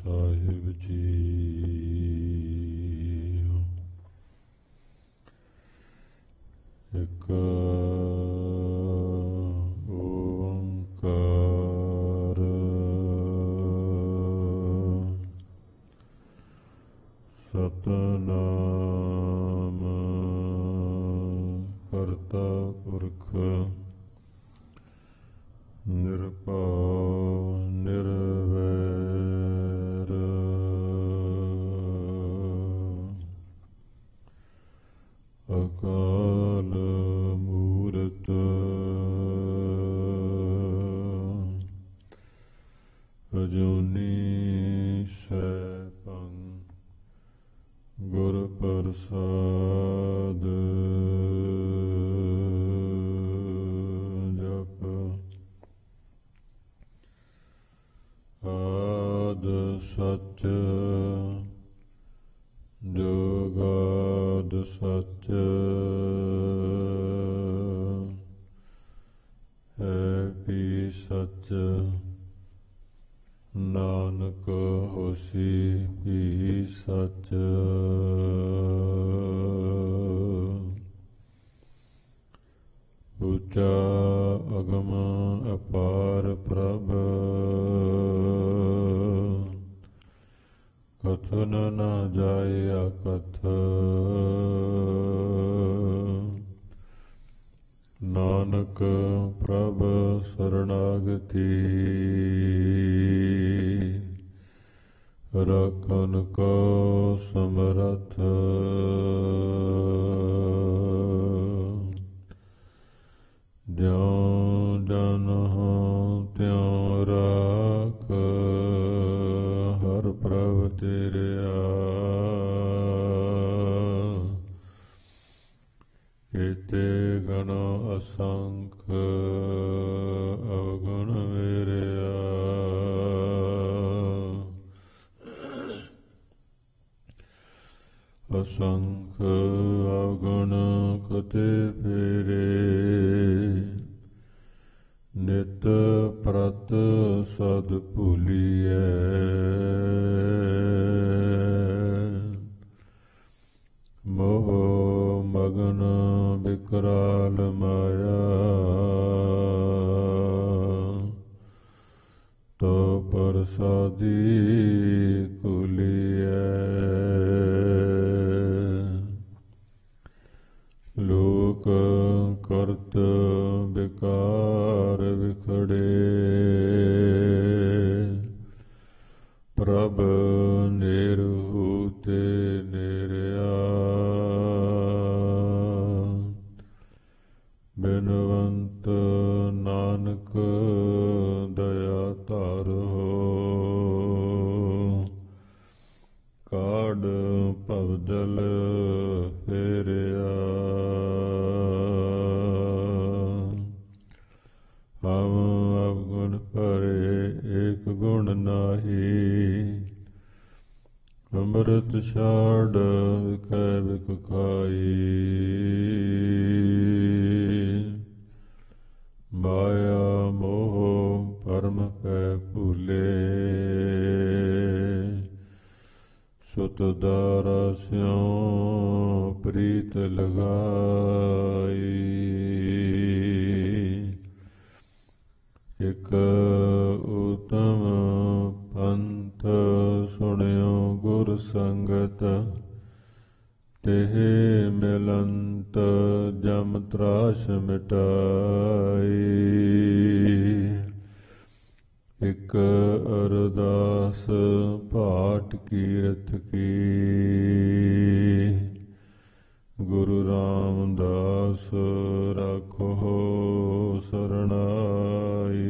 साहिब जी। एक ओंकार सतनाम करता पुरख निरभउ निर्वैर अकाल मूरत अजूनी सैभं गुर प्रसाद जप आद सच जुगाद सच है भी सच नानक होसी भी सच। ऊंचा अगम अपार प्रभ कथन न जाय अकथ। नानक प्रभ शरणागति रखन को समरथ। ज्यों जन त्यों राख हर प्रभ तेरिया। एते गण असंख अवगुण मेरिया। असंख अवगुण कते फेरे नित प्रत सद भूलिए। मोह मगन विकराल माया तो प्रसादी कुलिए। लोक करत विकार विखड़े प्रभ निरहु ते निरया। बिनवंत नानक दया तारो काढ़ भवजल फेरिया। हम अवगुण भरे एक गुण नाही अमृत छाड़ विकै विक खाई। माया मोह परम पै भूले सुत दारा स्यों प्रीत लगाई। एक उत्तम पंथ सुनियो गुर संगत तेह मिलंत जम त्रास मिटाई। एक अरदास पाठ कीरत की गुरु रामदास राखो शरणाई।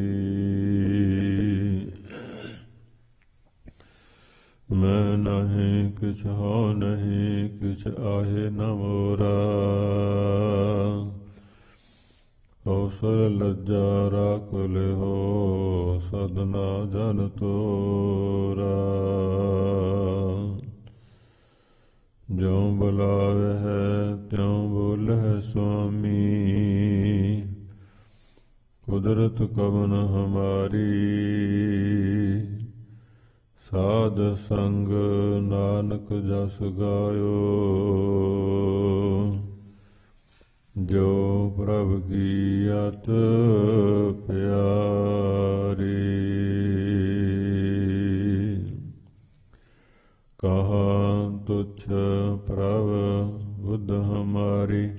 मैं नहीं किछ हो नहीं किछ आहे न मोरा। अवसर लज्जा राख ले हो सदना जन तोरा। ज्यों बुलावे है त्यों बोले है स्वामी कुदरत कवन हमारी। सा ਸਾਧ ਸੰਗ ਨਾਨਕ ਜਸ ਗਾਇਓ। ਜੋ ਪ੍ਰਭ ਕੀ ਅਤ ਪਿਆਰੀ। ਕਹਾਂ ਤੁਛ ਪ੍ਰਭ ਬੁੱਧ ਹਮਾਰੀ।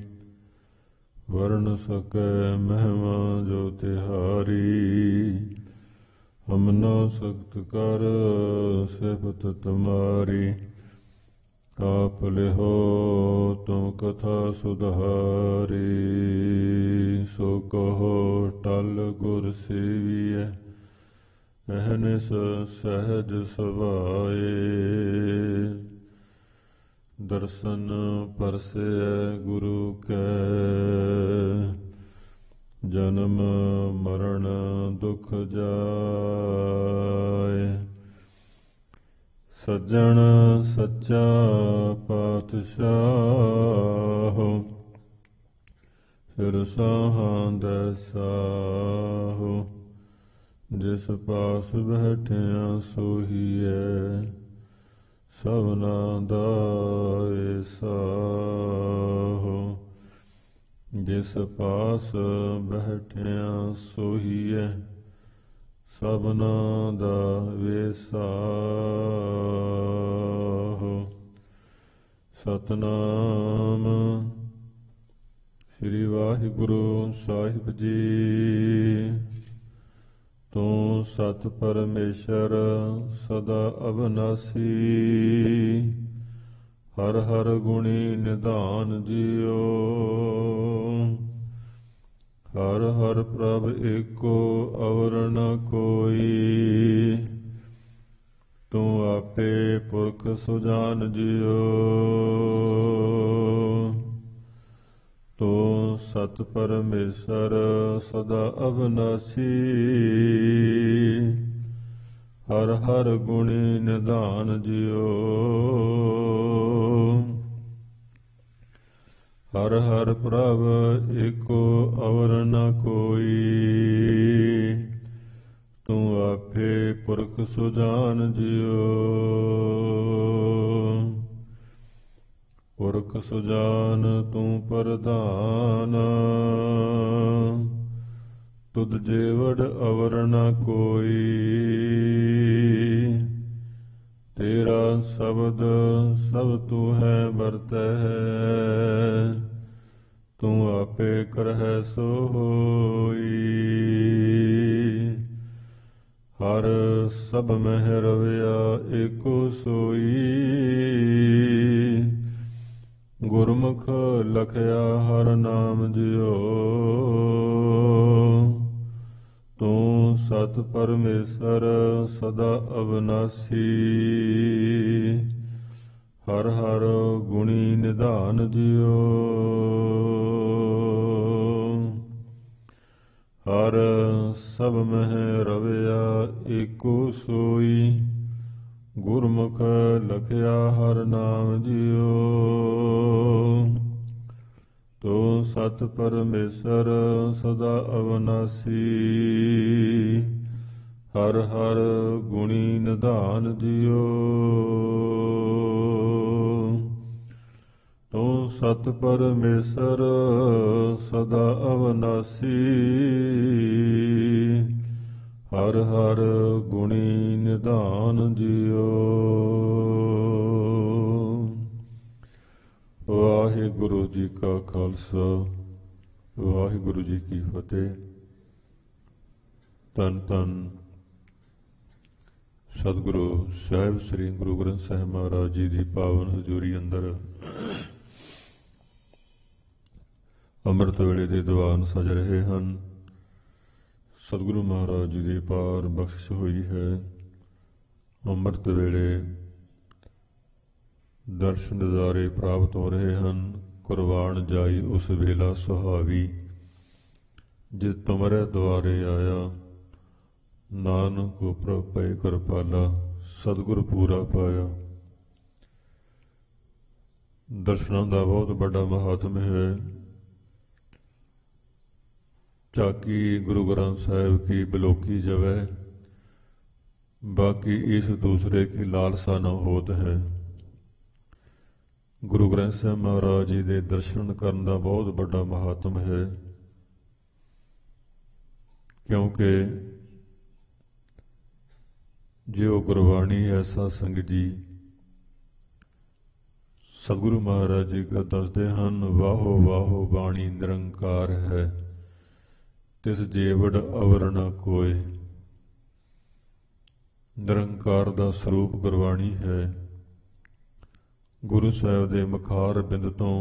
ਵਰਨ ਸਕੈ ਮਹਿਮਾ ਜੋ ਤਿਹਾਰੀ। ਹਮ ਨ ਸਖਤ ਕਰ ਸਿਫਤ ਤੁਮਾਰੀ। ਆਪ ਲਿਹੋ ਤੁਮ ਕਥਾ ਸੁਧਾਰੀ। ਸੋ ਕਹੋ ਟਲ ਗੁਰ ਸੇਵੀਐ। ਅਹਨਿਸ ਸਹਿਜ ਸੁਭਾਏ। ਦਰਸ਼ਨ ਪਰਸੈ ਗੁਰੂ ਕੈ। ਜਨਮ ਮਰਨ ਦੁਖ ਜਾਏ। ਸੱਜਣ ਸੱਚਾ ਪਾਤਸ਼ਾਹ। ਫਿਰ ਸਾਹਾਂ ਦੈ ਸਾਹੁ। ਜਿਸ ਪਾਸ ਬੈਠਿਆ ਸੋਹੀਐ। ਸਭਨਾ ਦਾ ਏਸਾਹੁ। ਜਿਸ ਪਾਸ ਬੈਠਿਆ ਸੋਹੀਐ। ਸਭਨਾ ਦਾ ਵੇਸਾਹੁ। ਸਤਿਨਾਮ ਸ੍ਰੀ ਵਾਹਿਗੁਰੂ ਸਾਹਿਬ ਜੀ। ਤੂੰ ਸਤ ਪਰਮੇਸ਼ਰ ਸਦਾ ਅਬਨਾਸੀ। ਹਰ ਹਰ ਗੁਣੀ ਨਿਧਾਨ ਜੀਓ। ਹਰ ਹਰ ਪ੍ਰਭ ਏਕੋ ਅਵਰ ਨ ਕੋਈ। ਤੂੰ ਆਪੇ ਪੁਰਖ ਸੁਜਾਨ ਜੀਓ। ਤੂੰ ਸਤ ਪਰਮੇਸ਼ਰ ਸਦਾ ਅਬਨਾਸੀ। ਹਰ ਹਰ ਗੁਣੀ ਨਿਧਾਨ ਜੀਓ। ਹਰ ਹਰ ਪ੍ਰਭ ਏਕੋ ਅਵਰ ਨ ਕੋਈ। ਤੂੰ ਆਪੇ ਪੁਰਖ ਸੁਜਾਨ ਜੀਓ। ਪੁਰਖ ਸੁਜਾਨ ਤੂੰ ਪ੍ਰਧਾਨ। ਤੁਧ ਜੇਵੜ ਅਵਰ ਨ ਕੋਈ। ਤੇਰਾ ਸ਼ਬਦ ਸਭ ਤੂੰ ਹੈ ਵਰਤੈ। ਤੂੰ ਆਪੇ ਕਰਹਿ ਸੋ ਹੋਈ। ਹਰ ਸਭ ਮਹਿ ਰਵਿਆ ਏਕੋ ਸੋਈ। ਗੁਰਮੁਖ ਲਖਿਆ ਹਰ ਨਾਮ ਜਿਉ। ਤੂੰ ਸਤ ਪਰਮੇਸ਼ਰ ਸਦਾ ਅਬਨਾਸੀ। ਹਰ ਹਰ ਗੁਣੀ ਨਿਧਾਨ ਜਿਉ। ਹਰ ਸਭ ਮਹਿ ਰਵਿਆ ਏਕੋ ਸੋਈ। ਗੁਰਮੁਖ ਲਖਿਆ ਹਰ ਨਾਮ ਜਿਉ। ਤੂੰ ਸਤ ਪਰਮੇਸ਼ਰ ਸਦਾ ਅਬਨਾਸੀ। ਹਰ ਹਰ ਗੁਣੀ ਨਿਧਾਨ ਜਿਉ। ਤੂੰ ਸਤ ਪਰਮੇਸ਼ਰ ਸਦਾ ਅਬਨਾਸੀ। ਹਰ ਹਰ ਗੁਣੀ ਨਿਧਾਨ ਜਿਉ। ਵਾਹਿਗੁਰੂ ਜੀ ਕਾ ਖਾਲਸਾ ਵਾਹਿਗੁਰੂ ਜੀ ਕੀ ਫਤਿਹ। ਧੰਨ ਧੰਨ ਸਤਿਗੁਰੂ ਸਾਹਿਬ ਸ੍ਰੀ ਗੁਰੂ ਗ੍ਰੰਥ ਸਾਹਿਬ ਮਹਾਰਾਜ ਜੀ ਦੀ ਪਾਵਨ ਹਜ਼ੂਰੀ ਅੰਦਰ ਅੰਮ੍ਰਿਤ ਵੇਲੇ ਦੇ ਦੀਵਾਨ ਸਜ ਰਹੇ ਹਨ। ਸਤਿਗੁਰੂ ਮਹਾਰਾਜ ਜੀ ਦੀ ਪਾਰ ਬਖਸ਼ਿਸ਼ ਹੋਈ ਹੈ। ਅੰਮ੍ਰਿਤ ਵੇਲੇ ਦਰਸ਼ਨ ਦਿਦਾਰੇ ਪ੍ਰਾਪਤ ਹੋ ਰਹੇ ਹਨ। ਕੁਰਬਾਨ ਜਾਈ ਉਸ ਵੇਲਾ ਸੁਹਾਵੀ। ਜਿਸ ਤੁਮਰੇ ਦੁਆਰੇ ਆਇਆ ਨਾਨਕ ਪ੍ਰਭ ਪਏ ਕਿਰਪਾਲਾ। ਸਤਿਗੁਰ ਪੂਰਾ ਪਾਇਆ। ਦਰਸ਼ਨਾਂ ਦਾ ਬਹੁਤ ਵੱਡਾ ਮਹਾਤਮ ਹੈ। ਝਾਕੀ ਗੁਰੂ ਗ੍ਰੰਥ ਸਾਹਿਬ ਕੀ ਬਿਲੋਕੀ ਜਵੈ। बाकी इस दूसरे की लालसा न होत है। गुरु ग्रंथ ਸਾਹਿਬ ਮਹਾਰਾਜ ਜੀ ਦੇ ਦਰਸ਼ਨ ਕਰਨ ਦਾ ਬਹੁਤ ਵੱਡਾ ਮਹਾਤਮ ਹੈ, ਕਿਉਂਕਿ ਜੋ ਗੁਰਬਾਣੀ ਹੈ ਸਾਧ ਸੰਗਤ ਜੀ ਸਤਿਗੁਰੂ ਮਹਾਰਾਜ ਜੀ ਦੱਸਦੇ ਹਨ, ਵਾਹੋ ਵਾਹੋ ਬਾਣੀ ਨਿਰੰਕਾਰ ਹੈ, ਤਿਸ ਜੀਵੜ ਅਵਰ ਨ ਕੋਇ। ਨਿਰੰਕਾਰ ਦਾ ਸਰੂਪ ਗੁਰਬਾਣੀ ਹੈ। ਗੁਰੂ ਸਾਹਿਬ ਦੇ ਮੁਖਾਰ ਬਿੰਦ ਤੋਂ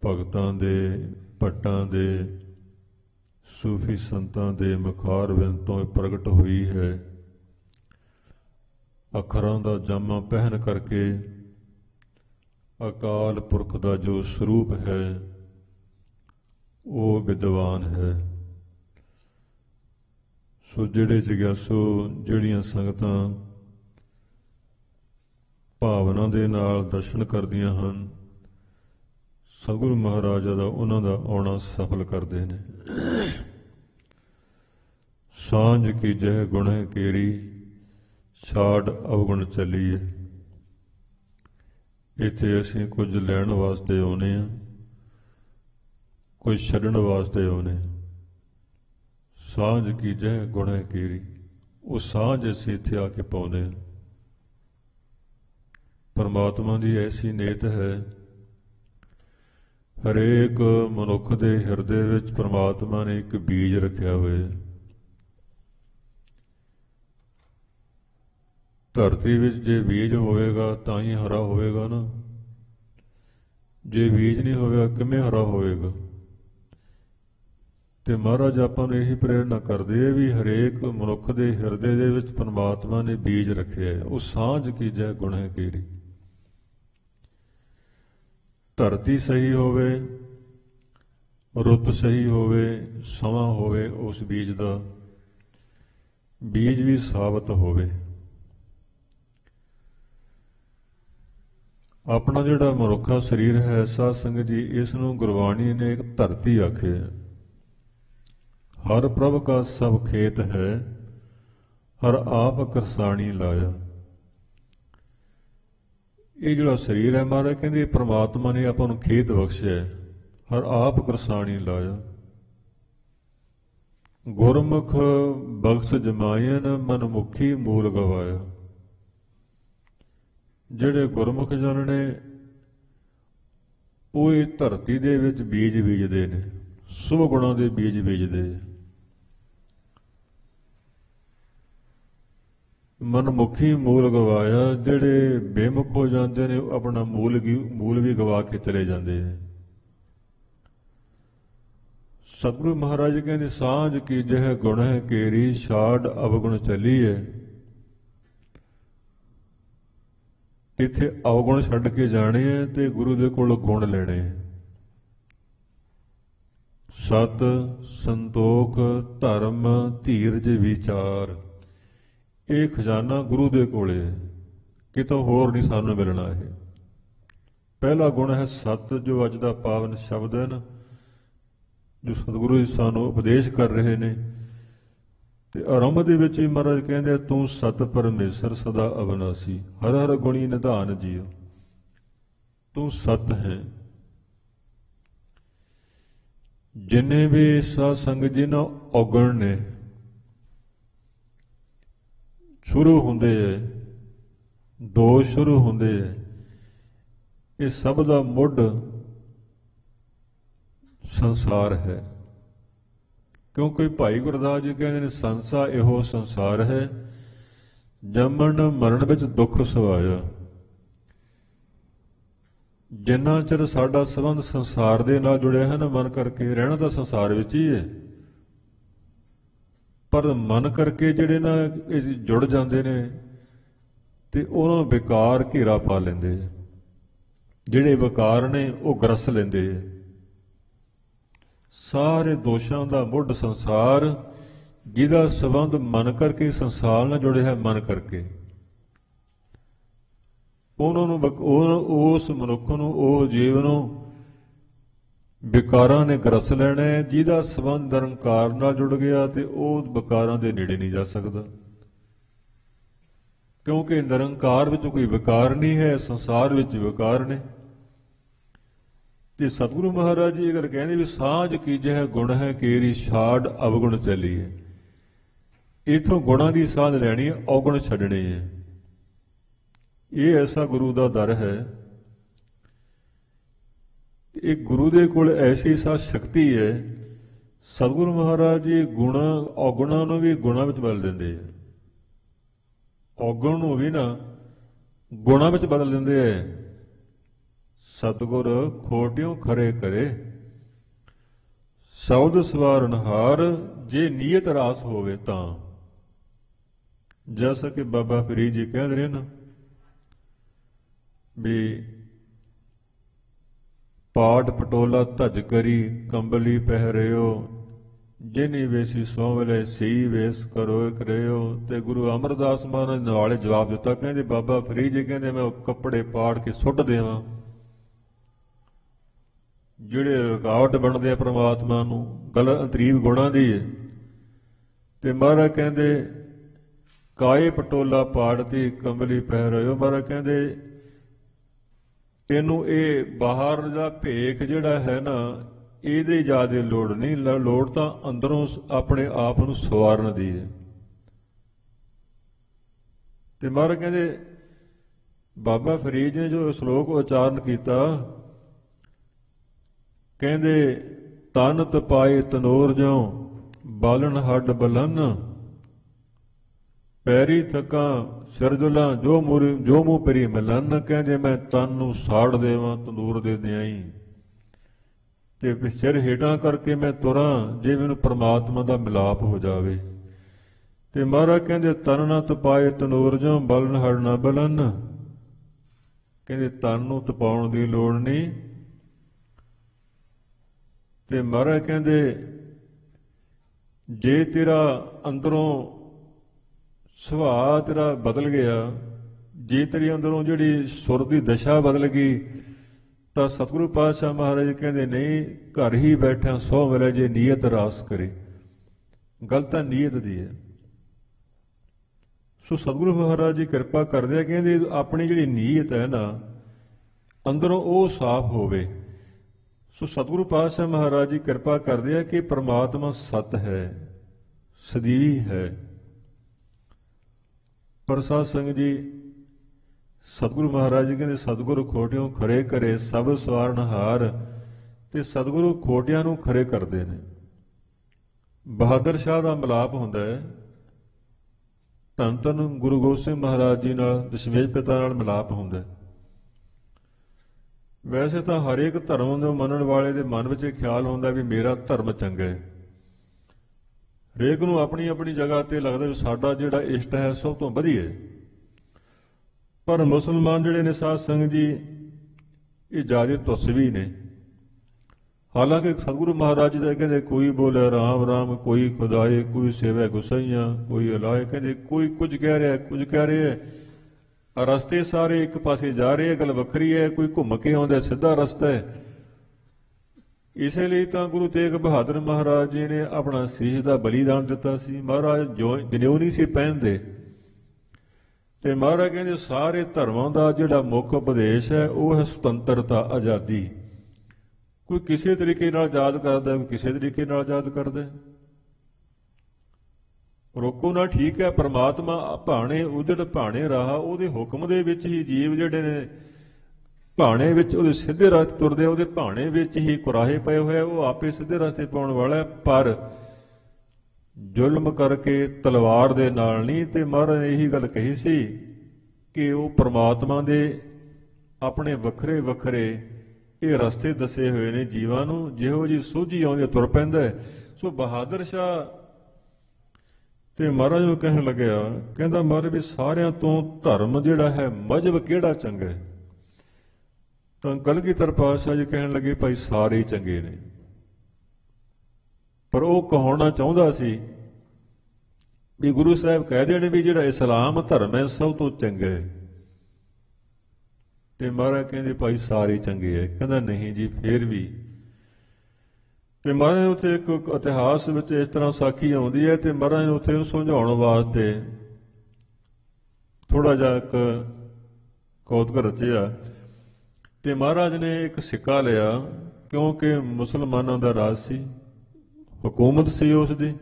ਭਗਤਾਂ ਦੇ, ਭੱਟਾਂ ਦੇ, ਸੂਫੀ ਸੰਤਾਂ ਦੇ ਮੁਖਾਰ ਬਿੰਦ ਤੋਂ ਪ੍ਰਗਟ ਹੋਈ ਹੈ। ਅੱਖਰਾਂ ਦਾ ਜਾਮਾ ਪਹਿਨ ਕਰਕੇ ਅਕਾਲ ਪੁਰਖ ਦਾ ਜੋ ਸਰੂਪ ਹੈ ਉਹ ਵਿਦਵਾਨ ਹੈ। ਸੋ ਜਿਹੜੇ ਜਿਗਿਆਸੂ, ਜਿਹੜੀਆਂ ਸੰਗਤਾਂ ਭਾਵਨਾ ਦੇ ਨਾਲ ਦਰਸ਼ਨ ਕਰਦੀਆਂ ਹਨ, ਸਤਿਗੁਰੂ ਮਹਾਰਾਜ ਦਾ ਉਹਨਾਂ ਦਾ ਆਉਣਾ ਸਫਲ ਕਰਦੇ ਨੇ। ਸਾਂਝ ਕੀਜੈ ਗੁਣਹਿ ਕੇਰੀ, ਛਾੜ ਅਵਗੁਣ ਚੱਲੀਏ। ਇੱਥੇ ਅਸੀਂ ਕੁਝ ਲੈਣ ਵਾਸਤੇ ਆਉਂਦੇ ਹਾਂ, ਕੁਝ ਛੱਡਣ ਵਾਸਤੇ ਆਉਂਦੇ ਹਾਂ। ਸਾਂਝ ਕੀਜੈ ਗੁਣਹਿ ਕੇਰੀ, ਉਹ ਸਾਂਝ ਅਸੀਂ ਇੱਥੇ ਆ ਕੇ ਪਾਉਂਦੇ ਹਾਂ। ਪਰਮਾਤਮਾ ਦੀ ਐਸੀ ਨੀਅਤ ਹੈ, ਹਰੇਕ ਮਨੁੱਖ ਦੇ ਹਿਰਦੇ ਵਿੱਚ ਪਰਮਾਤਮਾ ਨੇ ਇੱਕ ਬੀਜ ਰੱਖਿਆ ਹੋਇਆ। ਧਰਤੀ ਵਿੱਚ ਜੇ ਬੀਜ ਹੋਵੇਗਾ ਤਾਂ ਹੀ ਹਰਾ ਹੋਵੇਗਾ ਨਾ, ਜੇ ਬੀਜ ਨਹੀਂ ਹੋਵੇਗਾ ਕਿਵੇਂ ਹਰਾ ਹੋਵੇਗਾ। ਤੇ ਮਹਾਰਾਜ ਆਪਾਂ ਨੂੰ ਇਹੀ ਪ੍ਰੇਰਨਾ ਕਰਦੇ ਹੈ ਵੀ ਹਰੇਕ ਮਨੁੱਖ ਦੇ ਹਿਰਦੇ ਦੇ ਵਿੱਚ ਪਰਮਾਤਮਾ ਨੇ ਬੀਜ ਰੱਖਿਆ ਹੈ। ਉਹ ਸਾਂਝ ਕੀਜੈ ਗੁਣਹਿ ਕੇਰੀ। ਧਰਤੀ ਸਹੀ ਹੋਵੇ, ਰੁੱਤ ਸਹੀ ਹੋਵੇ, ਸਮਾਂ ਹੋਵੇ, ਉਸ ਬੀਜ ਦਾ ਬੀਜ ਵੀ ਸਾਬਤ ਹੋਵੇ। ਆਪਣਾ ਜਿਹੜਾ ਮਨੁੱਖਾ ਸਰੀਰ ਹੈ ਸਾਧ ਸੰਗਤ ਜੀ, ਇਸ ਨੂੰ ਗੁਰਬਾਣੀ ਨੇ ਇੱਕ ਧਰਤੀ ਆਖਿਆ। ਹਰ ਪ੍ਰਭ ਕਾ ਸਭ ਖੇਤ ਹੈ, ਹਰ ਆਪ ਕਰਸਾਣੀ ਲਾਇਆ। ਇਹ ਜਿਹੜਾ ਸਰੀਰ ਹੈ ਮਹਾਰਾਜ ਕਹਿੰਦੇ ਪ੍ਰਮਾਤਮਾ ਨੇ ਆਪਾਂ ਨੂੰ ਖੇਤ ਬਖਸ਼ਿਆ, ਹਰ ਆਪ ਕਰਸਾਣੀ ਲਾਇਆ। ਗੁਰਮੁਖ ਬਖਸ਼ ਜਮਾਇਨ, ਮਨਮੁਖੀ ਮੂਲ ਗਵਾਇਆ। ਜਿਹੜੇ ਗੁਰਮੁਖ ਜਨ ਨੇ ਉਹ ਇਹ ਧਰਤੀ ਦੇ ਵਿੱਚ ਬੀਜ ਬੀਜਦੇ ਨੇ, ਸੁਭ ਗੁਣਾਂ ਦੇ ਬੀਜ ਬੀਜਦੇ। ਮਨਮੁਖੀ ਮੂਲ ਗਵਾਇਆ, ਜਿਹੜੇ ਬੇਮੁਖ ਹੋ ਜਾਂਦੇ ਨੇ ਉਹ ਆਪਣਾ ਮੂਲ ਵੀ ਗਵਾ ਕੇ ਚਲੇ ਜਾਂਦੇ ਨੇ। ਸਤਿਗੁਰੂ ਮਹਾਰਾਜ ਕਹਿੰਦੇ ਸਾਂਝ ਕੀਜੈ ਗੁਣਹਿ ਕੇਰੀ, ਛਾੜ ਅਵਗੁਣ ਚੱਲੀਏ। ਇੱਥੇ ਅਵਗੁਣ ਛੱਡ ਕੇ ਜਾਣੇ ਹੈ ਤੇ ਗੁਰੂ ਦੇ ਕੋਲ ਗੁਣ ਲੈਣੇ। ਸਤ, ਸੰਤੋਖ, ਧਰਮ, ਧੀਰਜ, ਵਿਚਾਰ, ਇਹ ਖਜ਼ਾਨਾ ਗੁਰੂ ਦੇ ਕੋਲੇ ਹੈ, ਕਿਤੋਂ ਹੋਰ ਨਹੀਂ ਸਾਨੂੰ ਮਿਲਣਾ। ਇਹ ਪਹਿਲਾ ਗੁਣ ਹੈ ਸਤ, ਜੋ ਅੱਜ ਦਾ ਪਾਵਨ ਸ਼ਬਦ ਹੈ ਨਾ, ਜੋ ਸਤਿਗੁਰੂ ਜੀ ਸਾਨੂੰ ਉਪਦੇਸ਼ ਕਰ ਰਹੇ ਨੇ। ਤੇ ਆਰੰਭ ਦੇ ਵਿੱਚ ਹੀ ਮਹਾਰਾਜ ਕਹਿੰਦੇ ਤੂੰ ਸਤ ਪਰਮੇਸ਼ਰ ਸਦਾ ਅਵਨਾਸੀ, ਹਰ ਹਰ ਗੁਣੀ ਨਿਧਾਨ ਜੀਓ। ਤੂੰ ਸਤ ਹੈ। ਜਿੰਨੇ ਵੀ ਸਾਧ ਸੰਗਤ ਜੀ ਨਾ ਔਗਣ ਨੇ ਸ਼ੁਰੂ ਹੁੰਦੇ ਹੈ, ਦੋਸ਼ ਸ਼ੁਰੂ ਹੁੰਦੇ ਹੈ, ਇਹ ਸਭ ਦਾ ਮੁੱਢ ਸੰਸਾਰ ਹੈ। ਕਿਉਂਕਿ ਭਾਈ ਗੁਰਦਾਸ ਜੀ ਕਹਿੰਦੇ ਨੇ ਸੰਸਾ ਇਹੋ ਸੰਸਾਰ ਹੈ, ਜੰਮਣ ਮਰਨ ਵਿੱਚ ਦੁੱਖ ਸਵਾਇਆ। ਜਿੰਨਾ ਚਿਰ ਸਾਡਾ ਸੰਬੰਧ ਸੰਸਾਰ ਦੇ ਨਾਲ ਜੁੜਿਆ ਹੈ ਨਾ, ਮਨ ਕਰਕੇ ਰਹਿਣਾ ਤਾਂ ਸੰਸਾਰ ਵਿੱਚ ਹੀ ਹੈ, ਪਰ ਮਨ ਕਰਕੇ ਜਿਹੜੇ ਨਾ ਇਹ ਜੁੜ ਜਾਂਦੇ ਨੇ ਤੇ ਉਹਨਾਂ ਨੂੰ ਵਿਕਾਰ ਘੇਰਾ ਪਾ ਲੈਂਦੇ। ਜਿਹੜੇ ਵਿਕਾਰ ਨੇ ਉਹ ਗਰਸ ਲੈਂਦੇ। ਸਾਰੇ ਦੋਸ਼ਾਂ ਦਾ ਮੁੱਢ ਸੰਸਾਰ, ਜਿਹਦਾ ਸੰਬੰਧ ਮਨ ਕਰਕੇ ਸੰਸਾਰ ਨਾਲ ਜੁੜਿਆ ਹੈ, ਮਨ ਕਰਕੇ ਉਹਨਾਂ ਨੂੰ, ਉਸ ਮਨੁੱਖ ਨੂੰ, ਉਹ ਜੀਵ ਨੂੰ ਵਿਕਾਰਾਂ ਨੇ ਗਰਸ ਲੈਣਾ ਹੈ। ਜਿਹਦਾ ਸੰਬੰਧ ਨਿਰੰਕਾਰ ਨਾਲ ਜੁੜ ਗਿਆ ਤੇ ਉਹ ਵਿਕਾਰਾਂ ਦੇ ਨੇੜੇ ਨਹੀਂ ਜਾ ਸਕਦਾ। क्योंकि निरंकार विच कोई विकार नहीं है, संसार विच विकार ने। ते सतगुरु महाराज जी ये गल कहते भी सांझ कीजै गुण है केरी छाड़ अवगुण चलीए। इथों गुणां दी सांझ लैनी है, अवगुण छड्डने है। ये ऐसा गुरु दा दर है। एक गुरु दे कोल ऐसी सा शक्ति है, सतगुरु महाराज जी गुण अवगुणां नूं भी गुणां विच बदल दिंदे है, अवगुण नूं भी ना गुणां विच बदल दिंदे है। सतगुर खोटियों खरे करे, शब्द सवारनहार जे नीयत रास होवे तां। जैसा कि बाबा फरीद जी कह रहे ना भी पाट पटोला धज करी कंबली पहरियो, जिनी वेसी सोवले सी वेस करो करियो। ते गुरु अमरदास महाराज नाले जवाब दिता, कहते बाबा फरीद जी कहते मैं कपड़े पाड़ के सुट देवां ਜਿਹੜੇ ਰੁਕਾਵਟ ਬਣਦੇ ਆ ਪ੍ਰਮਾਤਮਾ ਨੂੰ, ਗਲ ਅੰਤਰੀਵ ਗੁਣਾਂ ਦੀ ਹੈ। ਤੇ ਮਹਾਰਾਜ ਕਹਿੰਦੇ ਕਾਏ ਪਟੋਲਾ ਪਾੜਤੀ ਕੰਬਲੀ ਪਹਿ ਰਿਓ। ਮਹਾਰਾਜ ਕਹਿੰਦੇ ਤੈਨੂੰ ਇਹ ਬਾਹਰ ਦਾ ਭੇਖ ਜਿਹੜਾ ਹੈ ਨਾ, ਇਹਦੀ ਜ਼ਿਆਦਾ ਲੋੜ ਨਹੀਂ, ਲੋੜ ਤਾਂ ਅੰਦਰੋਂ ਆਪਣੇ ਆਪ ਨੂੰ ਸਵਾਰਨ ਦੀ ਹੈ। ਤੇ ਮਹਾਰਾਜ ਕਹਿੰਦੇ ਬਾਬਾ ਫਰੀਦ ਨੇ ਜੋ ਸ਼ਲੋਕ ਉਚਾਰਨ ਕੀਤਾ, ਕਹਿੰਦੇ ਤਨ ਤਪਾਏ ਤਨੋਰ ਜਿਉ ਬਾਲਣ ਹੱਡ ਬਲਨ, ਪੈਰੀ ਥਕਾਂ ਸਿਰਜੁਲਾ ਜੋ ਮੂੰਹ ਪਰੀ ਮਿਲਨ। ਕਹਿੰਦੇ ਮੈਂ ਤਨ ਨੂੰ ਸਾੜ ਦੇਵਾਂ ਤੰਦੂਰ ਦੇ ਨਿਆਈ, ਤੇ ਸਿਰ ਹੇਠਾਂ ਕਰਕੇ ਮੈਂ ਤੁਰਾਂ ਜੇ ਮੈਨੂੰ ਪ੍ਰਮਾਤਮਾ ਦਾ ਮਿਲਾਪ ਹੋ ਜਾਵੇ। ਤੇ ਮਹਾਰਾਜ ਕਹਿੰਦੇ ਤਨ ਨਾ ਤਪਾਏ ਤਨੋਰ ਜਿਉ ਬਾਲਣ ਹੱਡ ਨਾ ਬਲਨ। ਕਹਿੰਦੇ ਤਨ ਨੂੰ ਤਪਾਉਣ ਦੀ ਲੋੜ ਨਹੀਂ। ਤੇ ਮਹਾਰਾਜ ਕਹਿੰਦੇ ਜੇ ਤੇਰਾ ਅੰਦਰੋਂ ਸੁਭਾਅ ਤੇਰਾ ਬਦਲ ਗਿਆ, ਜੇ ਤੇਰੀ ਅੰਦਰੋਂ ਜਿਹੜੀ ਸੁਰ ਦੀ ਦਸ਼ਾ ਬਦਲ ਗਈ, ਤਾਂ ਸਤਿਗੁਰੂ ਪਾਤਸ਼ਾਹ ਮਹਾਰਾਜ ਕਹਿੰਦੇ ਨਹੀਂ, ਘਰ ਹੀ ਬੈਠਾ ਸੋ ਮਿਲੇ ਜੇ ਨੀਅਤ ਰਾਸ ਕਰੇ। ਗੱਲ ਤਾਂ ਨੀਅਤ ਦੀ ਹੈ। ਸੋ ਸਤਿਗੁਰੂ ਮਹਾਰਾਜ ਜੀ ਕਿਰਪਾ ਕਰਦੇ ਆ, ਕਹਿੰਦੇ ਆਪਣੀ ਜਿਹੜੀ ਨੀਅਤ ਹੈ ਨਾ ਅੰਦਰੋਂ ਉਹ ਸਾਫ਼ ਹੋਵੇ। ਸੋ ਸਤਿਗੁਰੂ ਪਾਤਸ਼ਾਹ ਮਹਾਰਾਜ ਜੀ ਕਿਰਪਾ ਕਰਦੇ ਆ ਕਿ ਪ੍ਰਮਾਤਮਾ ਸਤ ਹੈ, ਸਦੀਵੀ ਹੈ। ਪਰ ਸਾਧ ਸੰਗਤ ਜੀ ਸਤਿਗੁਰੂ ਮਹਾਰਾਜ ਜੀ ਕਹਿੰਦੇ ਸਤਿਗੁਰੂ ਖੋਟਿਓਂ ਖਰੇ ਕਰੇ ਸਭ ਸਵਾਰਨਹਾਰ। ਤੇ ਸਤਿਗੁਰੂ ਖੋਟਿਆਂ ਨੂੰ ਖਰੇ ਕਰਦੇ ਨੇ। ਬਹਾਦਰ ਸ਼ਾਹ ਦਾ ਮਿਲਾਪ ਹੁੰਦਾ ਹੈ, ਧੰਨ ਧੰਨ ਗੁਰੂ ਗੋਬਿੰਦ ਸਿੰਘ ਮਹਾਰਾਜ ਜੀ ਨਾਲ, ਦਸ਼ਮੇਸ਼ ਪਿਤਾ ਨਾਲ ਮਿਲਾਪ ਹੁੰਦਾ। ਵੈਸੇ ਤਾਂ ਹਰੇਕ ਧਰਮ ਨੂੰ ਮੰਨਣ ਵਾਲੇ ਦੇ ਮਨ ਵਿੱਚ ਇਹ ਖਿਆਲ ਹੁੰਦਾ ਵੀ ਮੇਰਾ ਧਰਮ ਚੰਗਾ ਹੈ। ਹਰੇਕ ਨੂੰ ਆਪਣੀ ਆਪਣੀ ਜਗ੍ਹਾ ਤੇ ਲੱਗਦਾ ਵੀ ਸਾਡਾ ਜਿਹੜਾ ਇਸ਼ਟ ਹੈ ਸਭ ਤੋਂ ਵਧੀਆ ਹੈ। ਪਰ ਮੁਸਲਮਾਨ ਜਿਹੜੇ ਨੇ ਸਾਧ ਸੰਗਤ ਜੀ ਇਹ ਜ਼ਿਆਦਾ ਤੁਸਵੀ ਨੇ। ਹਾਲਾਂਕਿ ਸਤਿਗੁਰੂ ਮਹਾਰਾਜ ਜੀ ਦਾ ਕਹਿੰਦੇ ਕੋਈ ਬੋਲੇ ਰਾਮ ਰਾਮ, ਕੋਈ ਖੁਦਾਏ, ਕੋਈ ਸੇਵੈ ਗੁਸਾਈਆਂ, ਕੋਈ ਅਲਾਏ। ਕਹਿੰਦੇ ਕੋਈ ਕੁਝ ਕਹਿ ਰਿਹਾ, ਕੁਝ ਕਹਿ ਰਿਹਾ, ਰਸਤੇ ਸਾਰੇ ਇੱਕ ਪਾਸੇ ਜਾ ਰਹੇ, ਗੱਲ ਵੱਖਰੀ ਹੈ। ਕੋਈ ਘੁੰਮ ਕੇ ਆਉਂਦਾ ਸਿੱਧਾ ਰਸਤਾ ਹੈ। ਇਸੇ ਲਈ ਤਾਂ ਗੁਰੂ ਤੇਗ ਬਹਾਦਰ ਮਹਾਰਾਜ ਜੀ ਨੇ ਆਪਣਾ ਸੀਸ ਦਾ ਬਲੀਦਾਨ ਦਿੱਤਾ ਸੀ। ਮਹਾਰਾਜ ਜਨੇਊ ਨਹੀਂ ਸੀ ਪਹਿਨਦੇ। ਤੇ ਮਹਾਰਾਜ ਕਹਿੰਦੇ ਸਾਰੇ ਧਰਮਾਂ ਦਾ ਜਿਹੜਾ ਮੁੱਖ ਉਪਦੇਸ਼ ਹੈ ਉਹ ਹੈ ਸੁਤੰਤਰਤਾ, ਆਜ਼ਾਦੀ। ਕੋਈ ਕਿਸੇ ਤਰੀਕੇ ਨਾਲ ਆਜ਼ਾਦ ਕਰਦਾ, ਕੋਈ ਕਿਸੇ ਤਰੀਕੇ ਨਾਲ ਆਜ਼ਾਦ ਕਰਦਾ। ਰੋਕੋ ਨਾ, ਠੀਕ ਹੈ। ਪਰਮਾਤਮਾ ਭਾਣੇ ਉਦੜ ਭਾਣੇ ਰਾਹ, ਉਹਦੇ ਹੁਕਮ ਦੇ ਵਿੱਚ ਹੀ ਜੀਵ ਜਿਹੜੇ ਨੇ ਭਾਣੇ ਵਿੱਚ ਉਹਦੇ ਸਿੱਧੇ ਰਸਤੇ ਤੁਰਦੇ, ਉਹਦੇ ਭਾਣੇ ਵਿੱਚ ਹੀ ਕੁਰਾਹੇ ਪਏ ਹੋਏ, ਉਹ ਆਪੇ ਸਿੱਧੇ ਰਸਤੇ ਪਾਉਣ ਵਾਲਾ। ਪਰ ਜ਼ੁਲਮ ਕਰਕੇ ਤਲਵਾਰ ਦੇ ਨਾਲ ਨਹੀਂ। ਤੇ ਮਹਾਰਾਜ ਨੇ ਇਹੀ ਗੱਲ ਕਹੀ ਸੀ ਕਿ ਉਹ ਪਰਮਾਤਮਾ ਦੇ ਆਪਣੇ ਵੱਖਰੇ ਵੱਖਰੇ ਇਹ ਰਸਤੇ ਦੱਸੇ ਹੋਏ ਨੇ ਜੀਵਾਂ ਨੂੰ, ਜਿਹੋ ਜਿਹੀ ਸੋਝੀ ਆਉਂਦੀ ਤੁਰ ਪੈਂਦਾ। ਸੋ ਬਹਾਦਰ ਸ਼ਾਹ ਤੇ ਮਹਾਰਾਜ ਨੂੰ ਕਹਿਣ ਲੱਗਿਆ, ਕਹਿੰਦਾ ਮਹਾਰਾਜ ਵੀ ਸਾਰਿਆਂ ਤੋਂ ਧਰਮ ਜਿਹੜਾ ਹੈ, ਮਜ਼ਹਬ ਕਿਹੜਾ ਚੰਗਾ ਹੈ? ਤਾਂ ਕਲਗੀਧਰ ਪਾਤਸ਼ਾਹ ਜੀ ਕਹਿਣ ਲੱਗੇ ਭਾਈ ਸਾਰੇ ਹੀ ਚੰਗੇ ਨੇ। ਪਰ ਉਹ ਕਹਾਉਣਾ ਚਾਹੁੰਦਾ ਸੀ ਵੀ ਗੁਰੂ ਸਾਹਿਬ ਕਹਿ ਦੇਣ ਵੀ ਜਿਹੜਾ ਇਸਲਾਮ ਧਰਮ ਹੈ ਸਭ ਤੋਂ ਚੰਗਾ ਹੈ। ਤੇ ਮਹਾਰਾਜ ਕਹਿੰਦੇ ਭਾਈ ਸਾਰੇ ਚੰਗੇ ਹੈ। ਕਹਿੰਦਾ ਨਹੀਂ ਜੀ ਫੇਰ ਵੀ। ਤੇ ਮਹਾਰਾਜ ਉੱਥੇ ਇੱਕ ਇਤਿਹਾਸ ਵਿੱਚ ਇਸ ਤਰ੍ਹਾਂ ਸਾਖੀ ਆਉਂਦੀ ਹੈ। ਤੇ ਮਹਾਰਾਜ ਉੱਥੇ ਸਮਝਾਉਣ ਵਾਸਤੇ ਥੋੜ੍ਹਾ ਜਿਹਾ ਇੱਕ ਕੌਤਕ ਰਚਿਆ। ਤੇ ਮਹਾਰਾਜ ਨੇ ਇੱਕ ਸਿੱਕਾ ਲਿਆ, ਕਿਉਂਕਿ ਮੁਸਲਮਾਨਾਂ ਦਾ ਰਾਜ ਸੀ, ਹਕੂਮਤ ਸੀ ਉਸ ਦੀ।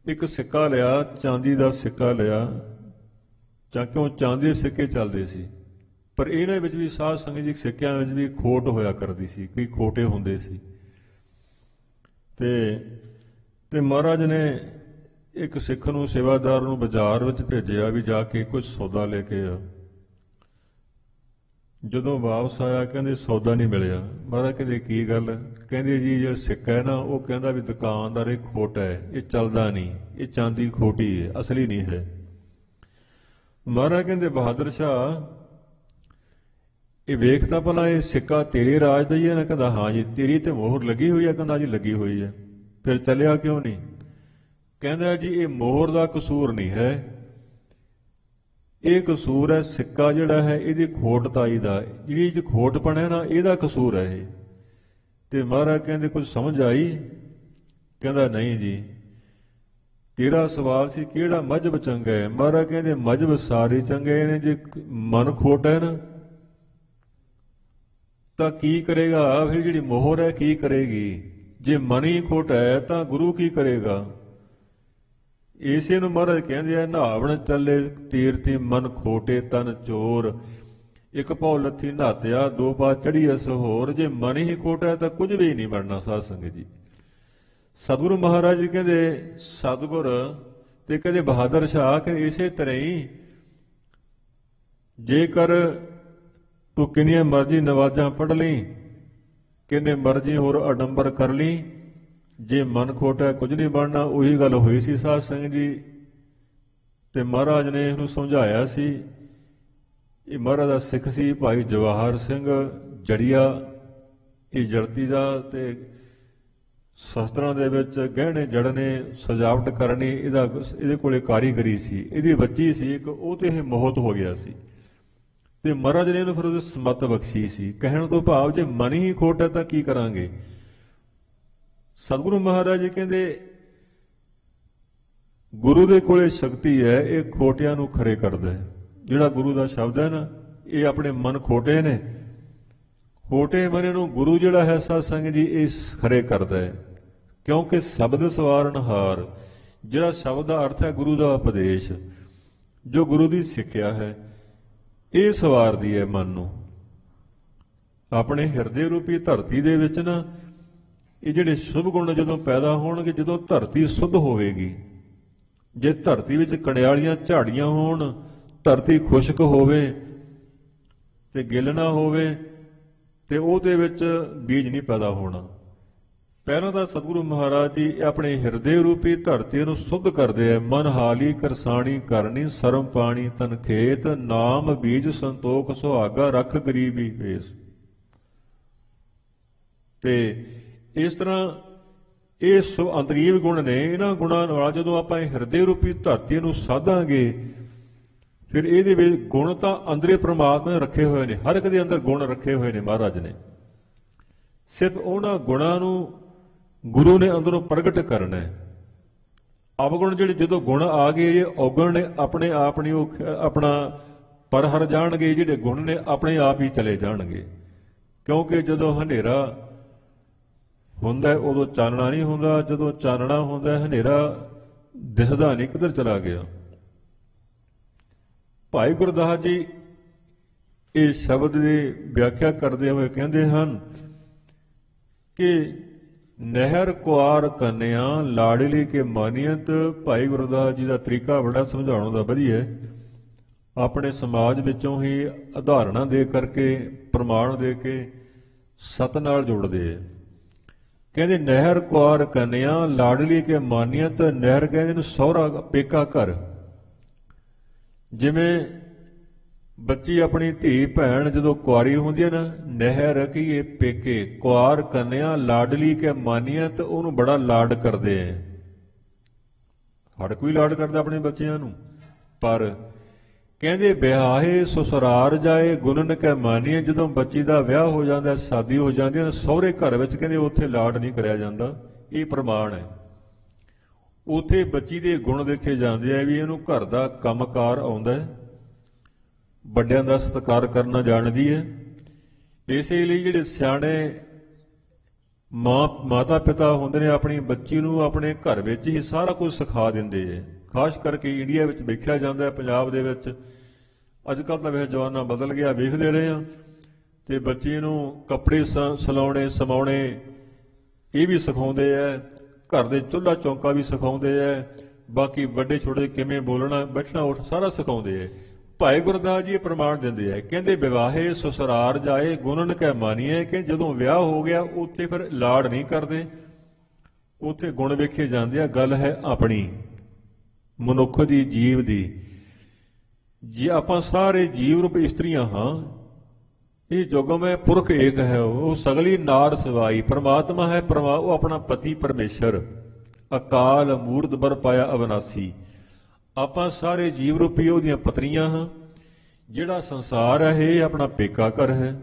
ਇੱਕ ਸਿੱਕਾ ਲਿਆ, ਚਾਂਦੀ ਦਾ ਸਿੱਕਾ ਲਿਆ, ਕਿਉਂ ਚਾਂਦੀ ਦੇ ਸਿੱਕੇ ਚੱਲਦੇ ਸੀ। ਪਰ ਇਹਨਾਂ ਵਿੱਚ ਵੀ ਸਾਧ ਸੰਗਤ ਜੀ ਸਿੱਕਿਆਂ ਵਿੱਚ ਵੀ ਖੋਟ ਹੋਇਆ ਕਰਦੀ ਸੀ, ਕਈ ਖੋਟੇ ਹੁੰਦੇ ਸੀ। ਤੇ ਮਹਾਰਾਜ ਨੇ ਇੱਕ ਸਿੱਖ ਨੂੰ, ਸੇਵਾਦਾਰ ਨੂੰ ਬਾਜ਼ਾਰ ਵਿੱਚ ਭੇਜਿਆ ਵੀ ਜਾ ਕੇ ਕੁਝ ਸੌਦਾ ਲੈ ਕੇ ਆ। ਜਦੋਂ ਵਾਪਸ ਆਇਆ ਕਹਿੰਦੇ ਸੌਦਾ ਨਹੀਂ ਮਿਲਿਆ। ਮਹਾਰਾਜ ਕਹਿੰਦੇ ਕੀ ਗੱਲ? ਕਹਿੰਦੇ ਜੀ ਜਿਹੜਾ ਸਿੱਕਾ ਹੈ ਨਾ, ਉਹ ਕਹਿੰਦਾ ਵੀ ਦੁਕਾਨਦਾਰ ਇਹ ਖੋਟਾ ਹੈ, ਇਹ ਚੱਲਦਾ ਨਹੀਂ, ਇਹ ਚਾਂਦੀ ਖੋਟੀ ਹੈ, ਅਸਲੀ ਨਹੀਂ ਹੈ। ਮਹਾਰਾਜ ਕਹਿੰਦੇ ਬਹਾਦਰ ਸ਼ਾਹ ਇਹ ਵੇਖ ਤਾਂ ਭਲਾ ਇਹ ਸਿੱਕਾ ਤੇਰੇ ਰਾਜ ਦਾ ਹੀ ਹੈ ਨਾ? ਕਹਿੰਦਾ ਹਾਂ ਜੀ। ਤੇਰੀ ਤੇ ਮੋਹਰ ਲੱਗੀ ਹੋਈ ਹੈ? ਕਹਿੰਦਾ ਜੀ ਲੱਗੀ ਹੋਈ ਹੈ। ਫਿਰ ਚੱਲਿਆ ਕਿਉਂ ਨਹੀਂ? ਕਹਿੰਦਾ ਜੀ ਇਹ ਮੋਹਰ ਦਾ ਕਸੂਰ ਨਹੀਂ ਹੈ, ਇਹ ਕਸੂਰ ਹੈ ਸਿੱਕਾ ਜਿਹੜਾ ਹੈ ਇਹਦੀ ਖੋਟਤਾਈ ਦਾ, ਜਿਹੜੀ ਚ ਖੋਟ ਬਣਿਆ ਨਾ ਇਹਦਾ ਕਸੂਰ ਹੈ ਇਹ। ਤੇ ਮਹਾਰਾਜ ਕਹਿੰਦੇ ਕੁਝ ਸਮਝ ਆਈ? ਕਹਿੰਦਾ ਨਹੀਂ ਜੀ। ਤੇਰਾ ਸਵਾਲ ਸੀ ਕਿਹੜਾ ਮਜ਼ਹਬ ਚੰਗਾ ਹੈ? ਮਹਾਰਾਜ ਕਹਿੰਦੇ ਮਜ਼ਹਬ ਸਾਰੇ ਚੰਗੇ ਨੇ, ਜੇ ਮਨ ਖੋਟ ਹੈ ਨਾ ਤਾਂ ਕੀ ਕਰੇਗਾ? ਫਿਰ ਜਿਹੜੀ ਮੋਹਰ ਹੈ ਕੀ ਕਰੇਗੀ? ਜੇ ਮਨ ਹੀ ਖੋਟ ਹੈ ਤਾਂ ਗੁਰੂ ਕੀ ਕਰੇਗਾ? ਇਸੇ ਨੂੰ ਮਹਾਰਾਜ ਕਹਿੰਦੇ ਆ, ਨਹਾਵਣ ਚੱਲੇ ਤੀਰਥੀ ਮਨ ਖੋਟੇ ਤਨ ਚੋਰ, ਇੱਕ ਪਾਉ ਲੱਥੀ ਨਹਾਤਿਆ ਦੋ ਪਾ ਚੜੀ ਅਸ ਹੋਰ। ਜੇ ਮਨ ਹੀ ਖੋਟਾ ਹੈ ਤਾਂ ਕੁਝ ਵੀ ਨਹੀਂ ਬਣਨਾ। ਸਾਧ ਸੰਗਤ ਜੀ ਸਤਿਗੁਰੂ ਮਹਾਰਾਜ ਜੀ ਕਹਿੰਦੇ ਸਤਿਗੁਰ ਤੇ ਕਹਿੰਦੇ ਬਹਾਦਰ ਸ਼ਾਹ ਕਿ ਇਸੇ ਤਰ੍ਹਾਂ ਹੀ ਜੇਕਰ ਤੂੰ ਕਿੰਨੀਆਂ ਮਰਜ਼ੀ ਨਵਾਜ਼ਾਂ ਪੜ੍ਹ ਲਈ, ਕਿੰਨੇ ਮਰਜ਼ੀ ਹੋਰ ਅਡੰਬਰ ਕਰ ਲਈ, ਜੇ ਮਨ ਖੋਟਾ ਕੁਝ ਨਹੀਂ ਬਣਨਾ। ਉਹੀ ਗੱਲ ਹੋਈ ਸੀ ਸਾਧ ਸੰਗਤ ਜੀ। ਤੇ ਮਹਾਰਾਜ ਨੇ ਇਹਨੂੰ ਸਮਝਾਇਆ ਸੀ। ਇਹ ਮਹਾਰਾਜ ਦਾ ਸਿੱਖ ਸੀ ਭਾਈ ਜਵਾਹਰ ਸਿੰਘ ਜੜੀਆ, ਇਹ ਜੜਤੀ ਦਾ ਤੇ ਸ਼ਸਤਰਾਂ ਦੇ ਵਿੱਚ ਗਹਿਣੇ ਜੜਨੇ, ਸਜਾਵਟ ਕਰਨੀ, ਇਹਦੇ ਕੋਲੇ ਕਾਰੀਗਰੀ ਸੀ। ਇਹਦੀ ਬੱਚੀ ਸੀ ਇੱਕ, ਉਹ ਤੇ ਇਹ ਮੋਹਤ ਹੋ ਗਿਆ ਸੀ। ਤੇ ਮਹਾਰਾਜ ਨੇ ਇਹਨੂੰ ਫਿਰ ਉਹਦੀ ਸਮੱਤ ਬਖਸ਼ੀ ਸੀ। ਕਹਿਣ ਤੋਂ ਭਾਵ ਜੇ ਮਨ ਹੀ ਖੋਟ ਹੈ ਤਾਂ ਕੀ ਕਰਾਂਗੇ? ਸਤਿਗੁਰੂ ਮਹਾਰਾਜ ਜੀ ਕਹਿੰਦੇ ਗੁਰੂ ਦੇ ਕੋਲੇ ਸ਼ਕਤੀ ਹੈ, ਇਹ ਖੋਟਿਆਂ ਨੂੰ ਖਰੇ ਕਰਦਾ ਹੈ। ਜਿਹੜਾ ਗੁਰੂ ਦਾ ਸ਼ਬਦ ਹੈ ਨਾ, ਇਹ ਆਪਣੇ ਮਨ ਖੋਟੇ ਨੇ, ਖੋਟੇ ਮਨ ਨੂੰ ਗੁਰੂ ਜਿਹੜਾ ਹੈ ਸਾਧ ਸੰਗਤ ਜੀ ਇਹ ਖਰੇ ਕਰਦਾ ਹੈ। ਕਿਉਂਕਿ ਸ਼ਬਦ ਸਵਾਰਨਹਾਰ, ਜਿਹੜਾ ਸ਼ਬਦ ਦਾ ਅਰਥ ਹੈ ਗੁਰੂ ਦਾ ਉਪਦੇਸ਼, ਜੋ ਗੁਰੂ ਦੀ ਸਿੱਖਿਆ ਹੈ, ਇਹ ਸਵਾਰਦੀ ਹੈ ਮਨ ਨੂੰ। ਆਪਣੇ ਹਿਰਦੇ ਰੂਪੀ ਧਰਤੀ ਦੇ ਵਿੱਚ ਨਾ ਇਹ ਜਿਹੜੇ ਸ਼ੁਭ ਗੁਣ ਜਦੋਂ ਪੈਦਾ ਹੋਣਗੇ, ਜਦੋਂ ਧਰਤੀ ਸੁੱਧ ਹੋਵੇਗੀ, ਜੇ ਧਰਤੀ ਵਿੱਚ ਕੰਡਿਆਲੀਆਂ ਝਾੜੀਆਂ ਹੋਣ, ਧਰਤੀ ਖੁਸ਼ਕ ਹੋਵੇ ਤੇ ਗਿੱਲ ਨਾ ਹੋਵੇ, ਤੇ ਉਹਦੇ ਵਿੱਚ ਬੀਜ ਨਹੀਂ ਪੈਦਾ ਹੋਣਾ। ਪਹਿਲਾਂ ਤਾਂ ਸਤਿਗੁਰੂ ਮਹਾਰਾਜ ਜੀ ਆਪਣੇ ਹਿਰਦੇ ਰੂਪੀ ਧਰਤੀ ਨੂੰ ਸੁੱਧ ਕਰਦੇ ਆ। ਮਨ ਹਾਲੀ ਕਰਸਾਣੀ ਕਰਨੀ, ਸਰਮ ਪਾਣੀ ਤਨ ਖੇਤ, ਨਾਮ ਬੀਜ ਸੰਤੋਖ ਸੁਹਾਗਾ, ਰੱਖ ਗਰੀਬੀ ਭੇਸ। ਤੇ ਇਸ ਤਰ੍ਹਾਂ ਇਹ ਅੰਤਰੀਵ ਗੁਣ ਨੇ। ਇਹਨਾਂ ਗੁਣਾਂ ਨਾਲ ਜਦੋਂ ਆਪਾਂ ਇਹ ਹਿਰਦੇ ਰੂਪੀ ਧਰਤੀ ਨੂੰ ਸਾਧਾਂਗੇ, ਫਿਰ ਇਹਦੇ ਵਿੱਚ ਗੁਣ ਤਾਂ ਅੰਦਰੇ ਪ੍ਰਮਾਤਮਾ ਨੇ ਰੱਖੇ ਹੋਏ ਨੇ, ਹਰ ਇੱਕ ਦੇ ਅੰਦਰ ਗੁਣ ਰੱਖੇ ਹੋਏ ਨੇ ਮਹਾਰਾਜ ਨੇ। ਸਿਰਫ ਉਹਨਾਂ ਗੁਣਾਂ ਨੂੰ ਗੁਰੂ ਨੇ ਅੰਦਰੋਂ ਪ੍ਰਗਟ ਕਰਨਾ ਹੈ। ਅਵਗੁਣ ਜਿਹੜੇ ਜਦੋਂ ਗੁਣ ਆ ਗਏ, ਇਹ ਔਗਣ ਨੇ ਆਪਣੇ ਆਪ ਨਹੀਂ ਉਹ ਆਪਣਾ ਪਰ ਹਰ ਜਾਣਗੇ, ਜਿਹੜੇ ਗੁਣ ਨੇ ਆਪਣੇ ਆਪ ਹੀ ਚਲੇ ਜਾਣਗੇ। ਕਿਉਂਕਿ ਜਦੋਂ ਹਨੇਰਾ ਹੁੰਦਾ ਉਦੋਂ ਚਾਨਣਾ ਨਹੀਂ ਹੁੰਦਾ, ਜਦੋਂ ਚਾਨਣਾ ਹੁੰਦਾ ਹਨੇਰਾ ਦਿਸਦਾ ਨਹੀਂ ਕਿੱਧਰ ਚਲਾ ਗਿਆ। ਭਾਈ ਗੁਰਦਾਸ ਜੀ ਇਹ ਸ਼ਬਦ ਦੀ ਵਿਆਖਿਆ ਕਰਦੇ ਹੋਏ ਕਹਿੰਦੇ ਹਨ ਕਿ ਨਹਿਰ ਕੁਆਰ ਕੰਨਿਆ ਲਾਡਲੀ ਕੇ ਮਾਨੀਅਤ। ਭਾਈ ਗੁਰਦਾਸ ਜੀ ਦਾ ਤਰੀਕਾ ਬੜਾ ਸਮਝਾਉਣ ਦਾ ਵਧੀਆ ਹੈ। ਆਪਣੇ ਸਮਾਜ ਵਿੱਚੋਂ ਹੀ ਉਦਾਹਰਣਾਂ ਦੇ ਕਰਕੇ, ਪ੍ਰਮਾਣ ਦੇ ਕੇ ਸਤ ਨਾਲ ਜੋੜਦੇ ਹੈ। ਕਹਿੰਦੇ ਨਹਿਰ ਕੁਆਰ ਕੰਨਿਆ ਲਾਡਲੀ ਕੇ ਮਾਨੀਅਤ। ਨਹਿਰ ਕਹਿੰਦੇ ਨੂੰ ਸਹੁਰਾ ਪੇਕਾ ਘਰ। ਜਿਵੇਂ ਬੱਚੀ ਆਪਣੀ ਧੀ ਭੈਣ ਜਦੋਂ ਕੁਆਰੀ ਹੁੰਦੀ ਹੈ ਨਾ, ਨਹਿਰ ਕੀ ਪੇਕੇ, ਕੁਆਰ ਕੰਨਿਆ ਲਾਡਲੀ ਕੇ ਮਾਨੀਅਤ, ਉਹਨੂੰ ਬੜਾ ਲਾਡ ਕਰਦੇ ਐ। ਹਰ ਕੋਈ ਲਾਡ ਕਰਦਾ ਆਪਣੇ ਬੱਚਿਆਂ ਨੂੰ, ਪਰ ਕਹਿੰਦੇ ਵਿਆਹੇ ਸਸੁਰਾਰ ਜਾਏ ਗੁਣਨ ਕੈ ਮਾਨੀਏ। ਜਦੋਂ ਬੱਚੀ ਦਾ ਵਿਆਹ ਹੋ ਜਾਂਦਾ, ਸ਼ਾਦੀ ਹੋ ਜਾਂਦੀ ਹੈ, ਸਹੁਰੇ ਘਰ ਵਿੱਚ ਕਹਿੰਦੇ ਉੱਥੇ ਲਾਡ ਨਹੀਂ ਕਰਿਆ ਜਾਂਦਾ। ਇਹ ਪ੍ਰਮਾਣ ਹੈ। ਉੱਥੇ ਬੱਚੀ ਦੇ ਗੁਣ ਦੇਖੇ ਜਾਂਦੇ ਆ ਵੀ ਇਹਨੂੰ ਘਰ ਦਾ ਕੰਮਕਾਰ ਆਉਂਦਾ ਹੈ, ਵੱਡਿਆਂ ਦਾ ਸਤਿਕਾਰ ਕਰਨਾ ਜਾਣਦੀ ਹੈ। ਇਸੇ ਲਈ ਜਿਹੜੇ ਸਿਆਣੇ ਮਾਤਾ ਪਿਤਾ ਹੁੰਦੇ ਨੇ ਆਪਣੀ ਬੱਚੀ ਨੂੰ ਆਪਣੇ ਘਰ ਵਿੱਚ ਹੀ ਸਾਰਾ ਕੁਝ ਸਿਖਾ ਦਿੰਦੇ ਹੈ। ਖਾਸ ਕਰਕੇ ਇੰਡੀਆ ਵਿੱਚ ਵੇਖਿਆ ਜਾਂਦਾ ਹੈ, ਪੰਜਾਬ ਦੇ ਵਿੱਚ ਅੱਜ ਕੱਲ੍ਹ ਤਾਂ ਵੇਖ ਜਮਾਨਾ ਬਦਲ ਗਿਆ, ਵੇਖਦੇ ਰਹੇ ਹਾਂ। ਅਤੇ ਬੱਚੇ ਨੂੰ ਕੱਪੜੇ ਸਿਲਾਉਣੇ ਸਮਾਉਣੇ ਇਹ ਵੀ ਸਿਖਾਉਂਦੇ ਹੈ, ਘਰ ਦੇ ਚੁੱਲ੍ਹਾ ਚੌਂਕਾ ਵੀ ਸਿਖਾਉਂਦੇ ਹੈ, ਬਾਕੀ ਵੱਡੇ ਛੋਟੇ ਕਿਵੇਂ ਬੋਲਣਾ ਬੈਠਣਾ ਉੱਠ ਸਾਰਾ ਸਿਖਾਉਂਦੇ ਹੈ। ਭਾਈ ਗੁਰਦਾਸ ਜੀ ਇਹ ਪ੍ਰਮਾਣ ਦਿੰਦੇ ਹੈ, ਕਹਿੰਦੇ ਵਿਵਾਹੇ ਸਸੁਰਾਰ ਜਾਏ ਗੁਣਨ ਕੈ ਮਾਨੀਏ, ਕਿ ਜਦੋਂ ਵਿਆਹ ਹੋ ਗਿਆ ਉੱਥੇ ਫਿਰ ਲਾੜ ਨਹੀਂ ਕਰਦੇ, ਉੱਥੇ ਗੁਣ ਵੇਖੇ ਜਾਂਦੇ ਆ। ਗੱਲ ਹੈ ਆਪਣੀ ਮਨੁੱਖ ਦੀ, ਜੀਵ ਦੀ। ਜੇ ਆਪਾਂ ਸਾਰੇ ਜੀਵ ਰੂਪ ਇਸਤਰੀਆਂ ਹਾਂ, ਇਹ ਜੁਗਮ ਹੈ ਪੁਰਖ ਏਕ ਹੈ, ਉਹ ਸਗਲੀ ਨਾਰ ਸਵਾਈ ਪਰਮਾਤਮਾ ਹੈ। ਉਹ ਆਪਣਾ ਪਤੀ ਪਰਮੇਸ਼ਰ ਅਕਾਲ ਮੂਰਤ ਬਰ ਪਾਇਆ ਅਵਨਾਸੀ। ਆਪਾਂ ਸਾਰੇ ਜੀਵ ਰੂਪੀ ਉਹਦੀਆਂ ਪਤਨੀਆਂ ਹਾਂ। ਜਿਹੜਾ ਸੰਸਾਰ ਹੈ ਇਹ ਆਪਣਾ ਪੇਕਾ ਘਰ ਹੈ।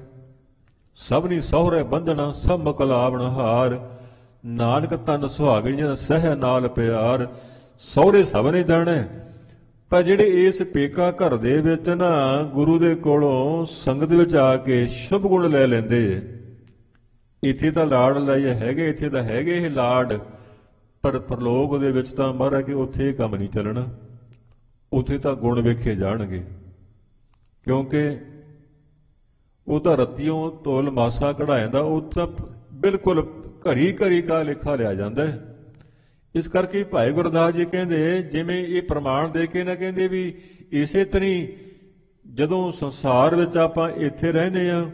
ਸਭਨੀ ਸਹੁਰੇ ਬੰਧਨਾ ਸਭ ਮੁਕਲਾਵਣ ਹਾਰ, ਨਾਨਕ ਤਨ ਸੁਹਾਗਣ ਸਹਿ ਨਾਲ ਪਿਆਰ। ਸਹੁਰੇ ਸਭ ਨੇ ਜਾਣਾ, ਪਰ ਜਿਹੜੇ ਇਸ ਪੇਕਾ ਘਰ ਦੇ ਵਿੱਚ ਨਾ ਗੁਰੂ ਦੇ ਕੋਲੋਂ ਸੰਗਤ ਵਿੱਚ ਆ ਕੇ ਸ਼ੁਭ ਗੁਣ ਲੈ ਲੈਂਦੇ, ਇੱਥੇ ਤਾਂ ਲਾੜ ਲਏ ਹੈਗੇ, ਇੱਥੇ ਤਾਂ ਹੈਗੇ ਇਹ ਲਾੜ, ਪਰ ਪ੍ਰਲੋਕ ਦੇ ਵਿੱਚ ਤਾਂ ਮਹਾਰਾਜ ਕਿ ਉੱਥੇ ਇਹ ਕੰਮ ਨਹੀਂ ਚੱਲਣਾ, ਉੱਥੇ ਤਾਂ ਗੁਣ ਵੇਖੇ ਜਾਣਗੇ। ਕਿਉਂਕਿ ਉਹ ਤਾਂ ਰੱਤੀਓਂ ਤੋਲ ਮਾਸਾ ਕਢਾ ਜਾਂਦਾ, ਉਹ ਤਾਂ ਬਿਲਕੁਲ ਘੜੀ ਘੜੀ ਕਾ ਲੇਖਾ ਲਿਆ ਜਾਂਦਾ ਹੈ। ਇਸ ਕਰਕੇ ਭਾਈ ਗੁਰਦਾਸ ਜੀ ਕਹਿੰਦੇ, ਜਿਵੇਂ ਇਹ ਪ੍ਰਮਾਣ ਦੇ ਕੇ ਨਾ ਕਹਿੰਦੇ ਵੀ ਇਸੇ ਤਰ੍ਹਾਂ ਜਦੋਂ ਸੰਸਾਰ ਵਿੱਚ ਆਪਾਂ ਇੱਥੇ ਰਹਿੰਦੇ ਹਾਂ,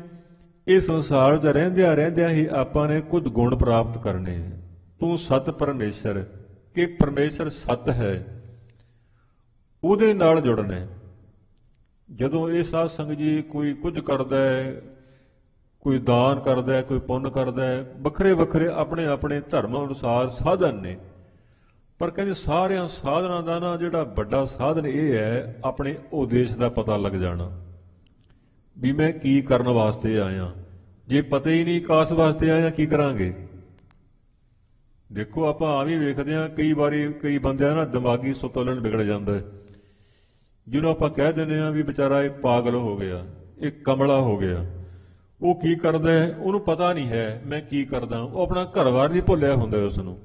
ਇਹ ਸੰਸਾਰ 'ਚ ਰਹਿੰਦਿਆਂ ਰਹਿੰਦਿਆਂ ਹੀ ਆਪਾਂ ਨੇ ਕੁਝ ਗੁਣ ਪ੍ਰਾਪਤ ਕਰਨੇ। ਤੂੰ ਸਤ ਪਰਮੇਸ਼ਰ, ਕਿ ਪਰਮੇਸ਼ਰ ਸਤ ਹੈ, ਉਹਦੇ ਨਾਲ ਜੁੜਨਾ। ਜਦੋਂ ਇਹ ਸਾਧ ਸੰਗਤ ਜੀ ਕੋਈ ਕੁਝ ਕਰਦਾ ਹੈ, ਕੋਈ ਦਾਨ ਕਰਦਾ ਹੈ, ਕੋਈ ਪੁੰਨ ਕਰਦਾ ਹੈ, ਵੱਖਰੇ ਵੱਖਰੇ ਆਪਣੇ ਆਪਣੇ ਧਰਮ ਅਨੁਸਾਰ ਸਾਧਨ ਨੇ, ਪਰ ਕਹਿੰਦੇ ਸਾਰਿਆਂ ਸਾਧਨਾਂ ਦਾ ਨਾ ਜਿਹੜਾ ਵੱਡਾ ਸਾਧਨ ਇਹ ਹੈ ਆਪਣੇ ਉਦੇਸ਼ ਦਾ ਪਤਾ ਲੱਗ ਜਾਣਾ ਵੀ ਮੈਂ ਕੀ ਕਰਨ ਵਾਸਤੇ ਆਇਆ। ਜੇ ਪਤਾ ਹੀ ਨਹੀਂ ਕਾਸ ਵਾਸਤੇ ਆਇਆ, ਕੀ ਕਰਾਂਗੇ? ਦੇਖੋ ਆਪਾਂ ਆ ਵੀ ਵੇਖਦੇ ਹਾਂ, ਕਈ ਵਾਰੀ ਕਈ ਬੰਦਿਆਂ ਨਾ ਦਿਮਾਗੀ ਸੰਤੁਲਨ ਵਿਗੜ ਜਾਂਦਾ, ਜਿਹਨੂੰ ਆਪਾਂ ਕਹਿ ਦਿੰਦੇ ਹਾਂ ਵੀ ਵਿਚਾਰਾ ਇਹ ਪਾਗਲ ਹੋ ਗਿਆ, ਇਹ ਕਮਲਾ ਹੋ ਗਿਆ। ਉਹ ਕੀ ਕਰਦਾ ਹੈ ਉਹਨੂੰ ਪਤਾ ਨਹੀਂ ਹੈ ਮੈਂ ਕੀ ਕਰਦਾ, ਉਹ ਆਪਣਾ ਘਰ-ਬਾਰ ਨਹੀਂ ਭੁੱਲਿਆ ਹੁੰਦਾ ਉਸ ਨੂੰ।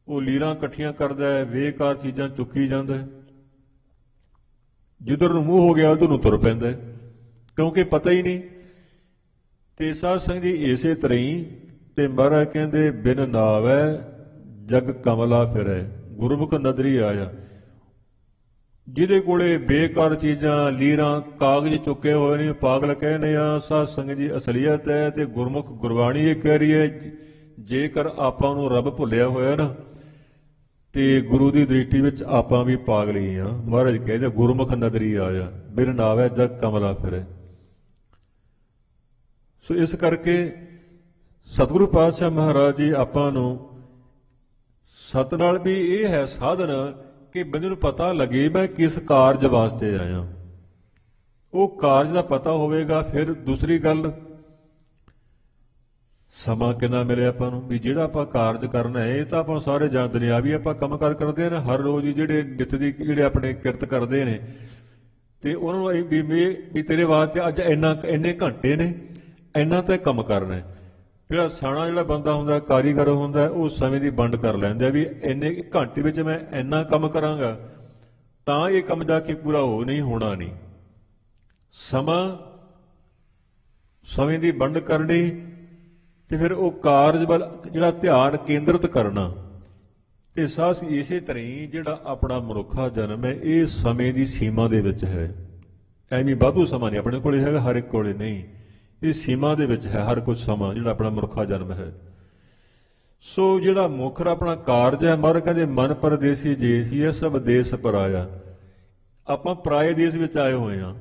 ਉਹ ਲੀਰਾਂ ਇਕੱਠੀਆਂ ਕਰਦਾ ਹੈ, ਬੇਕਾਰ ਚੀਜ਼ਾਂ ਚੁੱਕੀ ਜਾਂਦਾ, ਜਿੱਧਰ ਨੂੰ ਮੂੰਹ ਹੋ ਗਿਆ ਉਧਰ ਨੂੰ ਤੁਰ ਪੈਂਦਾ, ਕਿਉਂਕਿ ਪਤਾ ਹੀ ਨਹੀਂ। ਤੇ ਸਾਧ ਸੰਗਤ ਜੀ ਇਸੇ ਤਰ੍ਹਾਂ ਹੀ ਤੇ ਮਹਾਰਾਜ ਕਹਿੰਦੇ ਬਿਨ ਨਾਵੈ ਜਗ ਕਮਲਾ ਫਿਰੈ, ਗੁਰਮੁਖ ਨਦਰੀ ਆਇਆ। ਜਿਹਦੇ ਕੋਲੇ ਬੇਕਾਰ ਚੀਜ਼ਾਂ ਲੀਰਾਂ ਕਾਗਜ਼ ਚੁੱਕੇ ਹੋਏ ਨੇ, ਪਾਗਲ ਕਹਿੰਦੇ ਆ। ਸਾਧ ਸੰਗਤ ਜੀ ਅਸਲੀਅਤ ਹੈ ਤੇ ਗੁਰਮੁਖ ਗੁਰਬਾਣੀ ਇਹ ਕਹਿ ਰਹੀ ਹੈ, ਜੇਕਰ ਆਪਾਂ ਨੂੰ ਰੱਬ ਭੁੱਲਿਆ ਹੋਇਆ ਨਾ ਤੇ ਗੁਰੂ ਦੀ ਦ੍ਰਿਸ਼ਟੀ ਵਿੱਚ ਆਪਾਂ ਵੀ ਪਾਗਲ ਹੀ ਆ। ਮਹਾਰਾਜ ਕਹਿੰਦੇ ਗੁਰਮੁਖ ਨਦਰੀ ਆਇਆ, ਬਿਨ ਨਾਵੈ ਜਗ ਕਮਲਾ ਫਿਰੈ। ਸੋ ਇਸ ਕਰਕੇ ਸਤਿਗੁਰੂ ਪਾਤਸ਼ਾਹ ਮਹਾਰਾਜ ਜੀ ਆਪਾਂ ਨੂੰ ਸਤ ਨਾਲ ਵੀ ਇਹ ਹੈ ਸਾਧਨ ਕਿ ਬੰਦੇ ਨੂੰ ਪਤਾ ਲੱਗੇ ਮੈਂ ਕਿਸ ਕਾਰਜ ਵਾਸਤੇ ਆਇਆ। ਉਹ ਕਾਰਜ ਦਾ ਪਤਾ ਹੋਵੇਗਾ। ਫਿਰ ਦੂਸਰੀ ਗੱਲ, ਸਮਾਂ ਕਿੰਨਾ ਮਿਲਿਆ ਆਪਾਂ ਨੂੰ, ਵੀ ਜਿਹੜਾ ਆਪਾਂ ਕਾਰਜ ਕਰਨਾ ਹੈ ਇਹ ਤਾਂ ਆਪਾਂ ਸਾਰੇ ਜਾਣਦੇ ਨੇ। ਆ ਵੀ ਆਪਾਂ ਕੰਮ ਕਾਰ ਕਰਦੇ ਨੇ ਹਰ ਰੋਜ਼ ਹੀ, ਜਿਹੜੇ ਨਿੱਤ ਦੀ ਜਿਹੜੇ ਆਪਣੇ ਕਿਰਤ ਕਰਦੇ ਨੇ, ਤੇ ਉਹਨਾਂ ਨੂੰ ਵੀ ਤੇਰੇ ਵਾਸਤੇ ਅੱਜ ਇੰਨੇ ਘੰਟੇ ਨੇ, ਇੰਨਾ ਤਾਂ ਕੰਮ ਕਰਨਾ। ਜਿਹੜਾ ਸਿਆਣਾ ਜਿਹੜਾ ਬੰਦਾ ਹੁੰਦਾ, ਕਾਰੀਗਰ ਹੁੰਦਾ, ਉਹ ਸਮੇਂ ਦੀ ਵੰਡ ਕਰ ਲੈਂਦਾ ਵੀ ਇੰਨੇ ਘੰਟੇ ਵਿੱਚ ਮੈਂ ਇੰਨਾ ਕੰਮ ਕਰਾਂਗਾ ਤਾਂ ਇਹ ਕੰਮ ਜਾ ਕੇ ਪੂਰਾ ਹੋਣਾ ਨਹੀਂ। ਸਮੇਂ ਦੀ ਵੰਡ ਕਰਨੀ ਤੇ ਫਿਰ ਉਹ ਕਾਰਜ ਵੱਲ ਜਿਹੜਾ ਧਿਆਨ ਕੇਂਦਰਿਤ ਕਰਨਾ। ਤੇ ਸਾਸ ਇਸੇ ਤਰ੍ਹਾਂ ਹੀ ਜਿਹੜਾ ਆਪਣਾ ਮਨੁੱਖਾ ਜਨਮ ਹੈ ਇਹ ਸਮੇਂ ਦੀ ਸੀਮਾ ਦੇ ਵਿੱਚ ਹੈ। ਐਵੇਂ ਵਾਧੂ ਸਮਾਂ ਨਹੀਂ ਆਪਣੇ ਕੋਲੇ ਹੈਗਾ, ਹਰ ਇੱਕ ਕੋਲੇ ਨਹੀਂ, ਇਹ ਸੀਮਾ ਦੇ ਵਿੱਚ ਹੈ ਹਰ ਕੁਝ ਸਮਾਂ ਜਿਹੜਾ ਆਪਣਾ ਮਨੁੱਖਾ ਜਨਮ ਹੈ। ਸੋ ਜਿਹੜਾ ਮੁੱਖ ਆਪਣਾ ਕਾਰਜ ਹੈ, ਮਹਾਰਾਜ ਕਹਿੰਦੇ ਮਨ ਪਰਦੇਸੀ ਜੇਸੀ ਹੈ ਸਭ ਦੇਸ ਪਰਾਇਆ। ਆਪਾਂ ਪਰਾਏ ਦੇਸ਼ ਵਿੱਚ ਆਏ ਹੋਏ ਹਾਂ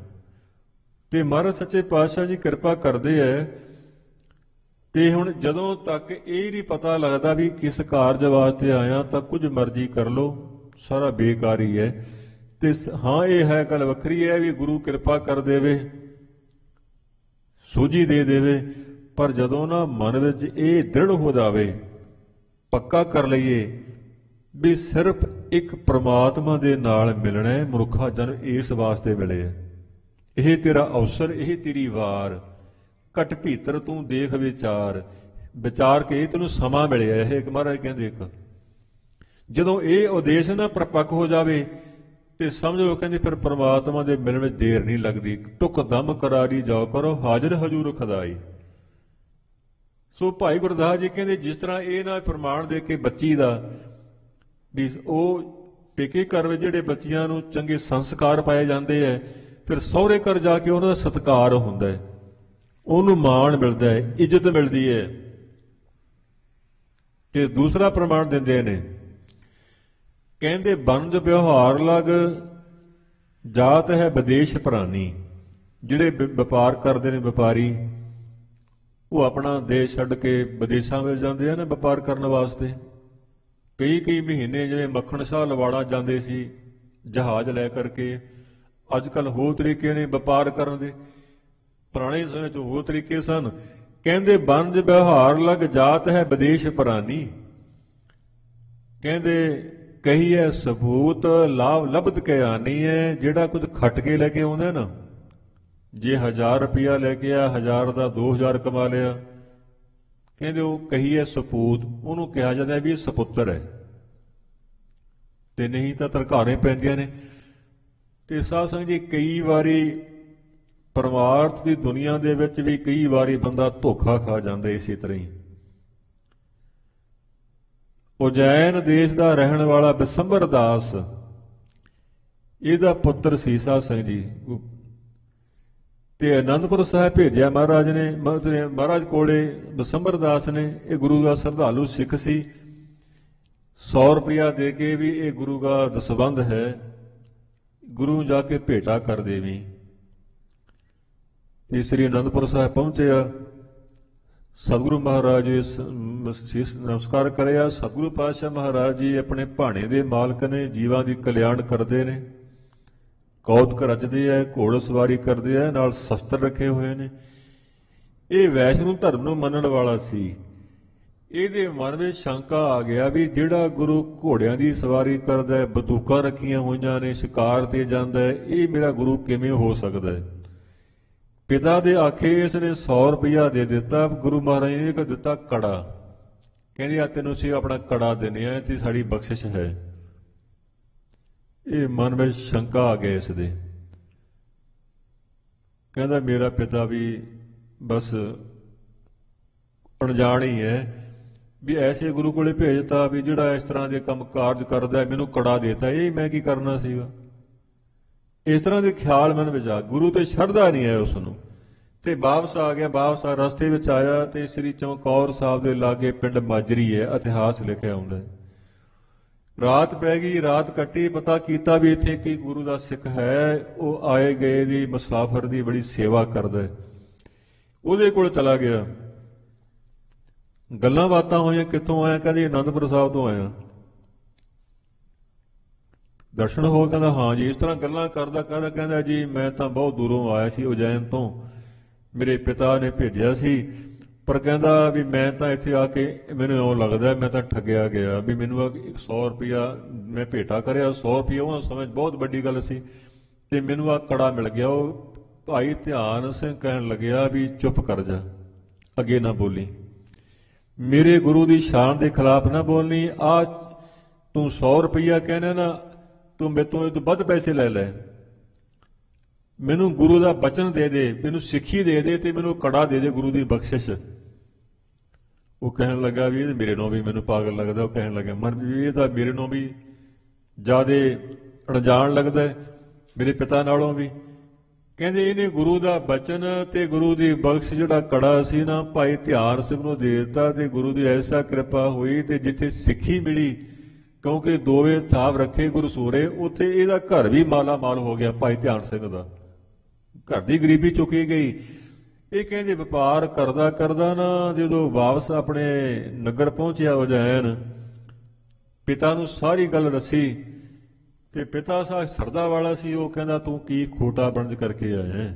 ਤੇ ਮਹਾਰਾਜ ਸੱਚੇ ਪਾਤਸ਼ਾਹ ਜੀ ਕਿਰਪਾ ਕਰਦੇ ਹੈ। ਤੇ ਹੁਣ ਜਦੋਂ ਤੱਕ ਇਹ ਨਹੀਂ ਪਤਾ ਲੱਗਦਾ ਵੀ ਕਿਸ ਕਾਰਜ ਵਾਸਤੇ ਆਇਆ ਤਾਂ ਕੁਝ ਮਰਜ਼ੀ ਕਰ ਲਓ, ਸਾਰਾ ਬੇਕਾਰ ਹੀ ਹੈ। ਤੇ ਹਾਂ ਇਹ ਹੈ ਗੱਲ ਵੱਖਰੀ ਹੈ ਵੀ ਗੁਰੂ ਕਿਰਪਾ ਕਰ ਦੇਵੇ, ਸੂਝੀ ਦੇ ਦੇਵੇ, ਪਰ ਜਦੋਂ ਨਾ ਮਨ ਵਿੱਚ ਇਹ ਦ੍ਰਿੜ ਹੋ ਜਾਵੇ, ਪੱਕਾ ਕਰ ਲਈਏ ਵੀ ਸਿਰਫ ਇੱਕ ਪ੍ਰਮਾਤਮਾ ਦੇ ਨਾਲ ਮਿਲਣਾ ਹੈ। ਮਨੁੱਖਾ ਜਨਮ ਇਸ ਵਾਸਤੇ ਮਿਲੇ ਹੈ। ਇਹ ਤੇਰਾ ਅਵਸਰ, ਇਹ ਤੇਰੀ ਵਾਰ। ਘਟ ਭੀਤਰ ਤੂੰ ਦੇਖ ਵਿਚਾਰ, ਵਿਚਾਰ ਕੇ ਤੈਨੂੰ ਸਮਾਂ ਮਿਲਿਆ। ਇਹ ਇੱਕ ਮਹਾਰਾਜ ਕਹਿੰਦੇ, ਇੱਕ ਜਦੋਂ ਇਹ ਉਦੇਸ਼ ਨਾ ਪ੍ਰਪੱਕ ਹੋ ਜਾਵੇ ਤੇ ਸਮਝ ਲਓ, ਕਹਿੰਦੇ ਫਿਰ ਪ੍ਰਮਾਤਮਾ ਦੇ ਮਿਲਣ ਵਿੱਚ ਦੇਰ ਨਹੀਂ ਲੱਗਦੀ। ਟੁਕ ਦਮ ਕਰਾਰੀ ਜਾਓ ਕਰੋ, ਹਾਜ਼ਰ ਹਜ਼ੂਰ ਖੁਦਾਈ। ਸੋ ਭਾਈ ਗੁਰਦਾਸ ਜੀ ਕਹਿੰਦੇ, ਜਿਸ ਤਰ੍ਹਾਂ ਇਹ ਨਾ ਪ੍ਰਮਾਣ ਦੇ ਕੇ ਬੱਚੀ ਦਾ ਵੀ ਉਹ ਪੇਕੇ ਘਰ ਵਿੱਚ ਜਿਹੜੇ ਬੱਚਿਆਂ ਨੂੰ ਚੰਗੇ ਸੰਸਕਾਰ ਪਾਏ ਜਾਂਦੇ ਹੈ, ਫਿਰ ਸਹੁਰੇ ਘਰ ਜਾ ਕੇ ਉਹਨਾਂ ਦਾ ਸਤਿਕਾਰ ਹੁੰਦਾ ਹੈ, ਉਹਨੂੰ ਮਾਣ ਮਿਲਦਾ ਹੈ, ਇੱਜ਼ਤ ਮਿਲਦੀ ਹੈ। ਤੇ ਦੂਸਰਾ ਪ੍ਰਮਾਣ ਦਿੰਦੇ ਨੇ, ਕਹਿੰਦੇ ਬੰਦ ਵਿਵਹਾਰ ਲਗ ਜਾਤ ਹੈ ਵਿਦੇਸ਼ ਪ੍ਰਾਨੀ। ਜਿਹੜੇ ਵਪਾਰ ਕਰਦੇ ਨੇ ਵਪਾਰੀ, ਉਹ ਆਪਣਾ ਦੇਸ਼ ਛੱਡ ਕੇ ਵਿਦੇਸ਼ਾਂ ਵਿੱਚ ਜਾਂਦੇ ਆ ਨਾ ਵਪਾਰ ਕਰਨ ਵਾਸਤੇ। ਕਈ ਮਹੀਨੇ ਜਿਵੇਂ ਮੱਖਣ ਸ਼ਾਹ ਲਵਾੜਾ ਜਾਂਦੇ ਸੀ ਜਹਾਜ਼ ਲੈ ਕਰਕੇ। ਅੱਜ ਕੱਲ੍ਹ ਹੋਰ ਤਰੀਕੇ ਨੇ ਵਪਾਰ ਕਰਨ ਦੇ, ਪੁਰਾਣੇ ਸਮੇਂ 'ਚ ਹੋਰ ਤਰੀਕੇ ਸਨ। ਕਹਿੰਦੇ ਬੰਦ ਵਿਵਹਾਰ ਲਗ ਜਾਤ ਹੈ ਵਿਦੇਸ਼ ਪ੍ਰਾਨੀ। ਕਹਿੰਦੇ ਕਹੀ ਹੈ ਸਬੂਤ ਲਾਭ ਲਬਦ ਕੇ ਆਨੀ ਹੈ। ਜਿਹੜਾ ਕੁਝ ਖੱਟ ਕੇ ਲੈ ਕੇ ਆਉਂਦਾ ਨਾ, ਜੇ 1000 ਰੁਪਇਆ ਲੈ ਕੇ ਆ, 1000 ਦਾ 2000 ਕਮਾ ਲਿਆ, ਕਹਿੰਦੇ ਉਹ ਕਹੀ ਹੈ ਸਪੂਤ। ਉਹਨੂੰ ਕਿਹਾ ਜਾਂਦਾ ਵੀ ਇਹ ਸਪੁੱਤਰ ਹੈ, ਤੇ ਨਹੀਂ ਤਾਂ ਧਰਕਾਰੇ ਪੈਂਦੀਆਂ ਨੇ। ਤੇ ਸਾਧ ਸੰਗਤ ਜੀ, ਕਈ ਵਾਰੀ ਪਰਮਾਰਥ ਦੀ ਦੁਨੀਆ ਦੇ ਵਿੱਚ ਵੀ ਕਈ ਵਾਰੀ ਬੰਦਾ ਧੋਖਾ ਖਾ ਜਾਂਦਾ ਇਸੇ ਤਰ੍ਹਾਂ ਹੀ। ਉਜੈਨ ਦੇਸ਼ ਦਾ ਰਹਿਣ ਵਾਲਾ ਬਿਸੰਬਰ ਦਾਸ, ਇਹਦਾ ਪੁੱਤਰ ਸੀ ਸਾਧ ਸੰਗਤ ਜੀ। ਤੇ ਅਨੰਦਪੁਰ ਸਾਹਿਬ ਭੇਜਿਆ ਮਹਾਰਾਜ ਨੇ, ਮਹਾਰਾਜ ਕੋਲੇ ਬਿਸੰਬਰ ਦਾਸ ਨੇ। ਇਹ ਗੁਰੂ ਦਾ ਸ਼ਰਧਾਲੂ ਸਿੱਖ ਸੀ। 100 ਰੁਪਇਆ ਦੇ ਕੇ ਵੀ ਇਹ ਗੁਰੂ ਦਾ ਦਸਬੰਧ ਹੈ, ਗੁਰੂ ਜਾ ਕੇ ਭੇਟਾ ਕਰ ਦੇਵੀਂ। ਤੇ ਸ੍ਰੀ ਅਨੰਦਪੁਰ ਸਾਹਿਬ ਪਹੁੰਚਿਆ, ਸਤਿਗੁਰੂ ਮਹਾਰਾਜ ਸੀਸ ਨਮਸਕਾਰ ਕਰਿਆ। ਸਤਿਗੁਰੂ ਪਾਤਸ਼ਾਹ ਮਹਾਰਾਜ ਜੀ ਆਪਣੇ ਭਾਣੇ ਦੇ ਮਾਲਕ ਨੇ, ਜੀਵਾਂ ਦੀ ਕਲਿਆਣ ਕਰਦੇ ਨੇ, ਕੌਤਕ ਰਚਦੇ ਹੈ, ਘੋੜ ਸਵਾਰੀ ਕਰਦੇ ਹੈ, ਨਾਲ ਸ਼ਸਤਰ ਰੱਖੇ ਹੋਏ ਨੇ। ਇਹ ਵੈਸ਼ਨੂ ਧਰਮ ਨੂੰ ਮੰਨਣ ਵਾਲਾ ਸੀ। ਇਹਦੇ ਮਨ ਵਿੱਚ ਸ਼ੰਕਾ ਆ ਗਿਆ ਵੀ ਜਿਹੜਾ ਗੁਰੂ ਘੋੜਿਆਂ ਦੀ ਸਵਾਰੀ ਕਰਦਾ ਹੈ, ਬੰਦੂਕਾਂ ਰੱਖੀਆਂ ਹੋਈਆਂ ਨੇ, ਸ਼ਿਕਾਰ ਤੇ ਜਾਂਦਾ ਹੈ, ਇਹ ਮੇਰਾ ਗੁਰੂ ਕਿਵੇਂ ਹੋ ਸਕਦਾ ਹੈ। ਪਿਤਾ ਦੇ ਆਖੇ ਇਸ ਨੇ 100 ਰੁਪਇਆ ਦੇ ਦਿੱਤਾ। ਗੁਰੂ ਮਹਾਰਾਜ ਨੇ ਇੱਕ ਦਿੱਤਾ ਕੜਾ। ਕਹਿੰਦੇ ਆ ਤੈਨੂੰ ਅਸੀਂ ਆਪਣਾ ਕੜਾ ਦਿੰਦੇ ਆ, ਤੇ ਸਾਡੀ ਬਖਸ਼ਿਸ਼ ਹੈ। ਇਹ ਮਨ ਵਿੱਚ ਸ਼ੰਕਾ ਆ ਗਿਆ ਇਸ ਦੇ। ਕਹਿੰਦਾ ਮੇਰਾ ਪਿਤਾ ਵੀ ਬਸ ਅਣਜਾਣ ਹੀ ਹੈ ਵੀ ਐਸੇ ਗੁਰੂ ਕੋਲੇ ਭੇਜਤਾ ਵੀ ਜਿਹੜਾ ਇਸ ਤਰ੍ਹਾਂ ਦੇ ਕੰਮ ਕਾਰਜ ਕਰਦਾ, ਮੈਨੂੰ ਕੜਾ ਦੇਤਾ, ਇਹ ਮੈਂ ਕੀ ਕਰਨਾ ਸੀਗਾ। ਇਸ ਤਰ੍ਹਾਂ ਦੇ ਖਿਆਲ ਮਨ ਵਿੱਚ ਆ। ਗੁਰੂ ਤੇ ਸ਼ਰਧਾ ਨਹੀਂ ਹੈ ਉਸ ਨੂੰ। ਤੇ ਵਾਪਸ ਆ ਗਿਆ। ਵਾਪਸ ਆ ਰਸਤੇ ਵਿੱਚ ਆਇਆ ਤੇ ਸ੍ਰੀ ਚਮਕੌਰ ਸਾਹਿਬ ਦੇ ਲਾਗੇ ਪਿੰਡ ਮਾਜਰੀ ਹੈ, ਇਤਿਹਾਸ ਲਿਖਿਆ ਹੁੰਦਾ। ਰਾਤ ਪੈ ਗਈ, ਰਾਤ ਕੱਟੀ, ਪਤਾ ਕੀਤਾ ਵੀ ਇੱਥੇ ਕੀ ਗੁਰੂ ਦਾ ਸਿੱਖ ਹੈ। ਉਹ ਆਏ ਗਏ ਦੀ ਮੁਸਾਫਰ ਦੀ ਬੜੀ ਸੇਵਾ ਕਰਦਾ। ਉਹਦੇ ਕੋਲ ਚਲਾ ਗਿਆ। ਗੱਲਾਂ ਬਾਤਾਂ ਹੋਈਆਂ, ਕਿੱਥੋਂ ਆਇਆ? ਕਹਿੰਦੇ ਅਨੰਦਪੁਰ ਸਾਹਿਬ ਤੋਂ ਆਇਆ। ਦਰਸ਼ਨ ਹੋ? ਕਹਿੰਦਾ ਹਾਂ ਜੀ। ਇਸ ਤਰ੍ਹਾਂ ਗੱਲਾਂ ਕਰਦਾ ਕਰਦਾ ਕਹਿੰਦਾ ਜੀ ਮੈਂ ਤਾਂ ਬਹੁਤ ਦੂਰੋਂ ਆਇਆ ਸੀ, ਉਜੈਨ ਤੋਂ, ਮੇਰੇ ਪਿਤਾ ਨੇ ਭੇਜਿਆ ਸੀ, ਪਰ ਕਹਿੰਦਾ ਵੀ ਮੈਂ ਤਾਂ ਇੱਥੇ ਆ ਕੇ ਮੈਨੂੰ ਇਉਂ ਲੱਗਦਾ ਮੈਂ ਤਾਂ ਠੱਗਿਆ ਗਿਆ ਵੀ ਮੈਨੂੰ 100 ਰੁਪਇਆ ਮੈਂ ਭੇਟਾ ਕਰਿਆ। 100 ਰੁਪਇਆ ਉਹ ਸਮਝ ਬਹੁਤ ਵੱਡੀ ਗੱਲ ਸੀ, ਤੇ ਮੈਨੂੰ ਆ ਕੜਾ ਮਿਲ ਗਿਆ। ਉਹ ਭਾਈ ਧਿਆਨ ਸਿੰਘ ਕਹਿਣ ਲੱਗਿਆ ਵੀ ਚੁੱਪ ਕਰ ਜਾ, ਅੱਗੇ ਨਾ ਬੋਲੀ, ਮੇਰੇ ਗੁਰੂ ਦੀ ਸ਼ਾਨ ਦੇ ਖਿਲਾਫ ਨਾ ਬੋਲਣੀ। ਆ ਤੂੰ 100 ਰੁਪਇਆ ਕਹਿੰਦਾ ਨਾ, ਤੂੰ ਮੇਰੇ ਤੋਂ ਇਹ ਤੋਂ ਵੱਧ ਪੈਸੇ ਲੈ ਲੈ, ਮੈਨੂੰ ਗੁਰੂ ਦਾ ਬਚਨ ਦੇ ਦੇ, ਮੈਨੂੰ ਸਿੱਖੀ ਦੇ ਦੇ, ਤੇ ਮੈਨੂੰ ਕੜਾ ਦੇ ਦੇ ਗੁਰੂ ਦੀ ਬਖਸ਼ਿਸ਼। ਉਹ ਕਹਿਣ ਲੱਗਾ ਵੀ ਇਹ ਮੇਰੇ ਨੂੰ ਵੀ ਮੈਨੂੰ ਪਾਗਲ ਲੱਗਦਾ। ਉਹ ਕਹਿਣ ਲੱਗਾ ਮਨ ਵੀ ਇਹ ਤਾਂ ਮੇਰੇ ਨੂੰ ਵੀ ਜ਼ਿਆਦੇ ਅਣਜਾਣ ਲੱਗਦਾ ਮੇਰੇ ਪਿਤਾ ਨਾਲੋਂ ਵੀ। ਕਹਿੰਦੇ ਇਹਨੇ ਗੁਰੂ ਦਾ ਬਚਨ ਤੇ ਗੁਰੂ ਦੀ ਬਖਸ਼ ਜਿਹੜਾ ਕੜਾ ਸੀ ਨਾ ਭਾਈ ਧਿਆਨ ਸਿੰਘ ਨੂੰ ਦੇ ਦਿੱਤਾ, ਤੇ ਗੁਰੂ ਦੀ ਐਸਾ ਕਿਰਪਾ ਹੋਈ ਤੇ ਜਿੱਥੇ ਸਿੱਖੀ ਮਿਲੀ, ਕਿਉਂਕਿ ਦੋਵੇਂ ਥਾਪ ਰੱਖੇ ਗੁਰੂ ਸੂਰੇ, ਉੱਥੇ ਇਹਦਾ ਘਰ ਵੀ ਮਾਲਾ ਮਾਲ ਹੋ ਗਿਆ। ਭਾਈ ਧਿਆਨ ਸਿੰਘ ਦਾ ਘਰ ਦੀ ਗਰੀਬੀ ਚੁੱਕੀ ਗਈ। ਇਹ ਕਹਿੰਦੇ ਵਪਾਰ ਕਰਦਾ ਕਰਦਾ ਨਾ ਜਦੋਂ ਵਾਪਸ ਆਪਣੇ ਨਗਰ ਪਹੁੰਚਿਆ ਉਜੈਨ, ਪਿਤਾ ਨੂੰ ਸਾਰੀ ਗੱਲ ਦੱਸੀ, ਤੇ ਪਿਤਾ ਸਾਹਿਬ ਸਰਦਾ ਵਾਲਾ ਸੀ। ਉਹ ਕਹਿੰਦਾ ਤੂੰ ਕੀ ਖੋਟਾ ਬਣਜ ਕਰਕੇ ਆਇਆ,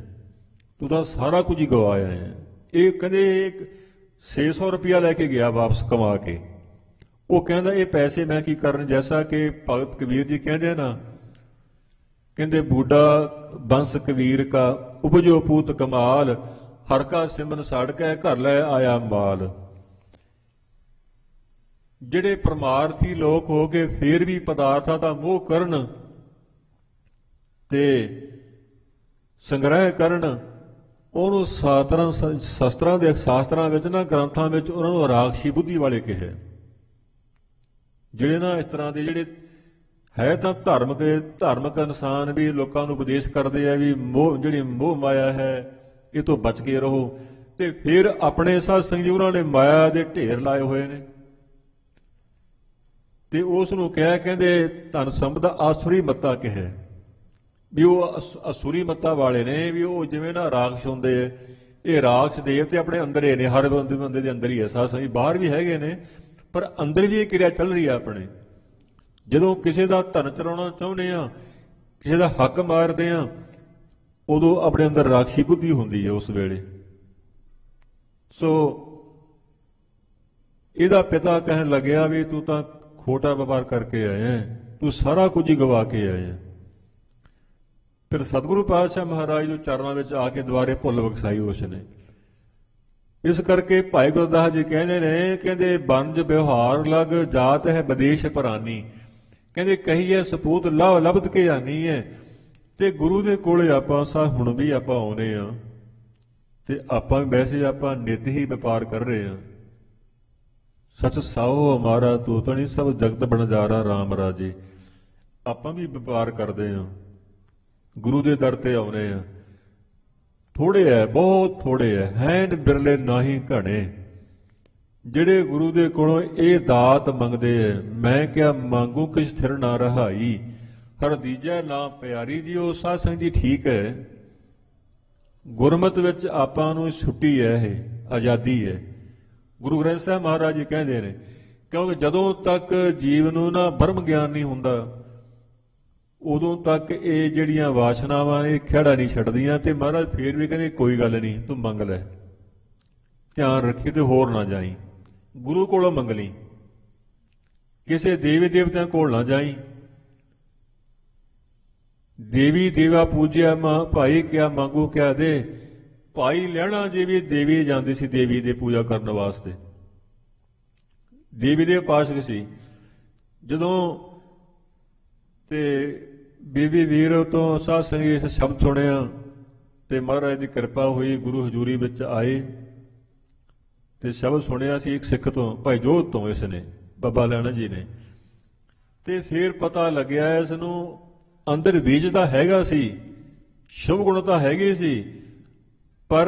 ਤੂੰ ਤਾਂ ਸਾਰਾ ਕੁਝ ਹੀ ਗਵਾਇਆ ਹੈ। ਇਹ ਕਹਿੰਦੇ 600 ਰੁਪਇਆ ਲੈ ਕੇ ਗਿਆ ਵਾਪਸ ਕਮਾ ਕੇ। ਉਹ ਕਹਿੰਦਾ ਇਹ ਪੈਸੇ ਮੈਂ ਕੀ ਕਰਨ, ਜੈਸਾ ਕਿ ਭਗਤ ਕਬੀਰ ਜੀ ਕਹਿੰਦੇ ਨਾ, ਕਹਿੰਦੇ ਬੂਢਾ ਬੰਸ ਕਬੀਰ ਕਾ ਉਪਜੋ ਪੂਤ ਕਮਾਲ, ਹਰ ਕਾ ਸਿਮਰਨ ਛੱਡ ਕੇ ਘਰ ਲੈ ਆਇਆ ਮਾਲ। ਜਿਹੜੇ ਪਰਮਾਰਥੀ ਲੋਕ ਹੋ ਕੇ ਫੇਰ ਵੀ ਪਦਾਰਥਾਂ ਦਾ ਮੋਹ ਕਰਨ ਤੇ ਸੰਗ੍ਰਹਿ ਕਰਨ, ਉਹਨੂੰ ਸ਼ਾਸਤਰਾਂ ਵਿੱਚ ਨਾ, ਗ੍ਰੰਥਾਂ ਵਿੱਚ ਉਹਨਾਂ ਨੂੰ ਰਾਖਸ਼ੀ ਬੁੱਧੀ ਵਾਲੇ ਕਿਹਾ। ਜਿਹੜੇ ਨਾ ਇਸ ਤਰ੍ਹਾਂ ਦੇ ਜਿਹੜੇ ਹੈ ਤਾਂ ਧਾਰਮਿਕ ਇਨਸਾਨ ਵੀ ਲੋਕਾਂ ਨੂੰ ਉਪਦੇਸ਼ ਕਰਦੇ ਆ ਵੀ ਜਿਹੜੀ ਮੋਹ ਮਾਇਆ ਹੈ ਇਹ ਤੋਂ ਬਚ ਕੇ ਰਹੋ, ਤੇ ਫਿਰ ਆਪਣੇ ਸਾਧ ਸੰਗਤ ਜੀ ਉਹਨਾਂ ਨੇ ਮਾਇਆ ਦੇ ਢੇਰ ਲਾਏ ਹੋਏ ਨੇ। ਤੇ ਉਸ ਨੂੰ ਕਿਹਾ, ਕਹਿੰਦੇ ਧਨ ਸੰਪਦਾ ਆਸੁਰੀ ਮੱਤਾ ਕਿਹਾ ਵੀ ਉਹ ਅਸੁਰੀ ਮੱਤਾ ਵਾਲੇ ਨੇ, ਵੀ ਉਹ ਜਿਵੇਂ ਨਾ ਰਾਖਸ਼ ਹੁੰਦੇ ਆ, ਇਹ ਰਾਖਸ਼ ਦੇਵਤੇ ਆਪਣੇ ਅੰਦਰ ਹੀ ਨੇ, ਹਰ ਬੰਦੇ ਦੇ ਅੰਦਰ ਹੀ ਹੈ। ਸਾਧ ਸੰਗਤ ਜੀ ਬਾਹਰ ਵੀ ਹੈਗੇ ਨੇ, ਪਰ ਅੰਦਰ ਵੀ ਇਹ ਕਿਰਿਆ ਚੱਲ ਰਹੀ ਹੈ ਆਪਣੇ। ਜਦੋਂ ਕਿਸੇ ਦਾ ਧਨ ਚਲਾਉਣਾ ਚਾਹੁੰਦੇ ਆ, ਕਿਸੇ ਦਾ ਹੱਕ ਮਾਰਦੇ ਆ, ਉਦੋਂ ਆਪਣੇ ਅੰਦਰ ਰਾਖਸ਼ੀ ਬੁੱਧੀ ਹੁੰਦੀ ਹੈ ਉਸ ਵੇਲੇ। ਸੋ ਇਹਦਾ ਪਿਤਾ ਕਹਿਣ ਲੱਗਿਆ ਵੀ ਤੂੰ ਤਾਂ ਖੋਟਾ ਵਪਾਰ ਕਰਕੇ ਆਇਆ, ਤੂੰ ਸਾਰਾ ਕੁਝ ਹੀ ਗਵਾ ਕੇ ਆਇਆ। ਫਿਰ ਸਤਿਗੁਰੂ ਪਾਤਸ਼ਾਹ ਮਹਾਰਾਜ ਨੂੰ ਚਰਨਾਂ ਵਿੱਚ ਆ ਕੇ ਦੁਬਾਰੇ ਭੁੱਲ ਬਖਸ਼ਾਈ ਉਸ ਨੇ। ਇਸ ਕਰਕੇ ਭਾਈ ਗੁਰਦਾਸ ਜੀ ਕਹਿੰਦੇ ਨੇ, ਕਹਿੰਦੇ ਬੰਜ ਵਿਵਹਾਰ ਲਗ ਜਾਤ ਹੈ ਵਿਦੇਸ਼ ਪਰਾਨੀ, ਕਹਿੰਦੇ ਕਹੀਏ ਸਪੂਤ ਲੱਭਦ ਕੇ ਜਾਨੀ ਹੈ। ਤੇ ਗੁਰੂ ਦੇ ਕੋਲੇ ਆਪਾਂ ਹੁਣ ਵੀ ਆਪਾਂ ਆਉਨੇ ਆ, ਤੇ ਆਪਾਂ ਵੈਸੇ ਆਪਾਂ ਨਿਤ ਹੀ ਵਪਾਰ ਕਰ ਰਹੇ ਆ। ਸੱਚ ਸਾਹੋ ਹਮਾਰਾ ਤੂਤਣੀ ਸਭ ਜਗਤ ਬਣਜਾਰਾ ਰਾਮ ਰਾਜੇ। ਆਪਾਂ ਵੀ ਵਪਾਰ ਕਰਦੇ ਆ, ਗੁਰੂ ਦੇ ਦਰ ਤੇ ਆਉਨੇ ਆ। ਥੋੜੇ ਐ, ਬਹੁਤ ਥੋੜੇ ਐ, ਹੈਨ ਬਿਰਲੇ ਨਾਹੀਂ ਘਣੇ, ਜਿਹੜੇ ਗੁਰੂ ਦੇ ਕੋਲੋਂ ਇਹ ਦਾਤ ਮੰਗਦੇ ਐ। ਮੈਂ ਕਿਆ ਮੰਗੂ ਕਿਛ ਸਥਿਰ ਨਾ ਰਹਾਈ, ਹਰ ਦੀਜੈ ਨਾ ਪਿਆਰੀ ਜੀ। ਉਹ ਸਾਧ ਸੰਗਤ ਜੀ ਠੀਕ ਹੈ, ਗੁਰਮਤ ਵਿੱਚ ਆਪਾਂ ਨੂੰ ਛੁੱਟੀ ਹੈ, ਇਹ ਆਜ਼ਾਦੀ ਹੈ। ਗੁਰੂ ਗ੍ਰੰਥ ਸਾਹਿਬ ਮਹਾਰਾਜ ਜੀ ਕਹਿੰਦੇ ਨੇ, ਕਿਉਂਕਿ ਜਦੋਂ ਤੱਕ ਜੀਵ ਨੂੰ ਨਾ ਬ੍ਰਹਮ ਗਿਆਨ ਨਹੀਂ ਹੁੰਦਾ, ਉਦੋਂ ਤੱਕ ਇਹ ਜਿਹੜੀਆਂ ਵਾਸ਼ਨਾਵਾਂ ਇਹ ਖਿਹੜਾ ਨਹੀਂ ਛੱਡਦੀਆਂ। ਤੇ ਮਹਾਰਾਜ ਫੇਰ ਵੀ ਕਹਿੰਦੇ ਕੋਈ ਗੱਲ ਨਹੀਂ, ਤੂੰ ਮੰਗ ਲੈ, ਧਿਆਨ ਰੱਖੀ ਤੇ ਹੋਰ ਨਾ ਜਾਈ, ਗੁਰੂ ਕੋਲੋਂ ਮੰਗ ਲਈ, ਕਿਸੇ ਦੇਵੀ ਦੇਵਤਿਆਂ ਕੋਲ ਨਾ ਜਾਈ। ਦੇਵੀ ਦੇਵਾ ਪੂਜਿਆ ਮਾਂ ਭਾਈ, ਕਿਆ ਮੰਗੂ ਕਿਆ ਦੇ। ਭਾਈ ਲਹਿਣਾ ਜੀ ਵੀ ਦੇਵੀ ਜਾਂਦੀ ਸੀ ਦੇਵੀ ਦੀ ਪੂਜਾ ਕਰਨ ਵਾਸਤੇ, ਦੇਵੀ ਦੇ ਉਪਾਸਕ ਸੀ। ਜਦੋਂ ਤੇ ਬੀਬੀ ਵੀਰ ਤੋਂ ਸਾਧ ਸੰਗਤ ਸ਼ਬਦ ਸੁਣਿਆ ਤੇ ਮਹਾਰਾਜ ਦੀ ਕਿਰਪਾ ਹੋਈ, ਗੁਰੂ ਹਜ਼ੂਰੀ ਵਿੱਚ ਆਏ ਤੇ ਸ਼ਬਦ ਸੁਣਿਆ ਸੀ ਇੱਕ ਸਿੱਖ ਤੋਂ, ਭਾਈ ਜੋਧ ਤੋਂ, ਇਸ ਨੇ ਬਾਬਾ ਲਹਿਣਾ ਜੀ ਨੇ। ਤੇ ਫਿਰ ਪਤਾ ਲੱਗਿਆ ਇਸ ਨੂੰ ਅੰਦਰ ਬੀਜ ਤਾਂ ਹੈਗਾ ਸੀ, ਸ਼ੁਭ ਗੁਣ ਤਾਂ ਹੈਗੇ ਸੀ, ਪਰ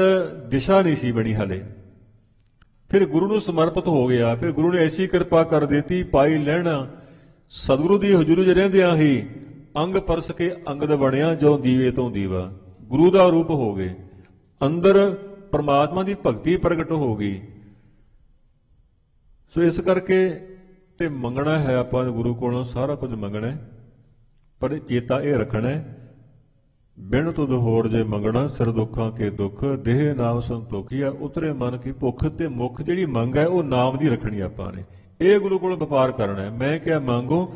ਦਿਸ਼ਾ ਨਹੀਂ ਸੀ ਬਣੀ ਹਲੇ। ਫਿਰ ਗੁਰੂ ਨੂੰ ਸਮਰਪਿਤ ਹੋ ਗਿਆ। ਫਿਰ ਗੁਰੂ ਨੇ ਐਸੀ ਕਿਰਪਾ ਕਰ ਦਿੱਤੀ, ਪਾਈ ਲੈਣਾ ਸਤਿਗੁਰੂ ਦੀ ਹਜ਼ੂਰੀ 'ਚ ਰਹਿੰਦਿਆਂ ਹੀ ਅੰਗ ਪਰਸ ਕੇ ਅੰਗਦ ਬਣਿਆ, ਜੋ ਦੀਵੇ ਤੋਂ ਦੀਵਾ। ਗੁਰੂ ਦਾ ਰੂਪ ਹੋ ਗਏ, ਅੰਦਰ ਪਰਮਾਤਮਾ ਦੀ ਭਗਤੀ ਪ੍ਰਗਟ ਹੋ ਗਈ। ਸੋ ਇਸ ਕਰਕੇ ਤੇ ਮੰਗਣਾ ਹੈ ਆਪਾਂ ਗੁਰੂ ਕੋਲੋਂ, ਸਾਰਾ ਕੁਝ ਮੰਗਣਾ, ਪਰ ਚੇਤਾ ਇਹ ਰੱਖਣਾ, ਬਿਨ ਤੁਧ ਹੋਰ ਜੇ ਮੰਗਣਾ, ਸਿਰ ਦੁੱਖਾਂ ਕੇ ਦੁੱਖ, ਦੇਹ ਨਾਮ ਸੰਤੋਖੀਆ, ਉਤਰੇ ਮਨ ਕੀ ਭੁੱਖ। ਤੇ ਮੁੱਖ ਜਿਹੜੀ ਮੰਗ ਹੈ ਉਹ ਨਾਮ ਦੀ ਰੱਖਣੀ ਆਪਾਂ ਨੇ, ਇਹ ਗੁਰੂ ਕੋਲ ਵਪਾਰ ਕਰਨਾ। ਮੈਂ ਕਿਹਾ ਮੰਗੋ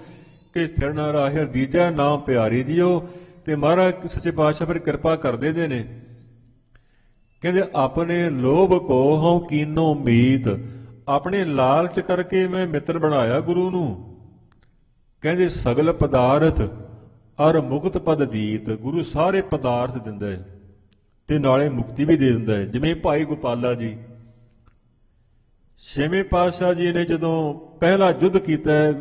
ਕਿ ਸਥਿਰ ਨਾ ਰਾਹੇ, ਦੀਜਾ ਨਾਮ ਪਿਆਰੀ ਜੀਓ। ਤੇ ਮਹਾਰਾਜ ਸੱਚੇ ਪਾਤਸ਼ਾਹ ਫਿਰ ਕਿਰਪਾ ਕਰਦੇ ਦੇ ਨੇ, ਕਹਿੰਦੇ ਆਪਣੇ ਲੋਭ ਕੋ ਹਉ ਕੀਨੋ ਮੀਤ, ਆਪਣੇ ਲਾਲਚ ਕਰਕੇ ਮੈਂ ਮਿੱਤਰ ਬਣਾਇਆ ਗੁਰੂ ਨੂੰ। ਕਹਿੰਦੇ ਸਗਲ ਪਦਾਰਥ ਅਰ ਮੁਕਤ ਪਦ ਦੀਤ, ਗੁਰੂ ਸਾਰੇ ਪਦਾਰਥ ਦਿੰਦਾ ਹੈ ਤੇ ਨਾਲੇ ਮੁਕਤੀ ਵੀ ਦੇ ਦਿੰਦਾ ਹੈ। ਜਿਵੇਂ ਭਾਈ ਗੋਪਾਲਾ ਜੀ, ਛੇਵੇਂ ਪਾਤਸ਼ਾਹ ਜੀ ਨੇ ਜਦੋਂ ਪਹਿਲਾ ਯੁੱਧ ਕੀਤਾ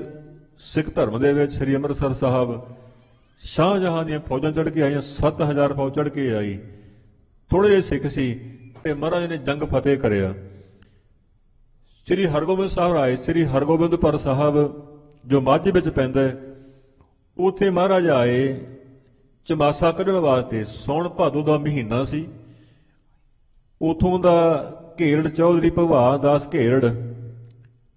ਸਿੱਖ ਧਰਮ ਦੇ ਵਿੱਚ, ਸ੍ਰੀ ਅੰਮ੍ਰਿਤਸਰ ਸਾਹਿਬ, ਸ਼ਾਹਜਹਾਂ ਦੀਆਂ ਫੌਜਾਂ ਚੜ੍ਹ ਕੇ ਆਈਆਂ, 7000 ਫੌਜ ਚੜ੍ਹ ਕੇ ਆਈ। ਥੋੜੇ ਜਿਹੇ ਸਿੱਖ ਸੀ ਤੇ ਮਹਾਰਾਜ ਨੇ ਜੰਗ ਫਤਿਹ ਕਰਿਆ। ਸ੍ਰੀ ਹਰਗੋਬਿੰਦ ਸਾਹਿਬ ਆਏ, ਸ੍ਰੀ ਹਰਗੋਬਿੰਦਪੁਰ ਸਾਹਿਬ ਜੋ ਮਾਝੇ ਵਿੱਚ ਪੈਂਦਾ, ਉੱਥੇ ਮਹਾਰਾਜ ਆਏ ਚਮਾਸਾ ਕੱਢਣ ਵਾਸਤੇ। ਸੌਣ ਭਾਦੋ ਦਾ ਮਹੀਨਾ ਸੀ। ਉਥੋਂ ਦਾ ਘੇਰੜ ਚੌਧਰੀ ਭਗਵਾਨ ਦਾਸ ਘੇਰੜ,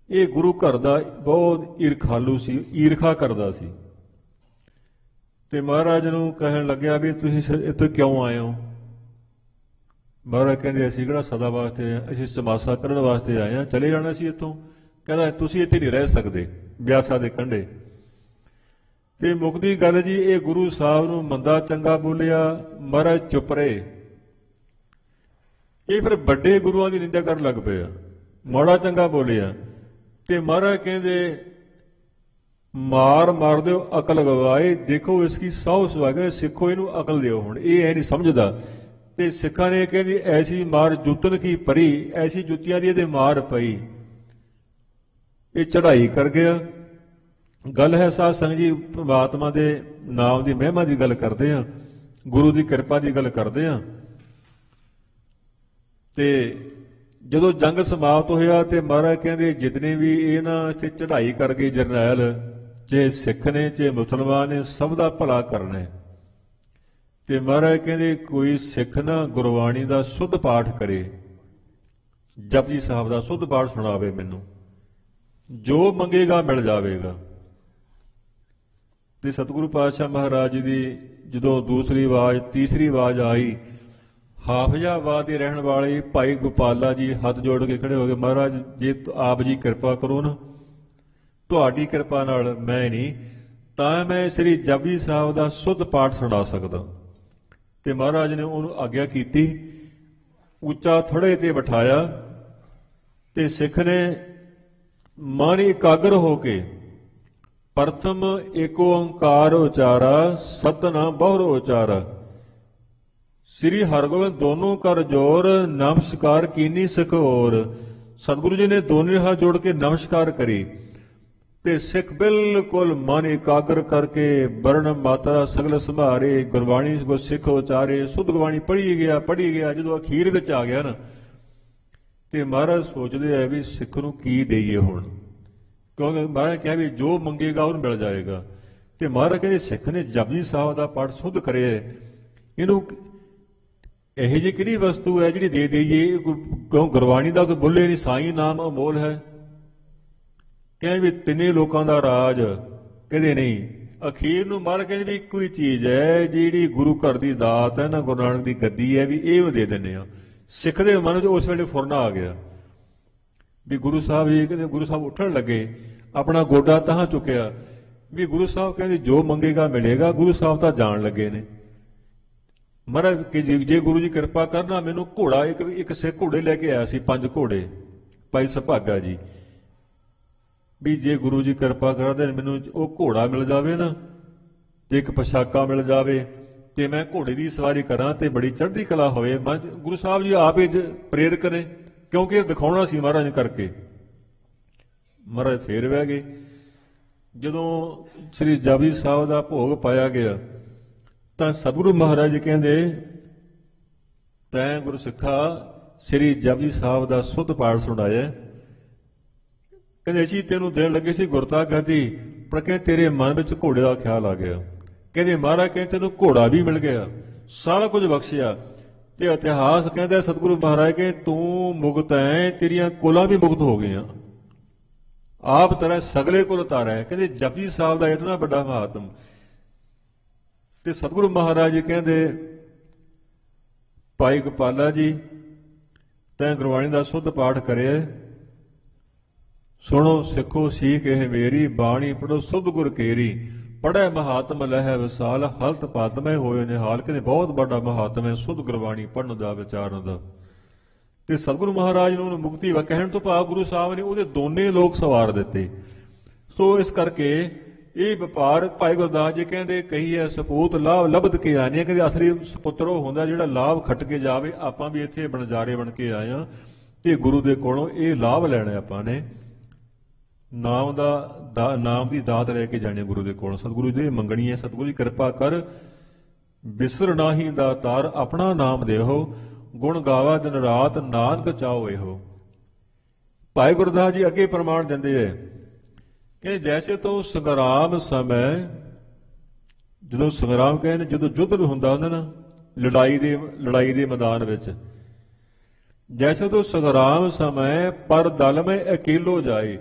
ਇਹ ਗੁਰੂ ਘਰ ਦਾ ਬਹੁਤ ਈਰਖਾਲੂ ਸੀ, ਈਰਖਾ ਕਰਦਾ ਸੀ। ਤੇ ਮਹਾਰਾਜ ਨੂੰ ਕਹਿਣ ਲੱਗਿਆ ਵੀ ਤੁਸੀਂ ਇੱਥੇ ਕਿਉਂ ਆਏ ਹੋ? ਮਹਾਰਾਜ ਕਹਿੰਦੇ ਅਸੀਂ ਕਿਹੜਾ ਸਦਾ ਵਾਸਤੇ, ਅਸੀਂ ਚਮਾਸਾ ਕੱਢਣ ਵਾਸਤੇ ਆਏ ਹਾਂ, ਚਲੇ ਜਾਣਾ ਸੀ ਇੱਥੋਂ। ਕਹਿੰਦਾ ਤੁਸੀਂ ਇੱਥੇ ਨਹੀਂ ਰਹਿ ਸਕਦੇ ਬਿਆਸਾ ਦੇ ਕੰਢੇ। ਤੇ ਮੁੱਕਦੀ ਗੱਲ ਜੀ, ਇਹ ਗੁਰੂ ਸਾਹਿਬ ਨੂੰ ਮੰਦਾ ਚੰਗਾ ਬੋਲਿਆ, ਮਹਾਰਾਜ ਚੁੱਪ ਰਹੇ। ਇਹ ਫਿਰ ਵੱਡੇ ਗੁਰੂਆਂ ਦੀ ਨਿੰਦਾ ਕਰਨ ਲੱਗ ਪਏ ਆ, ਮਾੜਾ ਚੰਗਾ ਬੋਲਿਆ। ਤੇ ਮਹਾਰਾਜ ਕਹਿੰਦੇ ਮਾਰ ਦਿਓ ਅਕਲ ਗਵਾਏ, ਦੇਖੋ ਇਸकी ਸੌ ਸੁਹਾਗੇ, ਸਿੱਖੋ ਇਹਨੂੰ ਅਕਲ ਦਿਓ। ਹੁਣ ਇਹ ਨਹੀਂ ਸਮਝਦਾ। ਤੇ ਸਿੱਖਾਂ ਨੇ ਕਹਿੰਦੀ ਐਸੀ ਮਾਰ ਜੁੱਤਨ ਕੀ ਪਰੀ, ਐਸੀ ਜੁੱਤੀਆਂ ਦੀ ਇਹਦੇ ਮਾਰ ਪਈ। ਇਹ ਚੜ੍ਹਾਈ ਕਰ ਗਿਆ। ਗੱਲ ਹੈ ਸਾਧ ਸੰਗਤ ਜੀ, ਪਰਮਾਤਮਾ ਦੇ ਨਾਮ ਦੀ ਮਹਿਮਾ ਦੀ ਗੱਲ ਕਰਦੇ ਆ, ਗੁਰੂ ਦੀ ਕਿਰਪਾ ਦੀ ਗੱਲ ਕਰਦੇ ਆ। ਤੇ ਜਦੋਂ ਜੰਗ ਸਮਾਪਤ ਹੋਇਆ ਤੇ ਮਹਾਰਾਜ ਕਹਿੰਦੇ ਜਿਤਨੇ ਵੀ ਇਹ ਨਾ ਚੜ੍ਹਾਈ ਕਰ ਗਏ ਜਰਨੈਲ, ਜੇ ਸਿੱਖ ਨੇ ਚਾਹੇ ਮੁਸਲਮਾਨ ਨੇ, ਸਭ ਦਾ ਭਲਾ ਕਰਨਾ। ਤੇ ਮਹਾਰਾਜ ਕਹਿੰਦੇ ਕੋਈ ਸਿੱਖ ਨਾ ਗੁਰਬਾਣੀ ਦਾ ਸੁੱਧ ਪਾਠ ਕਰੇ, ਜਪਜੀ ਸਾਹਿਬ ਦਾ ਸੁੱਧ ਪਾਠ ਸੁਣਾਵੇ, ਮੈਨੂੰ ਜੋ ਮੰਗੇਗਾ ਮਿਲ ਜਾਵੇਗਾ। ਤੇ ਸਤਿਗੁਰੂ ਪਾਤਸ਼ਾਹ ਮਹਾਰਾਜ ਜੀ ਦੀ ਜਦੋਂ ਦੂਸਰੀ ਆਵਾਜ਼ ਤੀਸਰੀ ਆਵਾਜ਼ ਆਈ, ਹਾਫਿਜ਼ਾਬਾਦ ਦੇ ਰਹਿਣ ਵਾਲੇ ਭਾਈ ਗੋਪਾਲਾ ਜੀ ਹੱਥ ਜੋੜ ਕੇ ਖੜੇ ਹੋ ਗਏ, ਮਹਾਰਾਜ ਜੇ ਆਪ ਜੀ ਕਿਰਪਾ ਕਰੋ ਨਾ, ਤੁਹਾਡੀ ਕਿਰਪਾ ਨਾਲ ਮੈਂ ਨਹੀਂ ਤਾਂ ਮੈਂ ਸ੍ਰੀ ਜਪਜੀ ਸਾਹਿਬ ਦਾ ਸੁੱਧ ਪਾਠ ਸੁਣਾ ਸਕਦਾ। ਤੇ ਮਹਾਰਾਜ ਨੇ ਉਹਨੂੰ ਆਗਿਆ ਕੀਤੀ, ਉੱਚਾ ਥੜੇ ਤੇ ਬਿਠਾਇਆ। ਤੇ ਸਿੱਖ ਨੇ ਮਨ ਇਕਾਗਰ ਹੋ ਕੇ ਪ੍ਰਥਮ ਏਕ ਓੰਕਾਰ ਉਚਾਰਾ, ਸਤਿਨਾਮ ਬਹੁਰ ਉਚਾਰਾ। ਸ੍ਰੀ ਹਰਗੋਬਿੰਦ ਦੋਨੋਂ ਕਰ ਜੋਰ, ਨਮਸਕਾਰ ਕੀਨੀ ਸਿੱਖ ਹੋਰ। ਸਤਿਗੁਰੂ ਜੀ ਨੇ ਦੋਨੇ ਹੱਥ ਜੋੜ ਕੇ ਨਮਸਕਾਰ ਕਰੀ। ਤੇ ਸਿੱਖ ਬਿਲਕੁਲ ਮਨ ਇਕਾਗਰ ਕਰਕੇ ਵਰਣ ਮਾਤਰਾ ਸਗਲ ਸੰਭਾਰੇ, ਗੁਰਬਾਣੀ ਕੋ ਸਿੱਖ ਉਚਾਰੇ, ਸੁਧ ਗੁਰਬਾਣੀ ਪੜ੍ਹੀ ਗਿਆ। ਜਦੋਂ ਅਖੀਰ ਵਿੱਚ ਆ ਗਿਆ ਨਾ, ਤੇ ਮਹਾਰਾਜ ਸੋਚਦੇ ਆ ਵੀ ਸਿੱਖ ਨੂੰ ਕੀ ਦੇਈਏ ਹੁਣ, ਕਿਉਂਕਿ ਮਹਾਰਾਜ ਕਿਹਾ ਵੀ ਜੋ ਮੰਗੇਗਾ ਉਹਨੂੰ ਮਿਲ ਜਾਏਗਾ। ਤੇ ਮਹਾਰਾਜ ਕਹਿੰਦੇ ਸਿੱਖ ਨੇ ਜਪਜੀ ਸਾਹਿਬ ਦਾ ਪਾਠ ਸੁੱਧ ਕਰਿਆ, ਇਹਨੂੰ ਇਹੋ ਜਿਹੀ ਕਿਹੜੀ ਵਸਤੂ ਹੈ ਜਿਹੜੀ ਦੇ ਦੇਈਏ, ਕਿਉਂ ਗੁਰਬਾਣੀ ਦਾ ਕੋਈ ਬੁੱਲੇ ਨਹੀਂ, ਸਾਈਂ ਨਾਮ ਅਮੋਲ ਹੈ। ਕਹਿੰਦੇ ਵੀ ਤਿੰਨੇ ਲੋਕਾਂ ਦਾ ਰਾਜ, ਕਹਿੰਦੇ ਨਹੀਂ। ਅਖੀਰ ਨੂੰ ਮਹਾਰਾਜ ਕਹਿੰਦੇ ਵੀ ਇੱਕੋ ਹੀ ਚੀਜ਼ ਹੈ ਜਿਹੜੀ ਗੁਰੂ ਘਰ ਦੀ ਦਾਤ ਹੈ ਨਾ, ਗੁਰੂ ਨਾਨਕ ਦੀ ਗੱਦੀ ਹੈ, ਵੀ ਇਹ ਦੇ ਦਿੰਦੇ ਆ। ਸਿੱਖ ਦੇ ਮਨ 'ਚ ਉਸ ਵੇਲੇ ਫੁਰਨਾ ਆ ਗਿਆ ਵੀ ਗੁਰੂ ਸਾਹਿਬ ਜੀ ਕਹਿੰਦੇ, ਗੁਰੂ ਸਾਹਿਬ ਉੱਠਣ ਲੱਗੇ, ਆਪਣਾ ਗੋਡਾ ਤਾਹਾਂ ਚੁੱਕਿਆ ਵੀ ਗੁਰੂ ਸਾਹਿਬ ਕਹਿੰਦੇ ਜੋ ਮੰਗੇਗਾ ਮਿਲੇਗਾ। ਗੁਰੂ ਸਾਹਿਬ ਤਾਂ ਜਾਣ ਲੱਗੇ ਨੇ। ਮਹਾਰਾਜ ਕਿ ਜੇ ਗੁਰੂ ਜੀ ਕਿਰਪਾ ਕਰਨਾ, ਮੈਨੂੰ ਘੋੜਾ ਇੱਕ ਸਿੱਖ ਘੋੜੇ ਲੈ ਕੇ ਆਇਆ ਸੀ, 5 ਘੋੜੇ, ਭਾਈ ਸੁਭਾਗਾ ਜੀ, ਵੀ ਜੇ ਗੁਰੂ ਜੀ ਕਿਰਪਾ ਕਰਦੇ ਮੈਨੂੰ ਉਹ ਘੋੜਾ ਮਿਲ ਜਾਵੇ ਨਾ, ਤੇ ਇੱਕ ਪੋਸ਼ਾਕਾ ਮਿਲ ਜਾਵੇ, ਤੇ ਮੈਂ ਘੋੜੇ ਦੀ ਸਵਾਰੀ ਕਰਾਂ ਤੇ ਬੜੀ ਚੜ੍ਹਦੀ ਕਲਾ ਹੋਵੇ। ਗੁਰੂ ਸਾਹਿਬ ਜੀ ਆਪ ਹੀ ਪ੍ਰੇਰਕ ਨੇ, ਕਿਉਂਕਿ ਇਹ ਦਿਖਾਉਣਾ ਸੀ ਮਹਾਰਾਜ ਨੇ ਕਰਕੇ। ਮਹਾਰਾਜ ਫੇਰ ਬਹਿ ਗਏ। ਜਦੋਂ ਸ੍ਰੀ ਜਪਜੀ ਸਾਹਿਬ ਦਾ ਭੋਗ ਪਾਇਆ ਗਿਆ ਤਾਂ ਸਤਿਗੁਰੂ ਮਹਾਰਾਜ ਜੀ ਕਹਿੰਦੇ, ਤੈਂ ਗੁਰਸਿੱਖਾ ਸ੍ਰੀ ਜਪਜੀ ਸਾਹਿਬ ਦਾ ਸੁੱਧ ਪਾਠ ਸੁਣਾਇਆ। ਕਹਿੰਦੇ ਅਸੀਂ ਤੈਨੂੰ ਦੇਣ ਲੱਗੇ ਸੀ ਗੁਰਤਾ ਗੱਦੀ, ਪਰ ਕਹਿੰਦੇ ਤੇਰੇ ਮਨ ਵਿੱਚ ਘੋੜੇ ਦਾ ਖਿਆਲ ਆ ਗਿਆ। ਕਹਿੰਦੇ ਮਹਾਰਾਜ ਕਹਿੰਦੇ ਤੈਨੂੰ ਘੋੜਾ ਵੀ ਮਿਲ ਗਿਆ, ਸਾਰਾ ਕੁਝ ਬਖਸ਼ਿਆ। ਤੇ ਇਤਿਹਾਸ ਕਹਿੰਦਾ ਸਤਿਗੁਰੂ ਮਹਾਰਾਜ ਕੇ ਤੂੰ ਮੁਕਤ ਹੈ, ਤੇਰੀਆਂ ਕੁਲਾਂ ਵੀ ਮੁਕਤ ਹੋ ਗਈਆਂ, ਆਪ ਤੇਰਾ ਸਗਲੇ ਕੁਲ ਤਾਰਾ। ਕਹਿੰਦੇ ਜਪਜੀ ਸਾਹਿਬ ਦਾ ਇਤਨਾ ਵੱਡਾ ਮਹਾਤਮ। ਤੇ ਸਤਿਗੁਰੂ ਮਹਾਰਾਜ ਜੀ ਕਹਿੰਦੇ ਭਾਈ ਗੋਪਾਲਾ ਜੀ, ਤੈਂ ਗੁਰਬਾਣੀ ਦਾ ਸੁੱਧ ਪਾਠ ਕਰਿਆ, ਸੁਣੋ ਸਿੱਖੋ ਸੀਖ ਇਹ ਮੇਰੀ, ਬਾਣੀ ਪੜੋ ਸੁਧ ਗੁਰ ਕੇਰੀ। ਪੜ੍ਹੈ ਮਹਾਤਮ ਲਹਿ ਵਿਸਾਲ, ਹਲਤ ਪਾਤਮੈ ਹੋਏ ਨਿਹਾਲ। ਕਹਿੰਦੇ ਬਹੁਤ ਵੱਡਾ ਮਹਾਤਮ ਹੈ ਸੁਧ ਗੁਰਬਾਣੀ ਪੜ੍ਹਨ ਦਾ, ਵਿਚਾਰਨ ਦਾ। ਤੇ ਸਤਿਗੁਰੂ ਮਹਾਰਾਜ ਨੂੰ ਮੁਕਤੀ ਵਾ ਕਹਿਣ ਤੋਂ ਭਾਵ ਗੁਰੂ ਸਾਹਿਬ ਨੇ ਉਹਦੇ ਦੋਨੇ ਲੋਕ ਸਵਾਰ ਦਿੱਤੇ। ਸੋ ਇਸ ਕਰਕੇ ਇਹ ਵਪਾਰ ਭਾਈ ਗੁਰਦਾਸ ਜੀ ਕਹਿੰਦੇ ਕਹੀ ਹੈ ਸਪੂਤ ਲਾਭ ਲੱਭਦ ਕੇ ਆਣੇ। ਕਹਿੰਦੇ ਅਸਲੀ ਸਪੁੱਤਰ ਉਹ ਹੁੰਦਾ ਜਿਹੜਾ ਲਾਭ ਖੱਟ ਕੇ ਜਾਵੇ। ਆਪਾਂ ਵੀ ਇੱਥੇ ਬਣਜਾਰੇ ਬਣ ਕੇ ਆਏ ਹਾਂ ਤੇ ਗੁਰੂ ਦੇ ਕੋਲੋਂ ਇਹ ਲਾਭ ਲੈਣਾ ਆਪਾਂ ਨੇ, ਨਾਮ ਦੀ ਦਾਤ ਲੈ ਕੇ ਜਾਣੀ ਗੁਰੂ ਦੇ ਕੋਲ। ਸਤਿਗੁਰੂ ਜੀ ਮੰਗਣੀ ਹੈ, ਸਤਿਗੁਰੂ ਜੀ ਕਿਰਪਾ ਕਰ, ਬਿਸਰ ਨਾਹੀ ਦਾਤਾਰ, ਆਪਣਾ ਨਾਮ ਦੇਹੋ, ਗੁਣ ਗਾਵਾ ਦਿਨ ਰਾਤ, ਨਾਨਕ ਚਾਓ ਇਹੋ। ਭਾਈ ਗੁਰਦਾਸ ਜੀ ਅੱਗੇ ਪ੍ਰਮਾਣ ਦਿੰਦੇ ਹੈ ਕਿ ਜੈਸੇ ਤੋਂ ਸੰਗਰਾਮ ਸਮੇਂ, ਜਦੋਂ ਸੰਗਰਾਮ ਕਹਿੰਦੇ ਜਦੋਂ ਯੁੱਧ ਹੁੰਦਾ ਨਾ, ਲੜਾਈ ਦੇ ਮੈਦਾਨ ਵਿੱਚ, ਜੈਸੇ ਤੋਂ ਸੰਗਰਾਮ ਸਮੇਂ ਪਰ ਦਲ ਮੈਂ ਅਕੇਲੋ ਜਾਏ।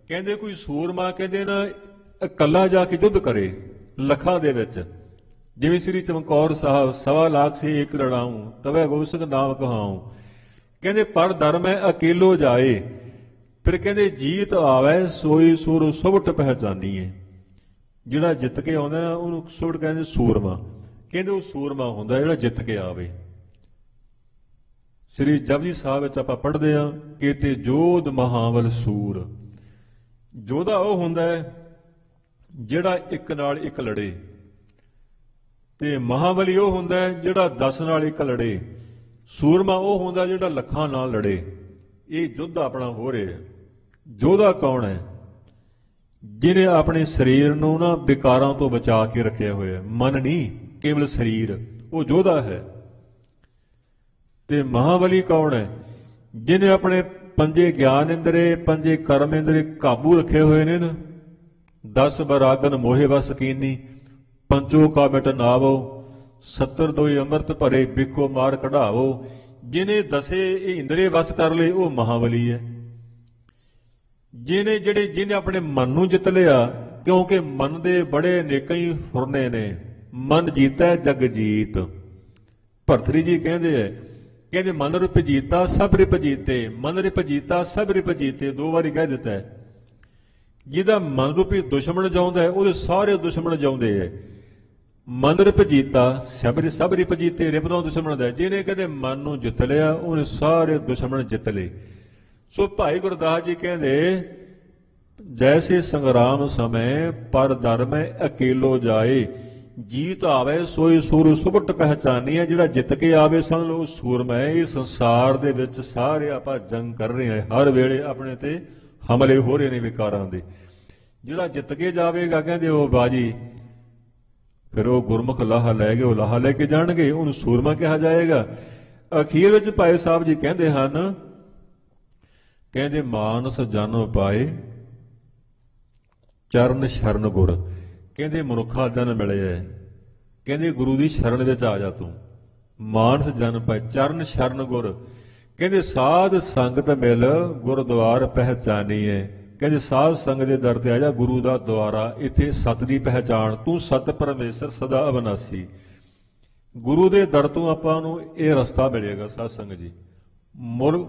ਕਹਿੰਦੇ ਕੋਈ ਸੂਰਮਾ ਕਹਿੰਦੇ ਨਾ ਇਕੱਲਾ ਜਾ ਕੇ ਯੁੱਧ ਕਰੇ ਲੱਖਾਂ ਦੇ ਵਿੱਚ, ਜਿਵੇਂ ਸ੍ਰੀ ਚਮਕੌਰ ਸਾਹਿਬ 1.25 ਲੱਖ ਸੇ ਇੱਕ ਲੜਾਊਂ ਤਵੇ ਗੋਬਿੰਦ ਸਿੰਘ ਨਾਮ ਕਹਾਊਂ। ਕਹਿੰਦੇ ਪਰ ਦਰ ਮੈਂ ਅਕੇਲੋ ਜਾਏ, फिर कहते जीत आवे सोई सुर सुबट पहचानीए। ਜਿਹੜਾ ਜਿੱਤ ਕੇ ਆਉਂਦਾ ਨਾ ਉਹਨੂੰ ਸੁਬਟ ਕਹਿੰਦੇ ਸੂਰਮਾ। ਕਹਿੰਦੇ ਉਹ ਸੂਰਮਾ ਹੁੰਦਾ ਜਿਹੜਾ ਜਿੱਤ ਕੇ ਆਵੇ। ਸ੍ਰੀ ਜਪਜੀ ਸਾਹਿਬ ਵਿੱਚ ਆਪਾਂ ਪੜ੍ਹਦੇ ਹਾਂ ਕਿ ਤੇ ਜੋਧ ਮਹਾਬਲ ਸੂਰ। ਜੋਧਾ ਉਹ ਹੁੰਦਾ ਹੈ ਜਿਹੜਾ ਇੱਕ ਨਾਲ ਇੱਕ ਲੜੇ, ਤੇ ਮਹਾਬਲੀ ਉਹ ਹੁੰਦਾ ਹੈ ਜਿਹੜਾ 10 ਨਾਲ ਇੱਕ ਲੜੇ। ਸੂਰਮਾ ਉਹ ਹੁੰਦਾ ਜਿਹੜਾ ਲੱਖਾਂ ਨਾਲ ਲੜੇ। ਇਹ ਯੁੱਧ ਆਪਣਾ ਹੋ ਰਿਹਾ। ਜੋਧਾ ਕੌਣ ਹੈ? ਜਿਹਨੇ ਆਪਣੇ ਸਰੀਰ ਨੂੰ ਨਾ ਵਿਕਾਰਾਂ ਤੋਂ ਬਚਾ ਕੇ ਰੱਖਿਆ ਹੋਇਆ। ਮਨ ਨਹੀਂ, ਕੇਵਲ ਸਰੀਰ, ਉਹ ਯੋਧਾ ਹੈ। ਤੇ ਮਹਾਬਲੀ ਕੌਣ ਹੈ? ਜਿਹਨੇ ਆਪਣੇ ਪੰਜੇ ਗਿਆਨ ਇੰਦਰੇ, ਪੰਜੇ ਕਰਮ ਇੰਦਰੇ ਕਾਬੂ ਰੱਖੇ ਹੋਏ ਨੇ ਨਾ। 10 ਬਰਾਗਨ ਮੋਹੇ ਵਸ ਕੀਨੀ, ਪੰਚੋ ਕਾ ਮਿਟ ਨਾਵੋ, 70 ਦੋਈ ਅੰਮ੍ਰਿਤ ਭਰੇ ਬਿਕੋ ਮਾਰ ਕਢਾਵੋ। ਜਿਹਨੇ 10 ਇਹ ਇੰਦਰੇ ਵਸ ਕਰ ਲਏ ਉਹ ਮਹਾਬਲੀ ਹੈ। ਜਿਹਨੇ ਆਪਣੇ ਮਨ ਨੂੰ ਜਿੱਤ ਲਿਆ, ਕਿਉਂਕਿ ਮਨ ਦੇ ਬੜੇ ਅਨੇਕਾਂ ਹੀ ਫੁਰਨੇ ਨੇ। ਮਨ ਜੀਤਾ ਜਗ ਜੀਤ। ਭਰਤਰੀ ਜੀ ਕਹਿੰਦੇ ਮਨ ਰਿਪ ਜੀਤਾ ਸਭ ਰਿਪ ਜੀਤੇ। ਮਨ ਰਿਪ ਜੀਤਾ ਸਭ ਰਿਪ ਜੀਤੇ 2 ਵਾਰੀ ਕਹਿ ਦਿੱਤਾ ਹੈ। ਜਿਹਦਾ ਮਨ ਰੂਪੀ ਦੁਸ਼ਮਣ ਜਾਉਂਦਾ ਹੈ ਉਹਦੇ ਸਾਰੇ ਦੁਸ਼ਮਣ ਜਾਉਂਦੇ ਹੈ। ਮਨ ਰਿਪ ਜੀਤਾ ਸਭ ਰਿਪ ਜੀਤੇ। ਰਿਪ ਦਾ ਦੁਸ਼ਮਣ ਦਾ। ਜਿਹਨੇ ਕਹਿੰਦੇ ਮਨ ਨੂੰ ਜਿੱਤ ਲਿਆ ਉਹਨੇ ਸਾਰੇ ਦੁਸ਼ਮਣ ਜਿੱਤ ਲਏ। ਸੋ ਭਾਈ ਗੁਰਦਾਸ ਜੀ ਕਹਿੰਦੇ ਜੈਸੇ ਸੰਗਰਾਮ ਸਮੇਂ ਪਰ ਧਰਮ ਅਕੇਲੋ ਜਾਏ, ਜੀਤ ਆਵੇ ਸੋਈ ਸੂਰ ਸੁਬਟ ਪਹਿਚਾਨੀਏ। ਜਿਹੜਾ ਜਿੱਤ ਕੇ ਆਵੇ ਸਮਝ ਲਓ ਸੂਰਮਾ ਹੈ। ਇਸ ਸੰਸਾਰ ਦੇ ਵਿੱਚ ਸਾਰੇ ਆਪਾਂ ਜੰਗ ਕਰ ਰਹੇ ਹਾਂ, ਹਰ ਵੇਲੇ ਆਪਣੇ ਤੇ ਹਮਲੇ ਹੋ ਰਹੇ ਨੇ ਵਿਕਾਰਾਂ ਦੇ। ਜਿਹੜਾ ਜਿੱਤ ਕੇ ਜਾਵੇਗਾ ਕਹਿੰਦੇ ਉਹ ਬਾਜੀ, ਫਿਰ ਉਹ ਗੁਰਮੁਖ ਲਾਹਾ ਲੈ ਗਏ, ਉਹ ਲਾਹਾ ਲੈ ਕੇ ਜਾਣਗੇ, ਉਹਨੂੰ ਸੂਰਮਾ ਕਿਹਾ ਜਾਏਗਾ। ਅਖੀਰ ਵਿੱਚ ਭਾਈ ਸਾਹਿਬ ਜੀ ਕਹਿੰਦੇ ਹਨ, ਕਹਿੰਦੇ ਮਾਨਸ ਜਨਮ ਪਾਏ ਚਰਨ ਸ਼ਰਨ ਗੁਰ। ਕਹਿੰਦੇ ਮਨੁੱਖਾ ਜਨਮ ਮਿਲਿਆ, ਕਹਿੰਦੇ ਗੁਰੂ ਦੀ ਸ਼ਰਨ ਵਿੱਚ ਆ ਜਾ ਤੂੰ। ਮਾਨਸ ਜਨਮ ਪਾਏ ਚਰਨ ਸ਼ਰਨ ਗੁਰ। ਕਹਿੰਦੇ ਸਾਧ ਸੰਗਤ ਮਿਲ ਗੁਰਦੁਆਰ ਪਹਿਚਾਨੀਏ। ਕਹਿੰਦੇ ਸਾਧ ਸੰਗਤ ਦੇ ਦਰ ਤੇ ਆ ਜਾ, ਗੁਰੂ ਦਾ ਦੁਆਰਾ। ਇੱਥੇ ਸਤ ਦੀ ਪਹਿਚਾਣ, ਤੂੰ ਸਤ ਪਰਮੇਸ਼ਰ ਸਦਾ ਅਵਨਾਸੀ। ਗੁਰੂ ਦੇ ਦਰ ਤੋਂ ਆਪਾਂ ਨੂੰ ਇਹ ਰਸਤਾ ਮਿਲੇਗਾ ਸਾਧ ਸੰਗਤ ਜੀ।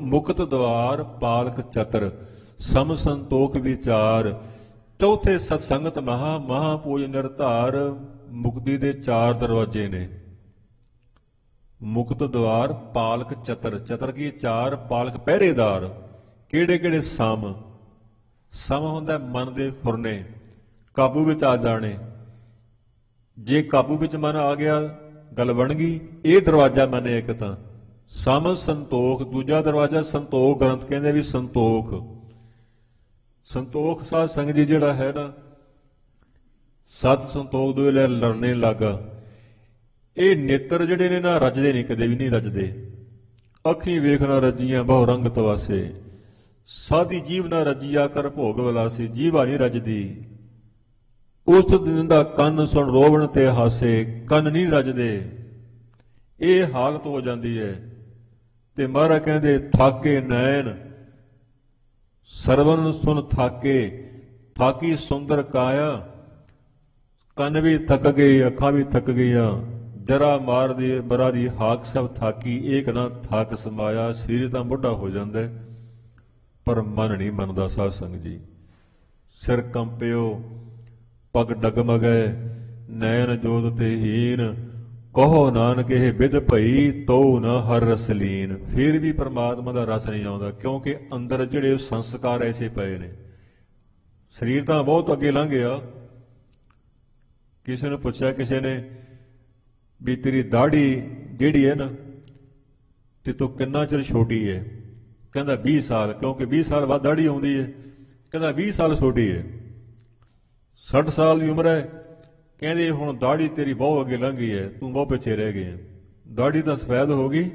ਮੁਕਤ ਦੁਆਰ ਪਾਲਕ ਚਤਰ, ਸਮ ਸੰਤੋਖ ਵਿਚਾਰ। ਚੌਥੇ ਸਤਸੰਗਤ ਮਹਾ ਪੂਜ ਨਿਰਧਾਰ। ਮੁਕਤੀ ਦੇ 4 ਦਰਵਾਜ਼ੇ ਨੇ। ਮੁਕਤ ਦੁਆਰ ਪਾਲਕ ਚਤਰ। ਚਤਰ ਕੀ 4, ਪਾਲਕ ਪਹਿਰੇਦਾਰ। ਕਿਹੜੇ ਕਿਹੜੇ? ਸਮ ਹੁੰਦਾ ਮਨ ਦੇ ਫੁਰਨੇ, ਕਾਬੂ ਵਿੱਚ ਆ ਜਾਣੇ। ਜੇ ਕਾਬੂ ਵਿੱਚ ਮਨ ਆ ਗਿਆ ਗੱਲ ਬਣ ਗਈ। ਇਹ ਦਰਵਾਜ਼ਾ ਮੰਨੇ ਇੱਕ ਤਾਂ। ਸਮ ਸੰਤੋਖ ਦੂਜਾ ਦਰਵਾਜ਼ਾ। ਸੰਤੋਖ ਗ੍ਰੰਥ ਕਹਿੰਦੇ ਵੀ ਸੰਤੋਖ ਸਾਧ ਸੰਗਤ ਜੀ ਜਿਹੜਾ ਹੈ ਨਾ, ਸਤ ਸੰਤੋਖ ਦੋਏ ਲੈ ਲੜਨੇ ਲੱਗਾ। ਇਹ ਨੇਤਰ ਜਿਹੜੇ ਨੇ ਨਾ ਰੱਜਦੇ ਨਹੀਂ, ਕਦੇ ਵੀ ਨਹੀਂ ਰੱਜਦੇ। ਅੱਖੀਂ ਵੇਖਣਾ ਰੱਜੀਆਂ ਬਹੁ ਰੰਗ ਤਵਾਸੇ, ਸਾਦੀ ਜੀਵ ਨਾ ਰੱਜੀਆ ਕਰ ਭੋਗ ਵਿਲਾਸੀ। ਜੀਵਾ ਨਹੀਂ ਰੱਜਦੀ। ਉਸ ਦਿਨ ਦਾ ਕੰਨ ਸੁਣ ਰੋਵਣ ਤੇ ਹਾਸੇ, ਕੰਨ ਨਹੀਂ ਰੱਜਦੇ। ਇਹ ਹਾਲਤ ਹੋ ਜਾਂਦੀ ਹੈ। ਤੇ ਮਹਾਰਾਜ ਕਹਿੰਦੇ ਥਾਕੇ ਨੈਣ ਸਰਵਨ ਸੁਨ ਥਾਕੇ, ਥਾਕੀ ਸੁੰਦਰ ਕਾਇਆ। ਕੰਨ ਵੀ ਥੱਕ ਗਏ, ਅੱਖਾਂ ਵੀ ਥੱਕ ਗਈਆਂ। ਜਰਾ ਮਾਰ ਦੀ ਬਰਾ ਦੀ ਹਾਕ ਸਭ ਥਾਕੀ, ਏਕ ਨਾ ਥਾਕ ਸਮਾਇਆ। ਸਰੀਰ ਤਾਂ ਮੋਢਾ ਹੋ ਜਾਂਦਾ ਪਰ ਮਨ ਨਹੀਂ ਮੰਨਦਾ ਸਾਧ ਸੰਗਤ ਜੀ। ਸਿਰ ਕੰਪਿਓ ਪਗ ਡਗਮਗੈ, ਨੈਣ ਜੋਤ ਤੇ ਹੀਨ। ਕਹੋ ਨਾਨਕ ਇਹ ਵਿਦ ਭਈ ਤੋ ਨਾ ਹਰ ਰਸ ਲੀਨ। ਫਿਰ ਵੀ ਪਰਮਾਤਮਾ ਦਾ ਰਸ ਨਹੀਂ ਆਉਂਦਾ, ਕਿਉਂਕਿ ਅੰਦਰ ਜਿਹੜੇ ਸੰਸਕਾਰ ਐਸੇ ਪਏ ਨੇ। ਸਰੀਰ ਤਾਂ ਬਹੁਤ ਅੱਗੇ ਲੰਘ ਗਿਆ। ਕਿਸੇ ਨੂੰ ਪੁੱਛਿਆ ਕਿਸੇ ਨੇ ਵੀ ਤੇਰੀ ਦਾੜੀ ਜਿਹੜੀ ਹੈ ਨਾ ਤੇ ਤੂੰ ਕਿੰਨਾ ਚਿਰ ਛੋਟੀ ਹੈ? ਕਹਿੰਦਾ 20 ਸਾਲ। ਕਿਉਂਕਿ 20 ਸਾਲ ਬਾਅਦ ਦਾੜੀ ਆਉਂਦੀ ਹੈ। ਕਹਿੰਦਾ 20 ਸਾਲ ਛੋਟੀ ਹੈ। 60 ਸਾਲ ਦੀ ਉਮਰ ਹੈ। ਕਹਿੰਦੇ ਹੁਣ ਦਾੜੀ ਤੇਰੀ ਬਹੁਤ ਅੱਗੇ ਲੰਘ ਗਈ ਹੈ, ਤੂੰ ਬਹੁਤ ਪਿੱਛੇ ਰਹਿ ਗਿਆ। ਦਾੜੀ ਤਾਂ ਸਫੈਦ ਹੋ ਗਈ।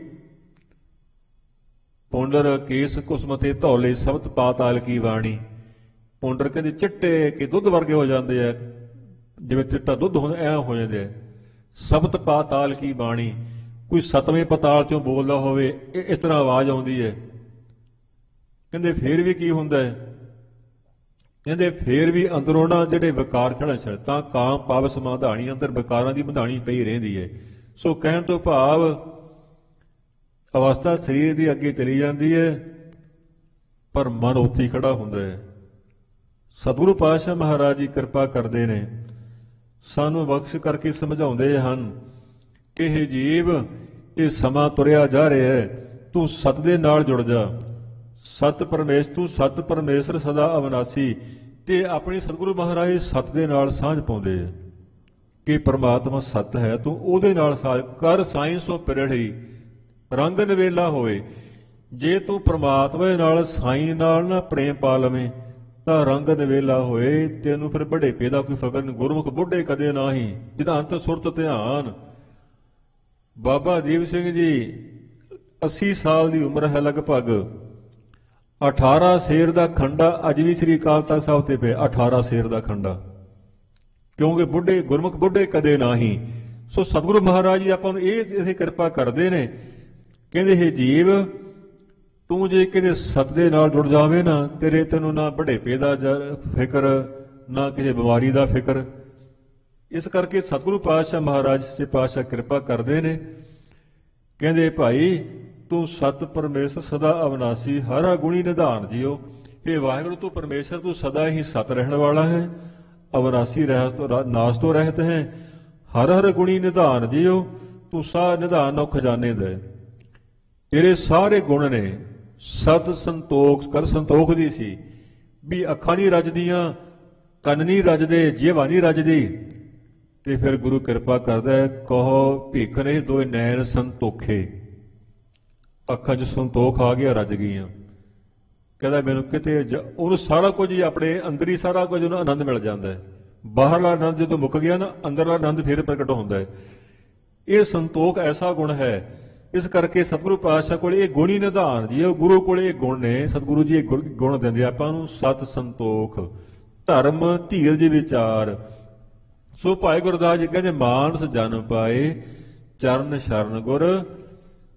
ਪੌਂਡਰ ਕੇਸ ਕੁਸਮਤੇ ਧੌਲੇ ਸਬਤ ਪਾਤਾਲ ਕੀ ਬਾਣੀ। ਪੌਂਡਰ ਕਹਿੰਦੇ ਚਿੱਟੇ ਕਿ ਦੁੱਧ ਵਰਗੇ ਹੋ ਜਾਂਦੇ ਆ, ਜਿਵੇਂ ਚਿੱਟਾ ਦੁੱਧ ਹੁੰਦਾ ਐ ਹੋ ਜਾਂਦੇ ਆ। ਸਬਤ ਪਾਤਾਲ ਕੀ ਬਾਣੀ। ਕੋਈ 7ਵੇਂ ਪਤਾਲ ਚੋਂ ਬੋਲਦਾ ਹੋਵੇ ਇਸ ਤਰ੍ਹਾਂ ਆਵਾਜ਼ ਆਉਂਦੀ ਹੈ। ਕਹਿੰਦੇ ਫੇਰ ਵੀ ਕੀ ਹੁੰਦਾ ਹੈ? ਕਹਿੰਦੇ ਫੇਰ ਵੀ ਅੰਦਰੋਂ ਨਾ ਜਿਹੜੇ ਵਿਕਾਰ ਖੜਨ ਤਾਂ ਕਾਮ ਪਾਵਸ ਮਧਾਣੀ, ਅੰਦਰ ਵਿਕਾਰਾਂ ਦੀ ਮਧਾਣੀ ਪਈ ਰਹਿੰਦੀ ਹੈ। ਸੋ ਕਹਿਣ ਤੋਂ ਭਾਵ ਅਵਸਥਾ ਸਰੀਰ ਦੀ ਅੱਗੇ ਚਲੀ ਜਾਂਦੀ ਹੈ ਪਰ ਮਨ ਉੱਥੇ ਹੀ ਖੜਾ ਹੁੰਦਾ ਹੈ। ਸਤਿਗੁਰੂ ਪਾਤਸ਼ਾਹ ਮਹਾਰਾਜ ਜੀ ਕਿਰਪਾ ਕਰਦੇ ਨੇ, ਸਾਨੂੰ ਬਖਸ਼ ਕਰਕੇ ਸਮਝਾਉਂਦੇ ਹਨ ਕਿ ਇਹ ਜੀਵ, ਇਹ ਸਮਾਂ ਤੁਰਿਆ ਜਾ ਰਿਹਾ ਹੈ, ਤੂੰ ਸਤ ਦੇ ਨਾਲ ਜੁੜ ਜਾ। ਤੂੰ ਸਤ ਪਰਮੇਸ਼ਰ ਸਦਾ ਅਵਿਨਾਸੀ। ਤੇ ਆਪਣੀ ਸਤਿਗੁਰੂ ਮਹਾਰਾਜ ਸਤ ਦੇ ਨਾਲ ਸਾਂਝ ਪਾਉਂਦੇ ਆ ਕਿ ਪਰਮਾਤਮਾ ਸਤ ਹੈ, ਤੂੰ ਉਹਦੇ ਨਾਲ ਸਾਂਝ ਕਰ। ਸਾਈਂ ਸੋ ਪਿਰੜੀ ਰੰਗ ਨਵੇਲਾ ਹੋਏ। ਜੇ ਤੂੰ ਪਰਮਾਤਮਾ ਦੇ ਨਾਲ, ਸਾਈਂ ਨਾਲ ਨਾ ਪ੍ਰੇਮ ਪਾ ਲਵੇਂ ਤਾਂ ਰੰਗ ਨਵੇਲਾ ਹੋਏ। ਤੈਨੂੰ ਫਿਰ ਬੁਢੇਪੇ ਦਾ ਕੋਈ ਫਕਰ ਨਹੀਂ। ਗੁਰਮੁਖ ਬੁੱਢੇ ਕਦੇ ਨਾਹੀਂ, ਜਿਹਦਾ ਅੰਤ ਸੁਰਤ ਧਿਆਨ। ਬਾਬਾ ਦੀਪ ਸਿੰਘ ਜੀ 80 ਸਾਲ ਦੀ ਉਮਰ ਹੈ ਲਗਭਗ। 18 ਸ਼ੇਰ ਦਾ ਖੰਡਾ ਅੱਜ ਵੀ ਸ੍ਰੀ ਅਕਾਲ ਤਖਤ ਸਾਹਿਬ ਤੇ ਪਿਆ। 18 ਸ਼ੇਰ ਦਾ ਖੰਡਾ, ਕਿਉਂਕਿ ਬੁੱਢੇ ਗੁਰਮੁਖ ਬੁੱਢੇ ਕਦੇ ਨਾਹੀਂ। ਸੋ ਸਤਿਗੁਰੂ ਮਹਾਰਾਜ ਜੀ ਆਪਾਂ ਨੂੰ ਇਹ ਕਿਰਪਾ ਕਰਦੇ ਨੇ, ਕਹਿੰਦੇ ਇਹ ਜੀਵ, ਤੂੰ ਜੇ ਕਿਤੇ ਸਤ ਦੇ ਨਾਲ ਜੁੜ ਜਾਵੇਂ ਨਾ, ਤੈਨੂੰ ਨਾ ਬੁਢੇਪੇ ਦਾ ਫਿਕਰ, ਨਾ ਕਿਸੇ ਬਿਮਾਰੀ ਦਾ ਫਿਕਰ। ਇਸ ਕਰਕੇ ਸਤਿਗੁਰੂ ਪਾਤਸ਼ਾਹ ਮਹਾਰਾਜ ਸੱਚੇ ਪਾਤਸ਼ਾਹ ਕਿਰਪਾ ਕਰਦੇ ਨੇ। ਕਹਿੰਦੇ ਭਾਈ ਤੂੰ ਸਤ ਪਰਮੇਸ਼ਰ ਸਦਾ ਅਵਿਨਾਸੀ, ਹਰ ਗੁਣੀ ਨਿਧਾਨ ਜੀਓ। ਇਹ ਵਾਹਿਗੁਰੂ ਤੂੰ ਪਰਮੇਸ਼ਰ, ਤੂੰ ਸਦਾ ਹੀ ਸਤ ਰਹਿਣ ਵਾਲਾ ਹੈ, ਅਵਿਨਾਸੀ ਨਾਸ ਤੋਂ ਰਹਿਤ ਹੈ। ਹਰ ਗੁਣੀ ਨਿਧਾਨ ਜੀਓ, ਤੂੰ ਸਾ ਨਿਧਾਨ ਨੋ ਖਜ਼ਾਨੇ ਦੇ। ਤੇਰੇ ਸਾਰੇ ਗੁਣ ਨੇ। ਸਤ ਸੰਤੋਖ ਕਰ, ਸੰਤੋਖ ਦੀ ਸੀ ਵੀ ਅੱਖਾਂ ਨਹੀਂ ਰੱਜਦੀਆਂ, ਕੰਨ ਨਹੀਂ ਰੱਜਦੇ, ਜੀਵਾ ਨਹੀਂ ਰੱਜਦੀ। ਤੇ ਫਿਰ ਗੁਰੂ ਕਿਰਪਾ ਕਰਦਾ ਹੈ, ਕਹੋ ਭਿੱਖ ਨੇ ਦੋਏ ਨੈਣ ਸੰਤੋਖੇ। ਅੱਖਾਂ 'ਚ ਸੰਤੋਖ ਆ ਗਿਆ, ਰੱਜ ਗਈਆਂ। ਕਹਿੰਦਾ ਮੈਨੂੰ ਕਿਤੇ ਉਹਨੂੰ ਸਾਰਾ ਕੁਝ ਹੀ ਆਪਣੇ ਅੰਦਰ ਹੀ ਸਾਰਾ ਕੁਝ ਉਹਨੂੰ ਆਨੰਦ ਮਿਲ ਜਾਂਦਾ ਹੈ। ਬਾਹਰਲਾ ਆਨੰਦ ਜਦੋਂ ਮੁੱਕ ਗਿਆ ਨਾ, ਅੰਦਰਲਾ ਆਨੰਦ ਫਿਰ ਪ੍ਰਗਟ ਹੁੰਦਾ ਹੈ। ਇਹ ਸੰਤੋਖ ਐਸਾ ਗੁਣ ਹੈ। ਇਸ ਕਰਕੇ ਸਤਿਗੁਰੂ ਪਾਤਸ਼ਾਹ ਕੋਲ ਇਹ ਗੁਣੀ ਨਿਧਾਨ ਜੀ, ਉਹ ਗੁਰੂ ਕੋਲ ਇਹ ਗੁਣ ਨੇ। ਸਤਿਗੁਰੂ ਜੀ ਇਹ ਗੁਣ ਦਿੰਦੇ ਆਪਾਂ ਨੂੰ, ਸਤ ਸੰਤੋਖ, ਧਰਮ, ਧੀਰਜ, ਵਿਚਾਰ। ਸੋ ਭਾਈ ਗੁਰਦਾਸ ਜੀ ਕਹਿੰਦੇ, ਮਾਨਸ ਜਨ ਪਾਏ ਚਰਨ ਸ਼ਰਨ ਗੁਰ,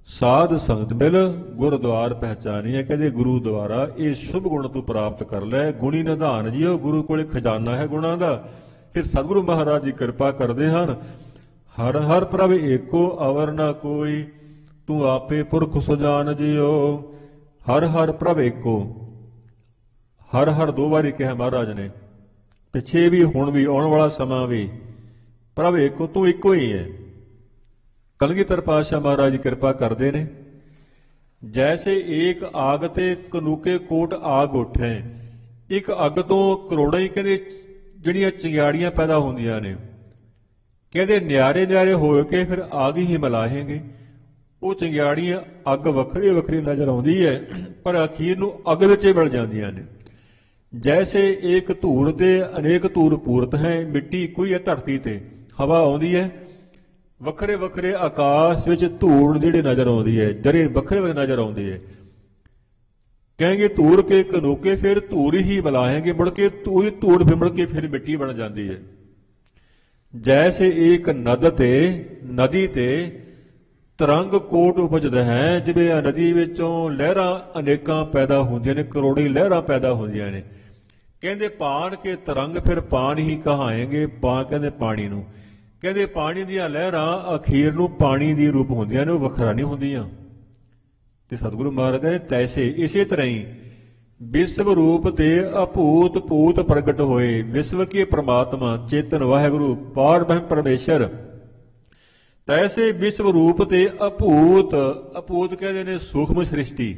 ਸਾਧ ਸੰਗਤ ਮਿਲ ਗੁਰਦੁਆਰ ਪਹਿਚਾਨੀਏ। ਕਹਿੰਦੇ ਗੁਰੂ ਦੁਆਰਾ ਇਹ ਸ਼ੁਭ ਗੁਣ ਤੂੰ ਪ੍ਰਾਪਤ ਕਰ ਲੈ। ਗੁਣੀ ਨਿਧਾਨ ਜੀ, ਉਹ ਗੁਰੂ ਕੋਲੇ ਖਜ਼ਾਨਾ ਹੈ ਗੁਣਾਂ ਦਾ। ਫਿਰ ਸਤਿਗੁਰੂ ਮਹਾਰਾਜ ਜੀ ਕਿਰਪਾ ਕਰਦੇ ਹਨ। ਹਰ ਹਰ ਪ੍ਰਭ ਏਕੋ ਅਵਰ ਨਾ ਕੋਈ, ਤੂੰ ਆਪੇ ਪੁਰਖ ਸੁਜਾਨ ਜੀਓ। ਹਰ ਹਰ ਪ੍ਰਭ ਏਕੋ, ਹਰ ਹਰ ਦੋ ਵਾਰੀ ਕਿਹਾ ਮਹਾਰਾਜ ਨੇ, ਪਿੱਛੇ ਵੀ ਹੁਣ ਵੀ ਆਉਣ ਵਾਲਾ ਸਮਾਂ ਵੀ। ਪ੍ਰਭ ਏਕੋ, ਤੂੰ ਇੱਕੋ ਹੀ ਹੈ। ਕਲਗੀਧਰ ਪਾਤਸ਼ਾਹ ਮਹਾਰਾਜ ਜੀ ਕਿਰਪਾ ਕਰਦੇ ਨੇ। ਜੈਸੇ ਏਕ ਆਗ ਤੇ ਕਨੂਕੇ ਕੋਟ ਆਗ ਉੱਠੇ। ਇੱਕ ਅੱਗ ਤੋਂ ਕਰੋੜਾਂ ਹੀ ਕਹਿੰਦੇ ਜਿਹੜੀਆਂ ਚਿੰਗਾੜੀਆਂ ਪੈਦਾ ਹੁੰਦੀਆਂ ਨੇ। ਕਹਿੰਦੇ ਨਿਆਰੇ ਨਿਆਰੇ ਹੋ ਕੇ ਫਿਰ ਆਗ ਹੀ ਮਿਲਾਹੇਂਗੇ। ਉਹ ਚਿੰਗਾੜੀਆਂ ਅੱਗ ਵੱਖਰੀ ਵੱਖਰੀ ਨਜ਼ਰ ਆਉਂਦੀ ਹੈ, ਪਰ ਅਖੀਰ ਨੂੰ ਅੱਗ ਵਿੱਚ ਹੀ ਮਿਲ ਜਾਂਦੀਆਂ ਨੇ। ਜੈਸੇ ਏਕ ਧੂੜ ਤੇ ਅਨੇਕ ਧੂੜ ਪੂਰਤ ਹੈ। ਮਿੱਟੀ ਕੋਈ ਹੈ ਧਰਤੀ ਤੇ, ਹਵਾ ਆਉਂਦੀ ਹੈ, ਵੱਖਰੇ ਵੱਖਰੇ ਆਕਾਸ਼ ਵਿੱਚ ਧੂੜ ਜਿਹੜੀ ਨਜ਼ਰ ਆਉਂਦੀ ਹੈ, ਜਰੇ ਵੱਖਰੇ ਵੱਖਰੇ ਨਜ਼ਰ ਆਉਂਦੀ ਹੈ। ਕहेंगे ਧੂੜ ਕੇ ਕਨੋਕੇ, ਫਿਰ ਧੂੜ ਹੀ ਮਿਲਾਏਂਗੇ, ਮੁੜ ਕੇ ਉਹਦੀ ਧੂੜ ਫਿਰ ਮੁੜ ਕੇ ਫਿਰ ਮਿੱਟੀ ਬਣ ਜਾਂਦੀ ਹੈ। ਜੈਸੇ ਏਕ ਨਦ ਤੇ ਨਦੀ ਤੇ ਤਰੰਗ ਕੋਟ ਉਪਜਦਾ ਹੈ। ਜਿਵੇਂ ਆ ਨਦੀ ਵਿੱਚੋਂ ਲਹਿਰਾਂ ਅਨੇਕਾਂ ਪੈਦਾ ਹੁੰਦੀਆਂ ਨੇ, ਕਰੋੜੀ ਲਹਿਰਾਂ ਪੈਦਾ ਹੁੰਦੀਆਂ ਨੇ। ਕਹਿੰਦੇ ਪਾਣ ਕੇ ਤਰੰਗ, ਫਿਰ ਪਾਣ ਹੀ ਕਹਾਏਂਗੇ। ਕਹਿੰਦੇ ਪਾਣੀ ਨੂੰ, ਕਹਿੰਦੇ ਪਾਣੀ ਦੀਆਂ ਲਹਿਰਾਂ ਅਖੀਰ ਨੂੰ ਪਾਣੀ ਦੀ ਰੂਪ ਹੁੰਦੀਆਂ ਨੇ, ਉਹ ਵੱਖਰਾ ਨਹੀਂ ਹੁੰਦੀਆਂ। ਤੇ ਸਤਿਗੁਰੂ ਮਹਾਰਾਜ ਕਹਿੰਦੇ ਤੈਸੇ, ਇਸੇ ਤਰ੍ਹਾਂ ਹੀ ਵਿਸ਼ਵ ਰੂਪ ਤੇ ਅਭੂਤ ਭੂਤ ਪ੍ਰਗਟ ਹੋਏ। ਵਿਸ਼ਵ ਕੀ ਪ੍ਰਮਾਤਮਾ ਚੇਤਨ ਵਾਹਿਗੁਰੂ ਪਾਰ ਬ੍ਰਹਮ ਪਰਮੇਸ਼ਰ। ਤੈਸੇ ਵਿਸ਼ਵ ਰੂਪ ਤੇ ਅਭੂਤ, ਅਭੂਤ ਕਹਿੰਦੇ ਨੇ ਸੂਖਮ ਸ੍ਰਿਸ਼ਟੀ,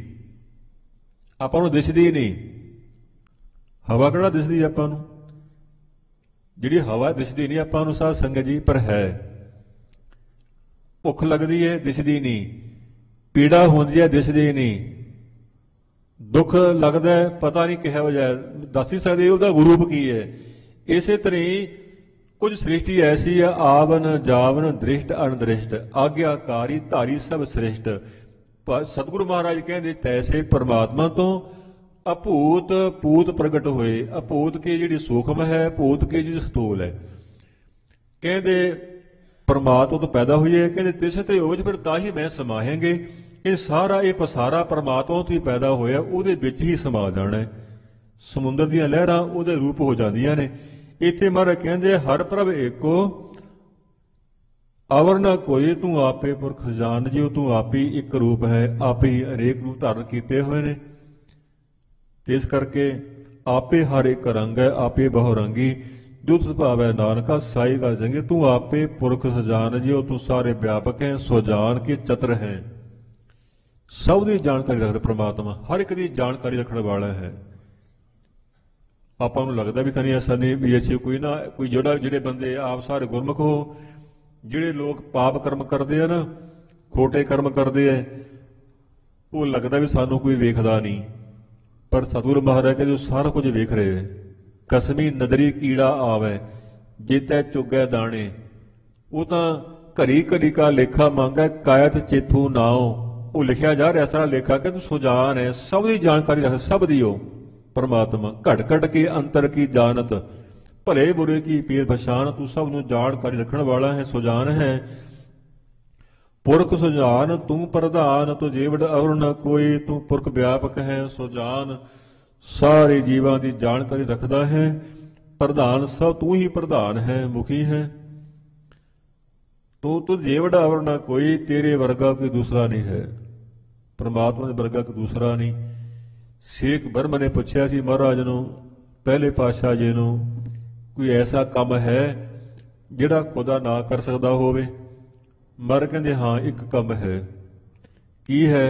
ਆਪਾਂ ਨੂੰ ਦਿਸਦੀ ਨਹੀਂ। ਹਵਾ ਕਿਹੜਾ ਦਿਸਦੀ ਆਪਾਂ ਨੂੰ? ਜਿਹੜੀ ਹਵਾ ਦਿਸਦੀ ਨਹੀਂ ਆਪਾਂ ਨੂੰ ਸਾਧ ਸੰਗਤ ਜੀ, ਪਰ ਹੈ। ਭੁੱਖ ਲੱਗਦੀ ਹੈ, ਦਿਸਦੀ ਨਹੀਂ। ਪੀੜਾ ਹੁੰਦੀ ਹੈ, ਦਿਸਦੀ ਨਹੀਂ। ਦੁੱਖ ਲੱਗਦਾ ਹੈ, ਪਤਾ ਨਹੀਂ ਕਿਹੋ ਜਿਹਾ, ਦੱਸ ਨਹੀਂ ਸਕਦੇ ਉਹਦਾ ਰੂਪ ਕੀ ਹੈ। ਇਸੇ ਤਰ੍ਹਾਂ ਹੀ ਕੁਝ ਸ੍ਰਿਸ਼ਟੀ ਐਸੀ ਹੈ, ਆਵਨ ਜਾਵਨ ਦ੍ਰਿਸ਼ਟ ਅਨਦ੍ਰਿਸ਼ਟ, ਆਗਿਆਕਾਰੀ ਧਾਰੀ ਸਭ ਸ੍ਰਿਸ਼ਟ। ਸਤਿਗੁਰੂ ਮਹਾਰਾਜ ਕਹਿੰਦੇ ਤੈਸੇ ਪਰਮਾਤਮਾ ਤੋਂ ਅਭੂਤ ਭੂਤ ਪ੍ਰਗਟ ਹੋਏ। ਅਭੂਤ ਕੀ ਜਿਹੜੀ ਸੂਖਮ ਹੈ, ਭੂਤ ਕੀ ਜਿਹੜੀ ਸਥੂਲ ਹੈ। ਕਹਿੰਦੇ ਪਰਮਾਤਮਾ ਤੋਂ ਪੈਦਾ ਹੋਈ ਹੈ। ਕਹਿੰਦੇ ਤਿਸ ਤੇ ਹੋਵੇ ਫਿਰ ਤਾਂ ਹੀ ਮੈਂ ਸਮਾਹੇਂਗੇ। ਇਹ ਸਾਰਾ ਇਹ ਪਸਾਰਾ ਪਰਮਾਤਮਾ ਤੋਂ ਹੀ ਪੈਦਾ ਹੋਇਆ, ਉਹਦੇ ਵਿੱਚ ਹੀ ਸਮਾ ਜਾਣਾ ਹੈ। ਸਮੁੰਦਰ ਦੀਆਂ ਲਹਿਰਾਂ ਉਹਦੇ ਰੂਪ ਹੋ ਜਾਂਦੀਆਂ ਨੇ। ਇੱਥੇ ਮਹਾਰਾਜ ਕਹਿੰਦੇ ਹਰ ਪ੍ਰਭ ਏਕੋ ਅਵਰ ਨਾ ਕੋਈ, ਤੂੰ ਆਪੇ ਪੁਰਖ ਜਾਣ ਜਿਉ। ਤੂੰ ਆਪ ਹੀ ਇੱਕ ਰੂਪ ਹੈ, ਆਪ ਹੀ ਅਨੇਕ ਰੂਪ ਧਾਰਨ ਕੀਤੇ ਹੋਏ ਨੇ। ਤੇ ਇਸ ਕਰਕੇ ਆਪੇ ਹਰ ਇੱਕ ਰੰਗ ਹੈ, ਆਪੇ ਬਹੁ ਰੰਗੀ, ਜੋ ਤਿਸ ਭਾਵੈ ਨਾਨਕਾ ਸਾਈ ਕਰ ਜੰਗੇ। ਤੂੰ आपे पुरख सजान जियो, तू सारे व्यापक है, सो जान के चतुर है। सब की जानकारी रखता परमात्मा, हर एक की जानकारी रखने वाला है। ਆਪਾਂ ਨੂੰ ਲੱਗਦਾ ਵੀ ਕहीं ऐसा नहीं भी ਅਸੀਂ कोई ना कोई ਜਿਹੜੇ ਬੰਦੇ ਆਪ ਸਾਰੇ ਗੁਰਮੁਖ ਹੋ, ਜਿਹੜੇ ਲੋਕ ਪਾਪ ਕਰਮ ਕਰਦੇ ਆ ਨਾ, ਖੋਟੇ ਕਰਮ ਕਰਦੇ ਆ, ਉਹ ਲੱਗਦਾ ਵੀ ਸਾਨੂੰ ਕੋਈ ਵੇਖਦਾ ਨਹੀਂ, ਪਰ ਸਤਿਗੁਰੂ ਮਹਾਰਾਜ ਕਹਿੰਦੇ ਸਾਰਾ ਕੁਝ ਵੇਖ ਰਹੇ। ਕਸਮੀ ਨਦਰੀ ਕੀੜਾ ਆਵੇ ਜੇਤੈ ਚੁਗੈ ਦਾਣੇ, ਉਹ ਤਾਂ ਘੜੀ ਘੜੀ ਕਾ ਲੇਖਾ ਮੰਗੈ ਕਾਇਤ ਚੇਥੂ ਨਾਉ। ਉਹ ਲਿਖਿਆ ਜਾ ਰਿਹਾ ਸਾਰਾ ਲੇਖਾ ਕਿ ਤੂੰ ਸੁਜਾਨ ਹੈ, ਸਭ ਦੀ ਜਾਣਕਾਰੀ ਰੱਖ, ਸਭ ਦੀ ਉਹ परमात्मा। घट घट के अंतर की जानत, भले बुरे की पीर पछान, तू सब नूं जानकारी रखने वाला है, सुजान है। पुरख सुजान तू प्रधान, तू जेवड़ अवर न कोई, तू पुरख व्यापक है सुजान। सारे जीवां की जानकारी रखता है, प्रधान सब तू ही प्रधान है, मुखी है। तू जेवड़ अवर न कोई, तेरे वर्गा कोई दूसरा नहीं है, परमात्मा के वर्गा कोई दूसरा नहीं। शेख बर्मा ने पूछा सी महाराज नूं, पहले पातशाह जी नूं, कोई ऐसा काम है जिहड़ा खुदा ना कर सकदा होवे? मर कहंदे हाँ एक काम है। की है?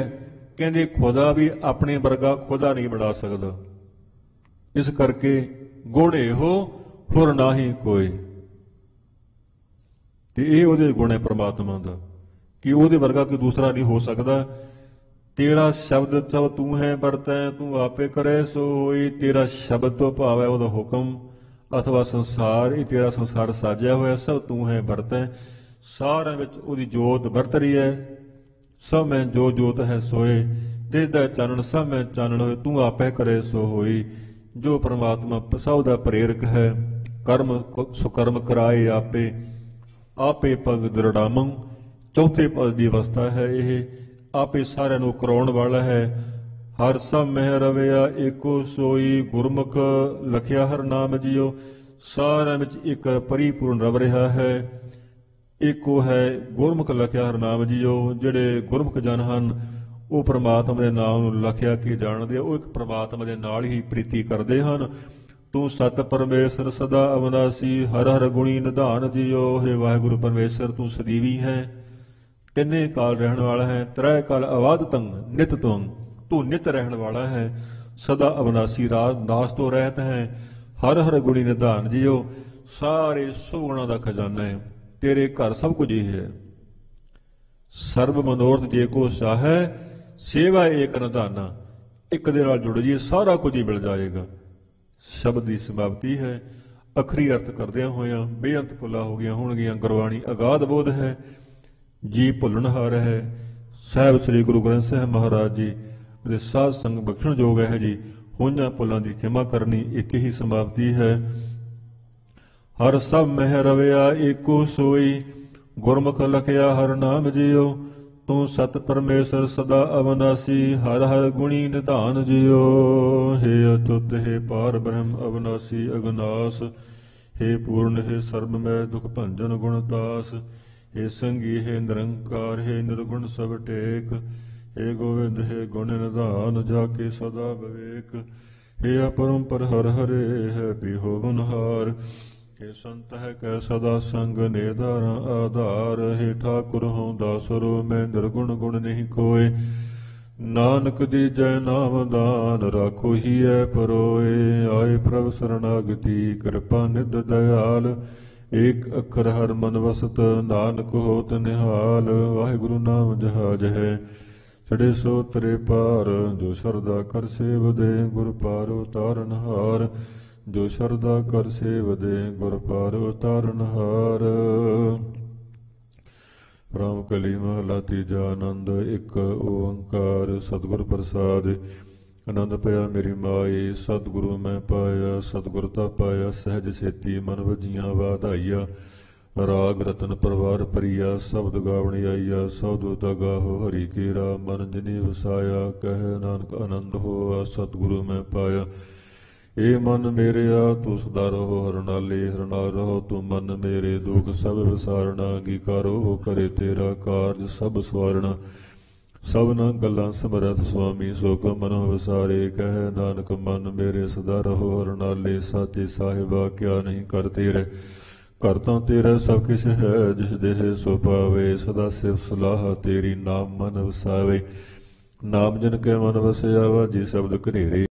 कहंदे खुदा भी अपने वर्गा खुदा नहीं बना सकदा, इस करके गुण इहो होर ना ही कोई। ते इह उहदे गुण है परमात्मा दा कि उहदे वर्गा कोई दूसरा नहीं हो सकदा। तेरा शब्द सब तू है बरतै, तू आपे करे सो होई। तेरा शब्द तो भाव है ਉਹਦਾ ਹੁਕਮ अथवा संसार, ਇਹ तेरा संसार साजिया होया, सब तू है बरतै। ਸਾਰਿਆਂ ਵਿੱਚ ਉਹਦੀ ਜੋਤ ਵਰਤ ਰਹੀ ਹੈ। ਸਭ ਮੈਂ ਜੋ ਜੋਤ ਹੈ ਸੋਏ, ਤਿਸ ਦਾ ਚਾਨਣ ਸਭ ਮੈਂ ਚਾਨਣ ਹੋਏ। ਤੂੰ ਆਪੇ ਕਰੇ ਸੋ ਹੋਈ। ਜੋ परमात्मा ਸਭ ਦਾ ਪ੍ਰੇਰਕ ਹੈ, ਕਰਮ ਸੁਕਰਮ ਕਰਾਏ ਆਪੇ, ਆਪੇ ਪਗ ਦ੍ਰਿੜਾਮੰ। ਚੌਥੇ ਪਦ ਦੀ ਅਵਸਥਾ ਹੈ ਇਹ। आपे सारे नूं कराउण वाला है। हर सब मह रविया एको सोई, गुरमुख लखिया हर नाम जियो। सारे विच एक परिपूर्ण रव रहा है, एको है गुरमुख लखिया हर नाम जियो। जिहड़े गुरमुख जन हन वो परमात्मा दे नाम नूं लखिया के जाणदे, वो एक परमात्मा दे नाल ही प्रीति करदे हन। तू सत परमेश्वर सदा अविनाशी, हर हर गुणी निधान जियो। हे वाहिगुरु परमेश्वर तू सदीवी है, तिन्ने काल रहने वाला है। त्रय काल अवाद तंग नित तुंग, तू नित रहने वाला है। सदा अविनाशी राज नाश तो रहत है। हर हर गुणी निधान जियो। सारे सुगुणा का खजाना है, तेरे घर सब कुछ ही है। सर्व मनोरथ जे को चाहे, सेवा एक निधाना। एक दे नाल जुड़ जाइए, सारा कुछ ही मिल जाएगा। शब्द की समाप्ति है। अखरी अर्थ करदियां होइयां बेअंत भुला हो गया होणगीਆਂ। गुरबाणी अगाध बोध है, जी भुलनहार है। साहिब श्री गुरु ग्रंथ साहिब महाराज जी ਦੇ ਸਾਧ ਸੰਗ ਬਖਸ਼ਣ ਯੋਗ ਹੈ ਜੀ। ਹੋਈਆਂ ਭੁੱਲਾਂ ਦੀ ਖਿਮਾ ਕਰਨੀ, ਇੱਕ ਹੀ ਸਮਾਪਤੀ ਹੈ। ਹਰ ਸਭ ਮਹਿ ਰਵਿਆ ਏਕੋ ਸੋਈ, ਗੁਰਮੁਖ ਲਖਿਆ ਹਰ ਨਾਮ ਜਿਉ। ਤੂੰ ਸਤ ਪਰਮੇਸ਼ਰ ਸਦਾ ਅਵਨਾਸੀ, ਹਰ ਹਰ ਗੁਣੀ ਨਿਧਾਨ ਜਿਉ। हे अच्युत हे पार ब्रह्म अविनाशी अगनास, हे पूर्ण हे सर्वमय दुख भंजन गुणदास। हे संगी हे निरंकार, हे निर्गुण सब टेक। हे गोविंद हे गुण निधान, जाके सदा विवेक। हे अपरंपर हर हरे है बिहोवनहार। हे संत है कै सदा संग नेधारा आधार। हे ठाकुर हों दासरो मैं निर्गुण गुण नहीं कोय। नानक दीजै नाम दान, राखो ही है परोए। आए प्रभ शरणागति, कृपा निध दयाल। एक अखर हर मन वसत, नानक होत निहाल। वाहिगुरु नाम जहाज है, चढ़े सो तरे पार। जो शरदा कर सेव दे, गुर पार उतारनहार। जो शरदा कर सेव दे, गुर पार उतारनहार। राम कली महला तीजा। आनंद एक ओंकार सतगुर प्रसाद। आनंद पाया मेरी माई, सतगुरु मैं पाया। सतगुर ता पाया सहज सेती, मन वजियां वाधाइया। राग रतन परवार परिया, शब्द गावणी आईया। सौदो ता गाहो हरि केरा, मन जिनी वसाया। कह नानक आनंद होआ, सतगुरु मैं पाया। ए मन मेरे आ तू सदा रहो, हरनाले हरनाल रहो। तू मन मेरे दुख सब विसारना, अंगीकारो करे तेरा कारज सब सवारना। ਸਭਨਾ ਗੱਲਾਂ ਸਮਰਥ ਸੁਆਮੀ ਸੋ ਕੋ ਮਨੋ ਵਿਸਾਰੇ ਕਹਿ ਨਾਨਕ ਮਨ ਮੇਰੇ ਸਦਾ ਰਹੋ ਹਰਨਾਲੇ ਸਾਚੇ ਸਾਹਿਬਾ ਕਿਆ ਨਹੀਂ ਕਰ ਤੇਰੇ ਕਰਤਾ ਤੇਰਾ ਸਭ ਕਿਛ ਹੈ ਜਿਸ ਦੇਹ ਸੋ ਪਾਵੇ ਸਦਾ ਸਿਵ ਸਲਾਹ ਤੇਰੀ ਨਾਮ ਮਨ ਵਸਾਵੇ ਨਾਮ ਜਨ ਕੇ ਮਨ ਵਸਿਆ ਵਾਜੀ ਸ਼ਬਦ ਘਨੇਰੇ